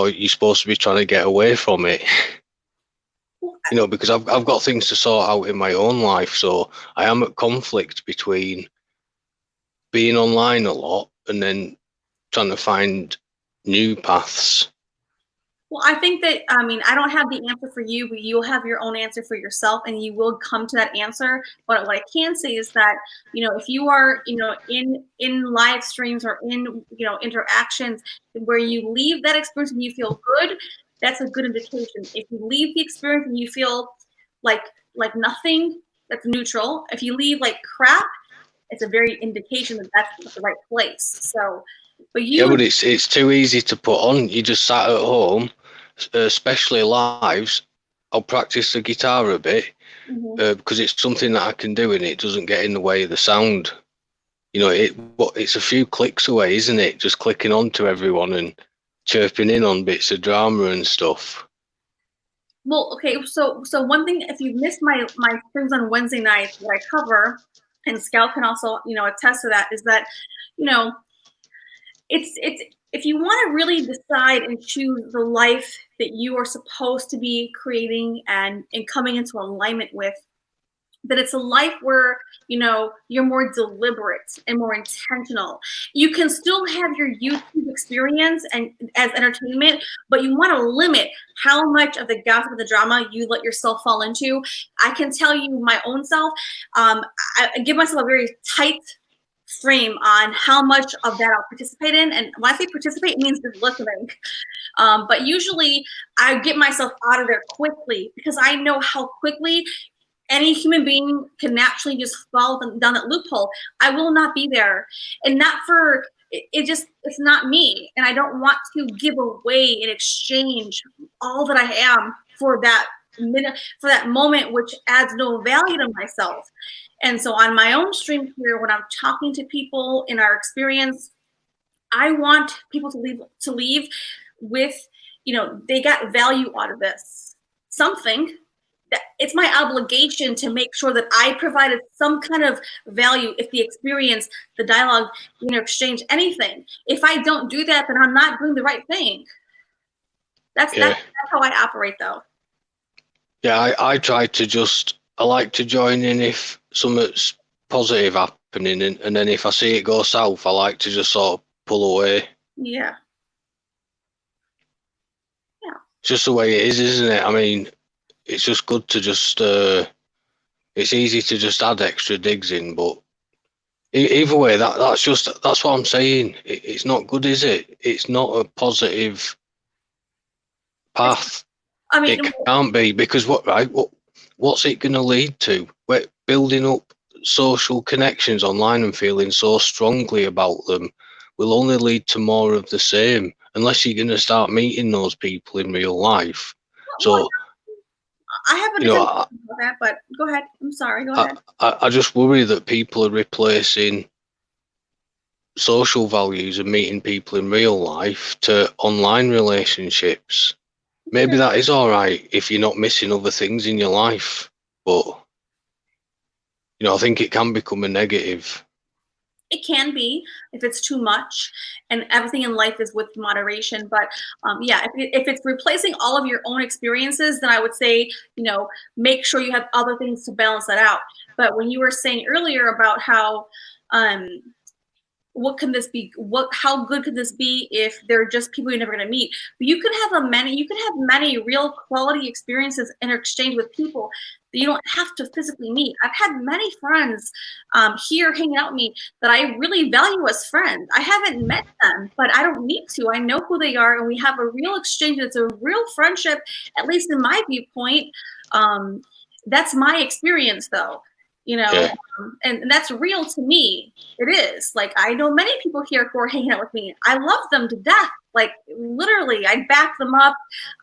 you're supposed to be trying to get away from it? Well, You know, because I've got things to sort out in my own life, so I am at conflict between being online a lot and then trying to find new paths. Well, I think that, I mean, I don't have the answer for you, but you'll have your own answer for yourself and you will come to that answer. But what I can say is that, if you are, in live streams or in, interactions where you leave that experience and you feel good, that's a good indication. If you leave the experience and you feel like nothing, that's neutral. If you leave like crap, it's a very indication that that's not the right place. So, but Yeah, you, but it's too easy to put on. You just sat at home, especially lives. I'll practice the guitar a bit mhm. because it's something that I can do and it doesn't get in the way of the sound. You know, it's a few clicks away, isn't it? Just clicking on to everyone and chirping in on bits of drama and stuff. Well, okay, so one thing, if you missed my streams on Wednesday nights, what I cover, and Scout can also, attest to that, is that, you know, it's if you want to really decide and choose the life that you are supposed to be creating and coming into alignment with, that it's a life where you're more deliberate and more intentional. You can still have your YouTube experience and as entertainment, but you want to limit how much of the gossip and the drama you let yourself fall into. I can tell you my own self, I give myself a very tight frame on how much of that I'll participate in. And when I say participate, it means just listening. But usually I get myself out of there quickly because I know how quickly any human being can naturally just fall down that loophole. I will not be there. And not for it's not me. And I don't want to give away in exchange all that I am for that minute, for that moment, which adds no value to myself. And so on my own stream here, when I'm talking to people in our experience, I want people to leave with, they got value out of this. Something that it's my obligation to make sure that I provided some kind of value if the experience, the dialogue, exchange, anything. If I don't do that, then I'm not doing the right thing. That's Yeah, how I operate though. yeah. I like to join in if something's positive happening, and then if I see it go south, I like to just sort of pull away. Yeah. Yeah. It's just the way it is, isn't it? I mean, it's just good to just. It's easy to just add extra digs in, but either way, that's what I'm saying. It's not good, is it? It's not a positive It's path. I mean, It can't be, because what's it going to lead to? We're building up social connections online and feeling so strongly about them will only lead to more of the same, unless you're going to start meeting those people in real life. well, So, I have a you know, different opinion about that, but go ahead. I'm sorry. Go ahead. I just worry that people are replacing social values and meeting people in real life to online relationships. Maybe that is all right if you're not missing other things in your life, but I think it can become a negative. It can be if it's too much, and everything in life is with moderation. But yeah, if it's replacing all of your own experiences, then I would say, make sure you have other things to balance that out. But when you were saying earlier about how um, what can this be, how good could this be if they're just people you're never going to meet? But you can have many real quality experiences in exchange with people that you don't have to physically meet. I've had many friends here hanging out with me that I really value as friends. I haven't met them, but I don't need to. I know who they are, and we have a real exchange. It's a real friendship, at least in my viewpoint. That's my experience, though. Yeah, And that's real to me. It is. Like, I know many people here who are hanging out with me. I love them to death. Like, literally, I back them up.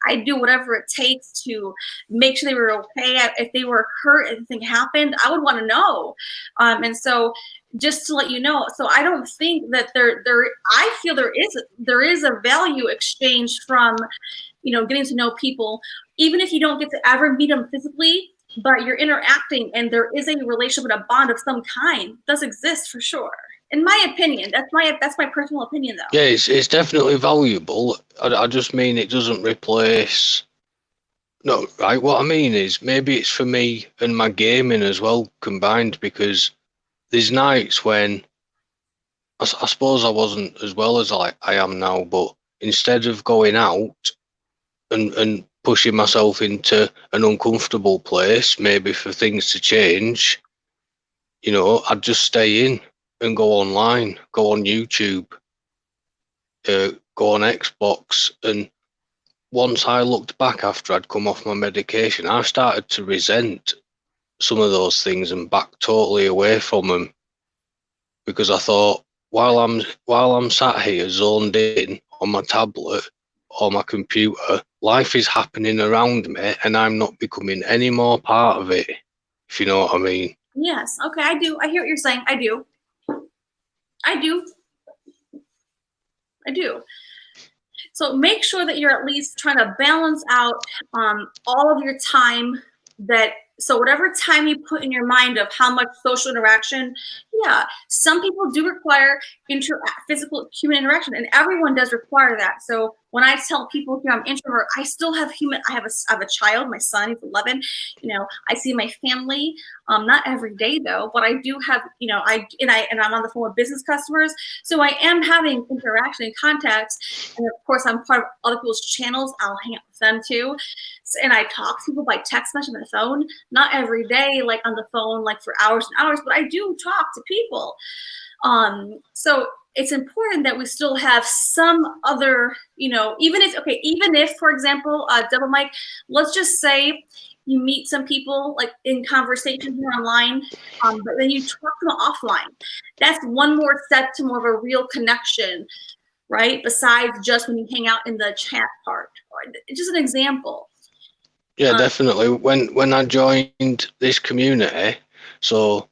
I do whatever it takes to make sure they were okay. If they were hurt, if anything happened, I would want to know. And so, just to let you know, so I don't think that I feel there is a value exchange from, getting to know people, even if you don't get to ever meet them physically, but you're interacting and there is a relationship and a bond of some kind. It does exist for sure. In my opinion, that's my personal opinion, though. yeah, it's definitely valuable. I just mean it doesn't replace. No, right. What I mean is maybe it's for me and my gaming as well combined, because there's nights when I suppose I wasn't as well as I am now, but instead of going out and pushing myself into an uncomfortable place, maybe for things to change, I'd just stay in and go online, go on YouTube, go on Xbox. And once I looked back after I'd come off my medication, I started to resent some of those things and back totally away from them, because I thought, while I'm sat here zoned in on my tablet or my computer, life is happening around me and I'm not becoming any more part of it, if you know what I mean. Yes. Okay. I do. I hear what you're saying. I do. I do. I do. So make sure that you're at least trying to balance out all of your time, so whatever time you put in your mind of how much social interaction, yeah, some people do require physical human interaction, and everyone does require that. So when I tell people here I'm introvert, I still have I have a child, my son, he's 11. I see my family, not every day though, but I do have, and I'm on the phone with business customers, so I am having interaction and contacts, and of course I'm part of other people's channels. I'll hang out with them too, and I talk to people by text message on the phone, not every day, like on the phone, like for hours and hours, but I do talk to people. So it's important that we still have some other, even if, for example, double mic, let's just say you meet some people like in conversation here online, but then you talk to them offline. That's one more step to more of a real connection, right? Besides just when you hang out in the chat part. Just an example. Yeah, definitely. When I joined this community, so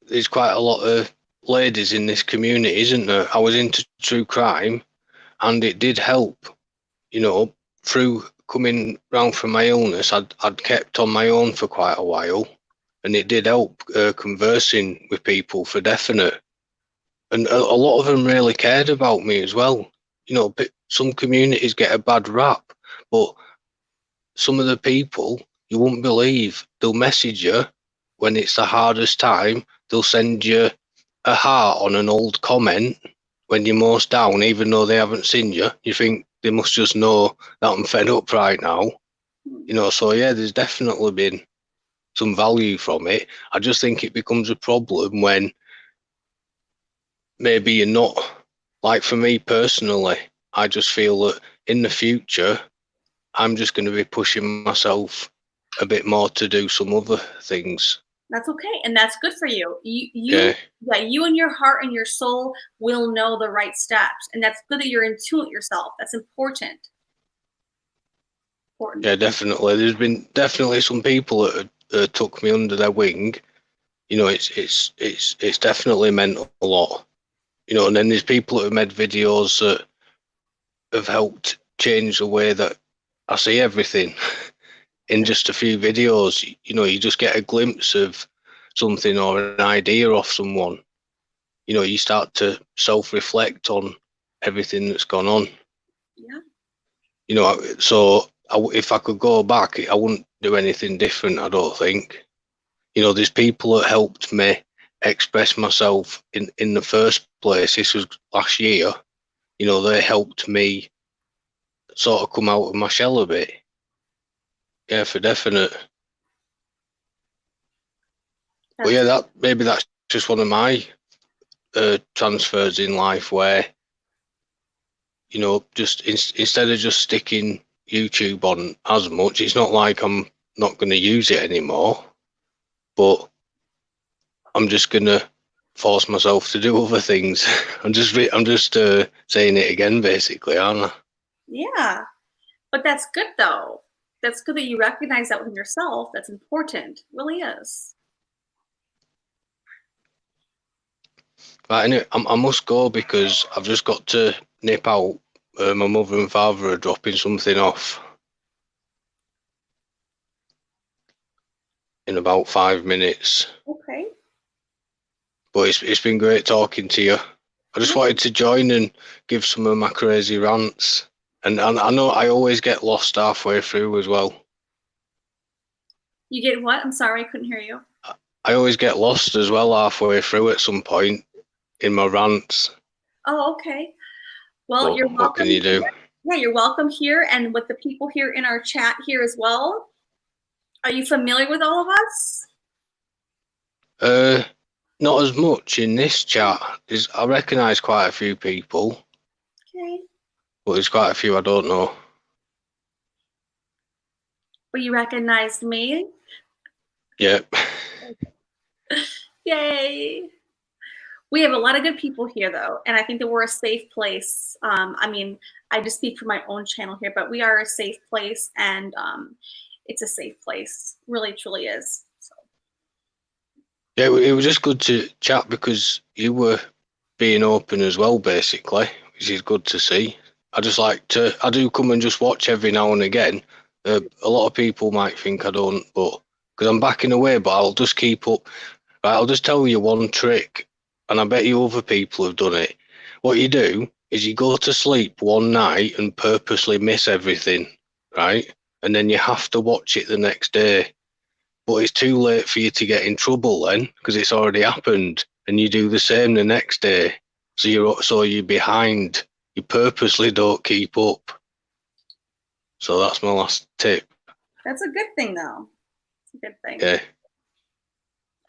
there's quite a lot of ladies in this community, isn't there? I was into true crime, and it did help. Through coming round from my illness, I'd kept on my own for quite a while, and it did help conversing with people for definite. And a lot of them really cared about me as well. Some communities get a bad rap, but some of the people, you won't believe, they'll message you when it's the hardest time. They'll send you a heart on an old comment when you're most down, even though they haven't seen you. You think they must just know that I'm fed up right now. So yeah, there's definitely been some value from it. I just think it becomes a problem when maybe you're not, like for me personally, I just feel that in the future, I'm just going to be pushing myself a bit more to do some other things. That's okay, and that's good for you. Yeah. Yeah, you and your heart and your soul will know the right steps, and that's good that you're in tune with yourself. That's important. Important. Yeah, definitely. There's been definitely some people that took me under their wing. You know, it's definitely meant a lot. You know, and then there's people that have made videos that have helped change the way that I see everything in just a few videos. You know, you just get a glimpse of something or an idea off someone. You know, you start to self-reflect on everything that's gone on. Yeah. You know, so if I could go back, I wouldn't do anything different, I don't think. You know, there's people that helped me express myself in the first place. This was last year. You know, they helped me sort of come out of my shell a bit. Yeah, for definite. But That's yeah, that's just one of my transfers in life where, you know, just instead of just sticking YouTube on as much, it's not like I'm not going to use it anymore, but I'm just going to force myself to do other things. I'm just saying it again, basically, aren't I? yeah. But that's good though. That's good that you recognize that within yourself. That's important. It really is. Right, anyway, I must go because I've just got to nip out. My mother and father are dropping something off in about 5 minutes. Okay. But it's been great talking to you. I just wanted to join and give some of my crazy rants. And I know I always get lost halfway through as well. You get what? I'm sorry, I couldn't hear you. I always get lost as well halfway through at some point in my rants. Oh, okay. Well, But you're what can welcome. you do? Yeah, you're welcome here and with the people here in our chat here as well. Are you familiar with all of us? Uh, Not as much in this chat. I recognise quite a few people, Okay. but there's quite a few I don't know. Well, you recognize me? Yeah. Yay. We have a lot of good people here, though, and I think that we're a safe place. I mean, I just speak for my own channel here, but we are a safe place, and it's a safe place. Really, truly is. So. Yeah, it was just good to chat because you were being open as well, basically, which is good to see. I do come and just watch every now and again. A lot of people might think I don't, but because I'm backing away, but I'll just keep up. Right, I'll just tell you one trick, and I bet you other people have done it. What you do is you go to sleep one night and purposely miss everything, right? And then you have to watch it the next day. But it's too late for you to get in trouble then because it's already happened, and you do the same the next day. So you're behind. You purposely don't keep up. So that's my last tip. That's a good thing, though. It's a good thing. Yeah.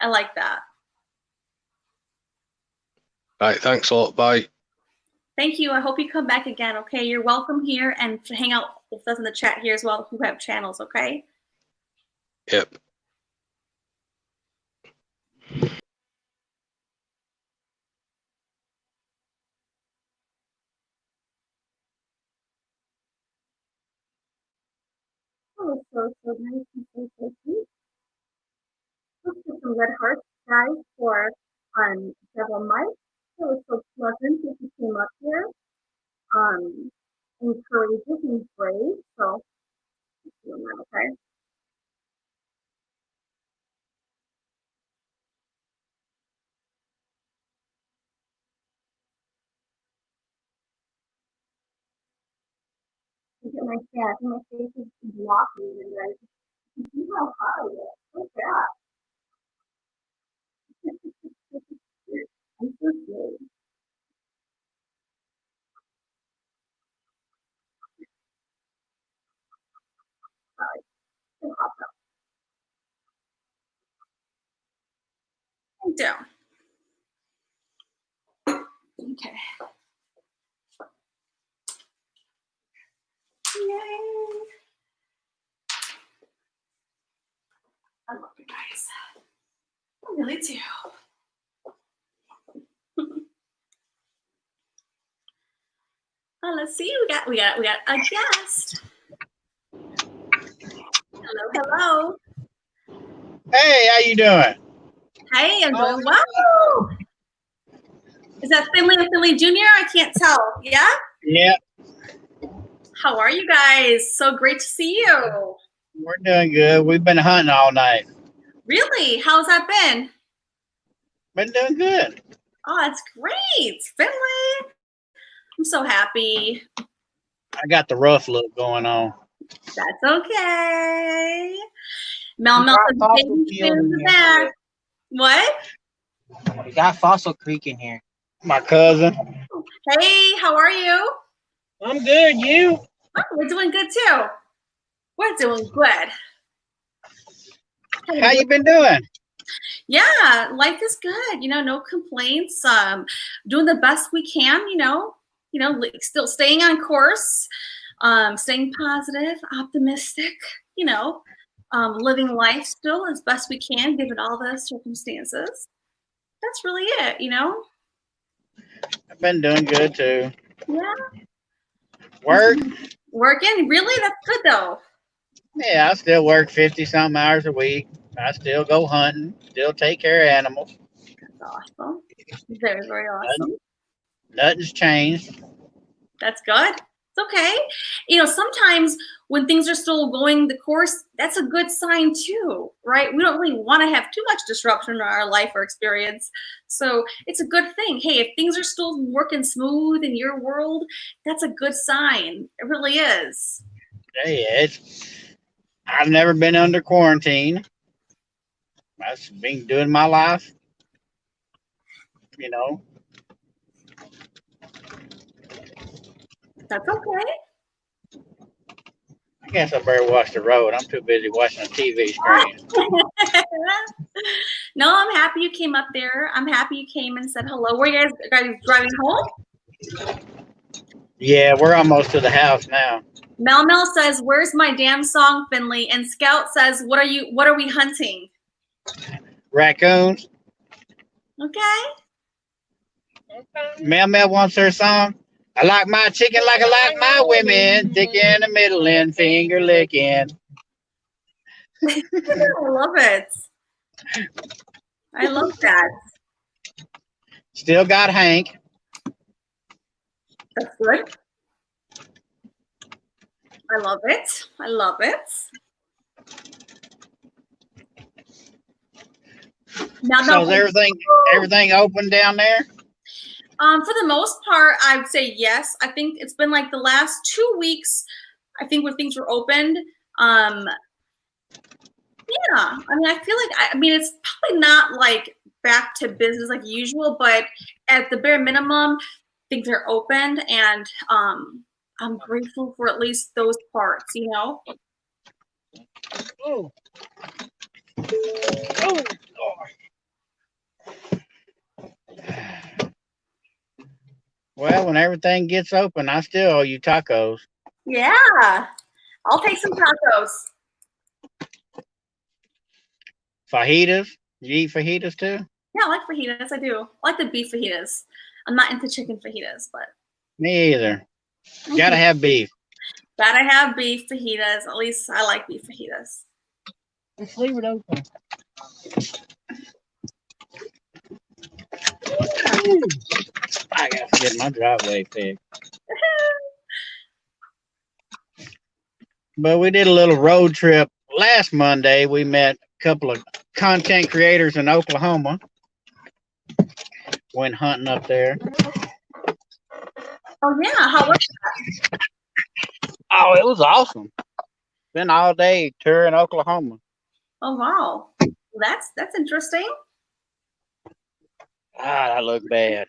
I like that. Right. Thanks a lot. Bye. Thank you. I hope you come back again. Okay, you're welcome here and to hang out with us in the chat here as well who have channels. Okay. Yep. Oh, so nice and so sweet. Let's get some red hearts, guys, for Devil Mike. It was so pleasant that you came up here. Um, and courageous and brave. So, okay. Look at my face. My face is blocking, and guys. You see how high it is. Look at that. I'm so good. Sorry. So awesome. And down. Okay. Yay. really do. Let's see. We got a guest. Hello. Hey, how you doing? Hey, I'm doing well. Is that Finley Jr.? I can't tell. Yeah? Yeah, How are you guys? So great to see you. we're doing good. We've been hunting all night. Really? How's that been? Been doing good. Oh, that's great. Finley. I'm so happy. I got the rough look going on. That's okay. Mel got says Fossil baby Field in spins here. back. What? We got Fossil Creek in here. My cousin. Hey, how are you? I'm good. You? Oh, we're doing good too. We're doing good. How you been doing? Yeah, life is good. No complaints. Doing the best we can. Still staying on course. Staying positive, optimistic. Living life still as best we can, given all the circumstances. That's really it. I've been doing good too. Yeah. Work? Working? Really? That's good though. Yeah, I still work 50-something hours a week. I still go hunting. Still take care of animals. That's awesome. Very, very awesome. Nothing's changed. That's good. It's okay. Sometimes when things are still going the course, that's a good sign too, right? We don't really want to have too much disruption in our life or experience. So it's a good thing. Hey, if things are still working smooth in your world, that's a good sign. It really is. Yeah, I've never been under quarantine. I've been doing my life. That's okay. I guess I better watch the road. I'm too busy watching the TV screen. No, I'm happy you came up there. I'm happy you came and said hello. Were you guys driving home? Yeah, we're almost to the house now. Mel says, "Where's my damn song, Finley?" And Scout says, "What are we hunting?" Raccoons. Okay. Mel wants her song. I like my chicken like I like my women. Dick in the middle and finger licking. I love it. I love that. Still got Hank. That's good. I love it. I love it. So is everything open down there? For the most part, I would say yes. I think it's been like the last 2 weeks, I think, where things were opened. Yeah, I mean, I feel like, it's probably not like back to business like usual, but at the bare minimum, things are opened, and I'm grateful for at least those parts, Oh. Oh. Well, when everything gets open, I still owe you tacos. Yeah, I'll take some tacos. Fajitas? You eat fajitas too? Yeah, I like fajitas. I do. I like the beef fajitas. I'm not into chicken fajitas, but Me either. Gotta have beef. Gotta have beef fajitas. At least I like beef fajitas. Just leave it open. I gotta get my driveway fixed. But we did a little road trip last Monday. We met a couple of content creators in Oklahoma. Went hunting up there. Oh yeah, how was that? Oh, it was awesome. Been all day touring Oklahoma. Oh wow, well, that's interesting. Ah, I look bad.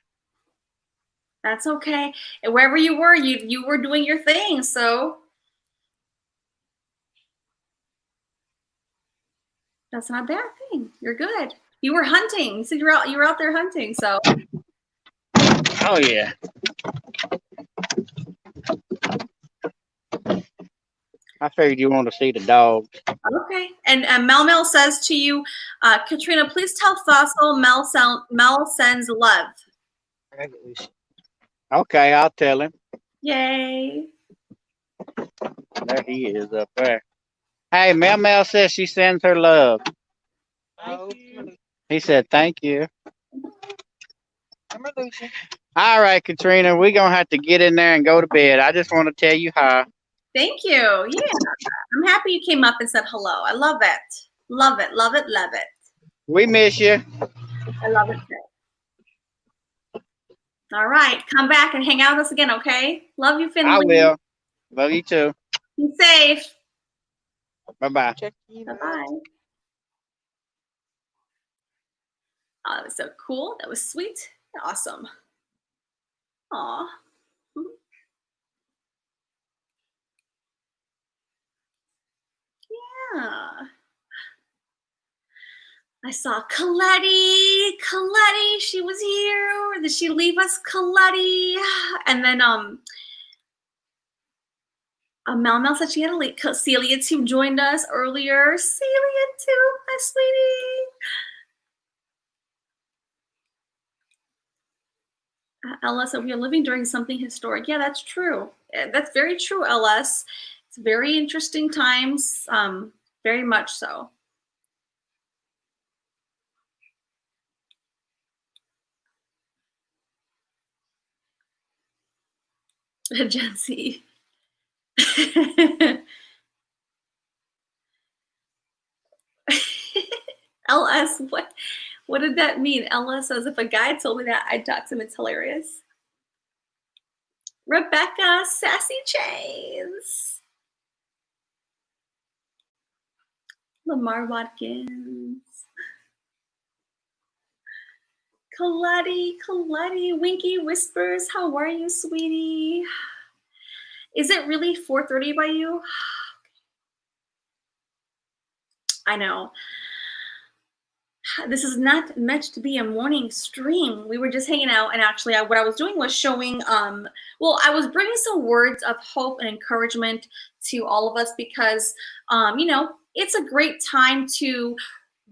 That's okay. And wherever you were, you were doing your thing. So that's not a bad thing. You're good. You were hunting. You said you were out there hunting. So. Oh yeah. I figured you want to see the dogs. Okay. And Mel Mel says to you, Katrina, please tell Fossil Mel sends love. Okay, I'll tell him. Yay. There he is up there. Hey, Mel Mel says she sends her love. He said thank you. All right, Katrina, we're going to have to get in there and go to bed. I just want to tell you hi. Thank you. Yeah. I'm happy you came up and said hello. I love it. Love it. Love it. Love it. We miss you. I love it too. All right. Come back and hang out with us again, okay? Love you, Finley. I will. Love you too. Be safe. Bye-bye. Bye-bye. Oh, that was so cool. That was sweet. Awesome. Aw. Yeah. I saw Coletti. Coletti, she was here. Did she leave us, Coletti? And then Mel Mel said she had a late. Celia too joined us earlier. Celia too, my sweetie. LS, we are living during something historic. Yeah, that's true. That's very true, LS. It's very interesting times, very much so. Gen Z. LS, what did that mean? LS says, if a guy told me that, I'd talk to him. It's hilarious. Rebecca, Sassy Chains. Lamar Watkins. Coletti, Winky Whispers. How are you, sweetie? Is it really 4:30 by you? I know. This is not meant to be a morning stream. We were just hanging out, and actually what I was doing was showing, well, I was bringing some words of hope and encouragement to all of us because, you know, it's a great time to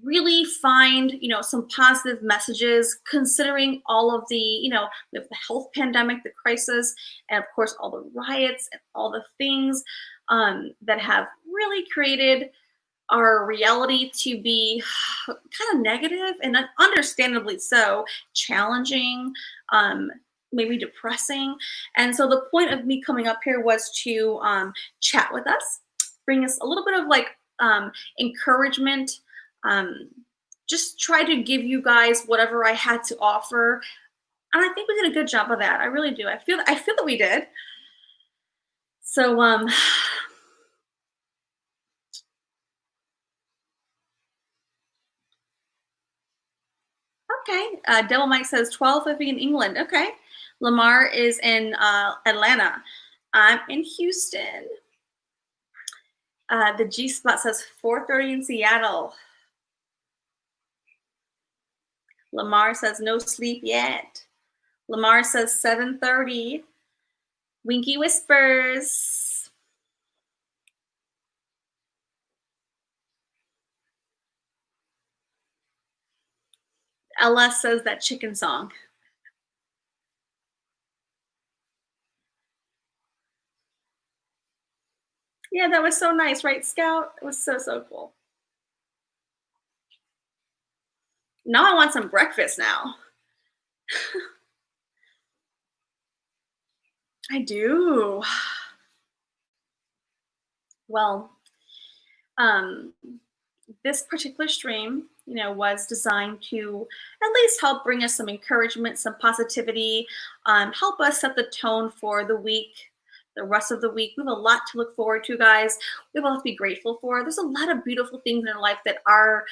really find, you know, some positive messages considering all of the, you know, the health pandemic, the crisis, and of course, all the riots and all the things that have really created our reality to be kind of negative and understandably so, challenging, maybe depressing. And so the point of me coming up here was to chat with us, bring us a little bit of like encouragement, just try to give you guys whatever I had to offer. And I think we did a good job of that. I really do. I feel that we did. So okay, Devil Mike says 12:50 in England. Okay, Lamar is in Atlanta. I'm in Houston. The G Spot says 4:30 in Seattle. Lamar says no sleep yet. Lamar says 7:30. Winky Whispers. LS says that chicken song. Yeah, that was so nice, right, Scout? It was so, so cool. Now I want some breakfast now. I do. Well, this particular stream, you know, was designed to at least help bring us some encouragement, some positivity, help us set the tone for the week, the rest of the week. We have a lot to look forward to, guys. We have a lot to be grateful for. There's a lot of beautiful things in our life that are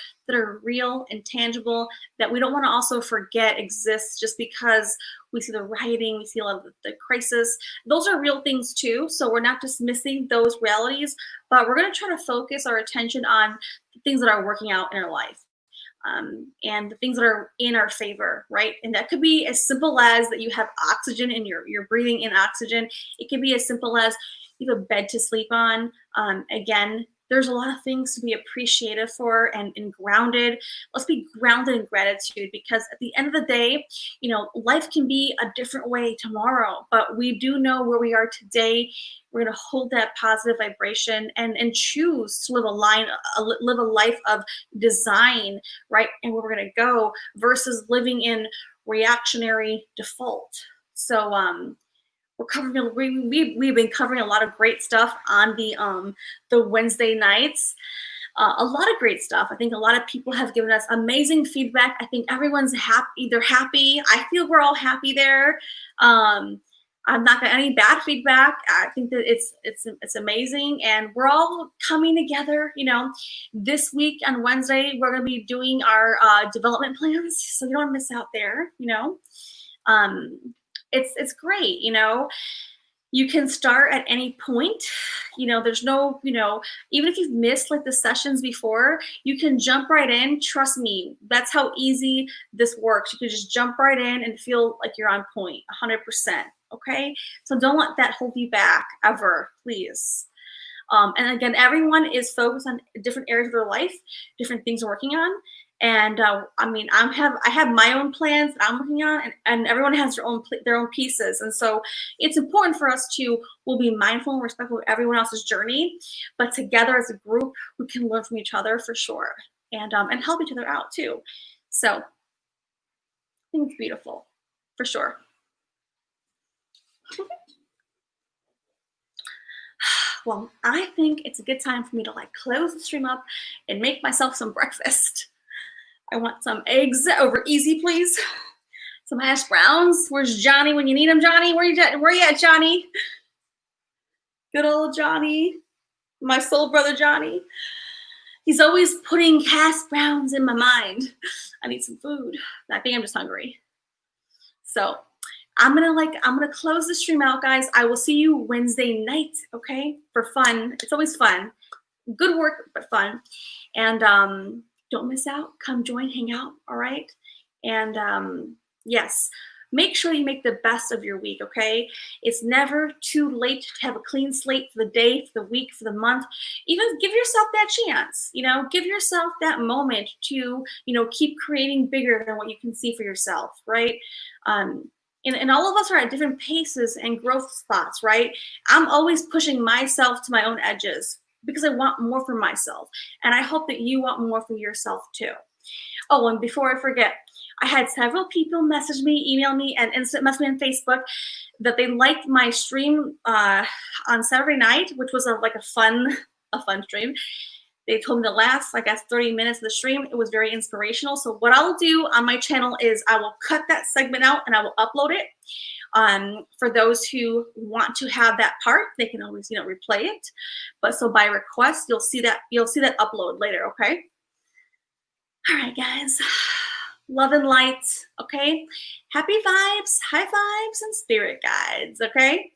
real and tangible that we don't want to also forget exists just because we see the rioting, we see a lot of the crisis. Those are real things too. So we're not dismissing those realities, but we're going to try to focus our attention on the things that are working out in our life. And the things that are in our favor, right? And that could be as simple as that you have oxygen and you're breathing in oxygen. It could be as simple as you have a bed to sleep on. Again, there's a lot of things to be appreciative for and grounded. Let's be grounded in gratitude, because at the end of the day, life can be a different way tomorrow, but we do know where we are today. We're going to hold that positive vibration and choose to live a life of design, right? And where we're going to go, versus living in reactionary default. So we've been covering a lot of great stuff on the Wednesday nights. A lot of great stuff. I think a lot of people have given us amazing feedback. I think everyone's happy. They're happy. I feel we're all happy there. I'm not getting any bad feedback. I think that it's amazing, and we're all coming together. This week on Wednesday, we're going to be doing our development plans, so you don't miss out there. It's great. You can start at any point. There's no, even if you've missed like the sessions before, you can jump right in. Trust me, that's how easy this works. You can just jump right in and feel like you're on point 100%. Okay. So don't let that hold you back ever, please. And again, everyone is focused on different areas of their life, different things they're working on. And I have my own plans that I'm working on, and everyone has their own pieces. And so it's important for us we'll be mindful and respectful of everyone else's journey, but together as a group, we can learn from each other for sure, and help each other out too. So I think it's beautiful, for sure. Well, I think it's a good time for me to close the stream up and make myself some breakfast. I want some eggs over easy, please. Some hash browns. Where's Johnny when you need him, Johnny? Where you at, Johnny? Good old Johnny. My soul brother, Johnny. He's always putting hash browns in my mind. I need some food. I think I'm just hungry. So I'm gonna close the stream out, guys. I will see you Wednesday night, okay? For fun. It's always fun. Good work, but fun. And don't miss out. Come join, hang out, all right? And yes, make sure you make the best of your week, okay? It's never too late to have a clean slate for the day, for the week, for the month. Even give yourself that chance, give yourself that moment to, keep creating bigger than what you can see for yourself, right? And all of us are at different paces and growth spots, right? I'm always pushing myself to my own edges because I want more for myself. And I hope that you want more for yourself too. Oh, and before I forget, I had several people message me, email me, and instant message me on Facebook that they liked my stream on Saturday night, which was a fun stream. They told me the last, 30 minutes of the stream, it was very inspirational. So what I'll do on my channel is I will cut that segment out and I will upload it. For those who want to have that part, they can always, replay it. But so by request, you'll see that upload later, okay? All right, guys. Love and light, okay? Happy vibes, high vibes, and spirit guides, okay?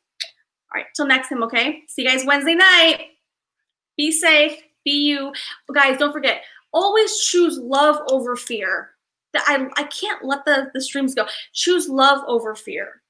All right, till next time, okay? See you guys Wednesday night. Be safe. Be you. But guys, don't forget, always choose love over fear. I can't let the streams go. Choose love over fear.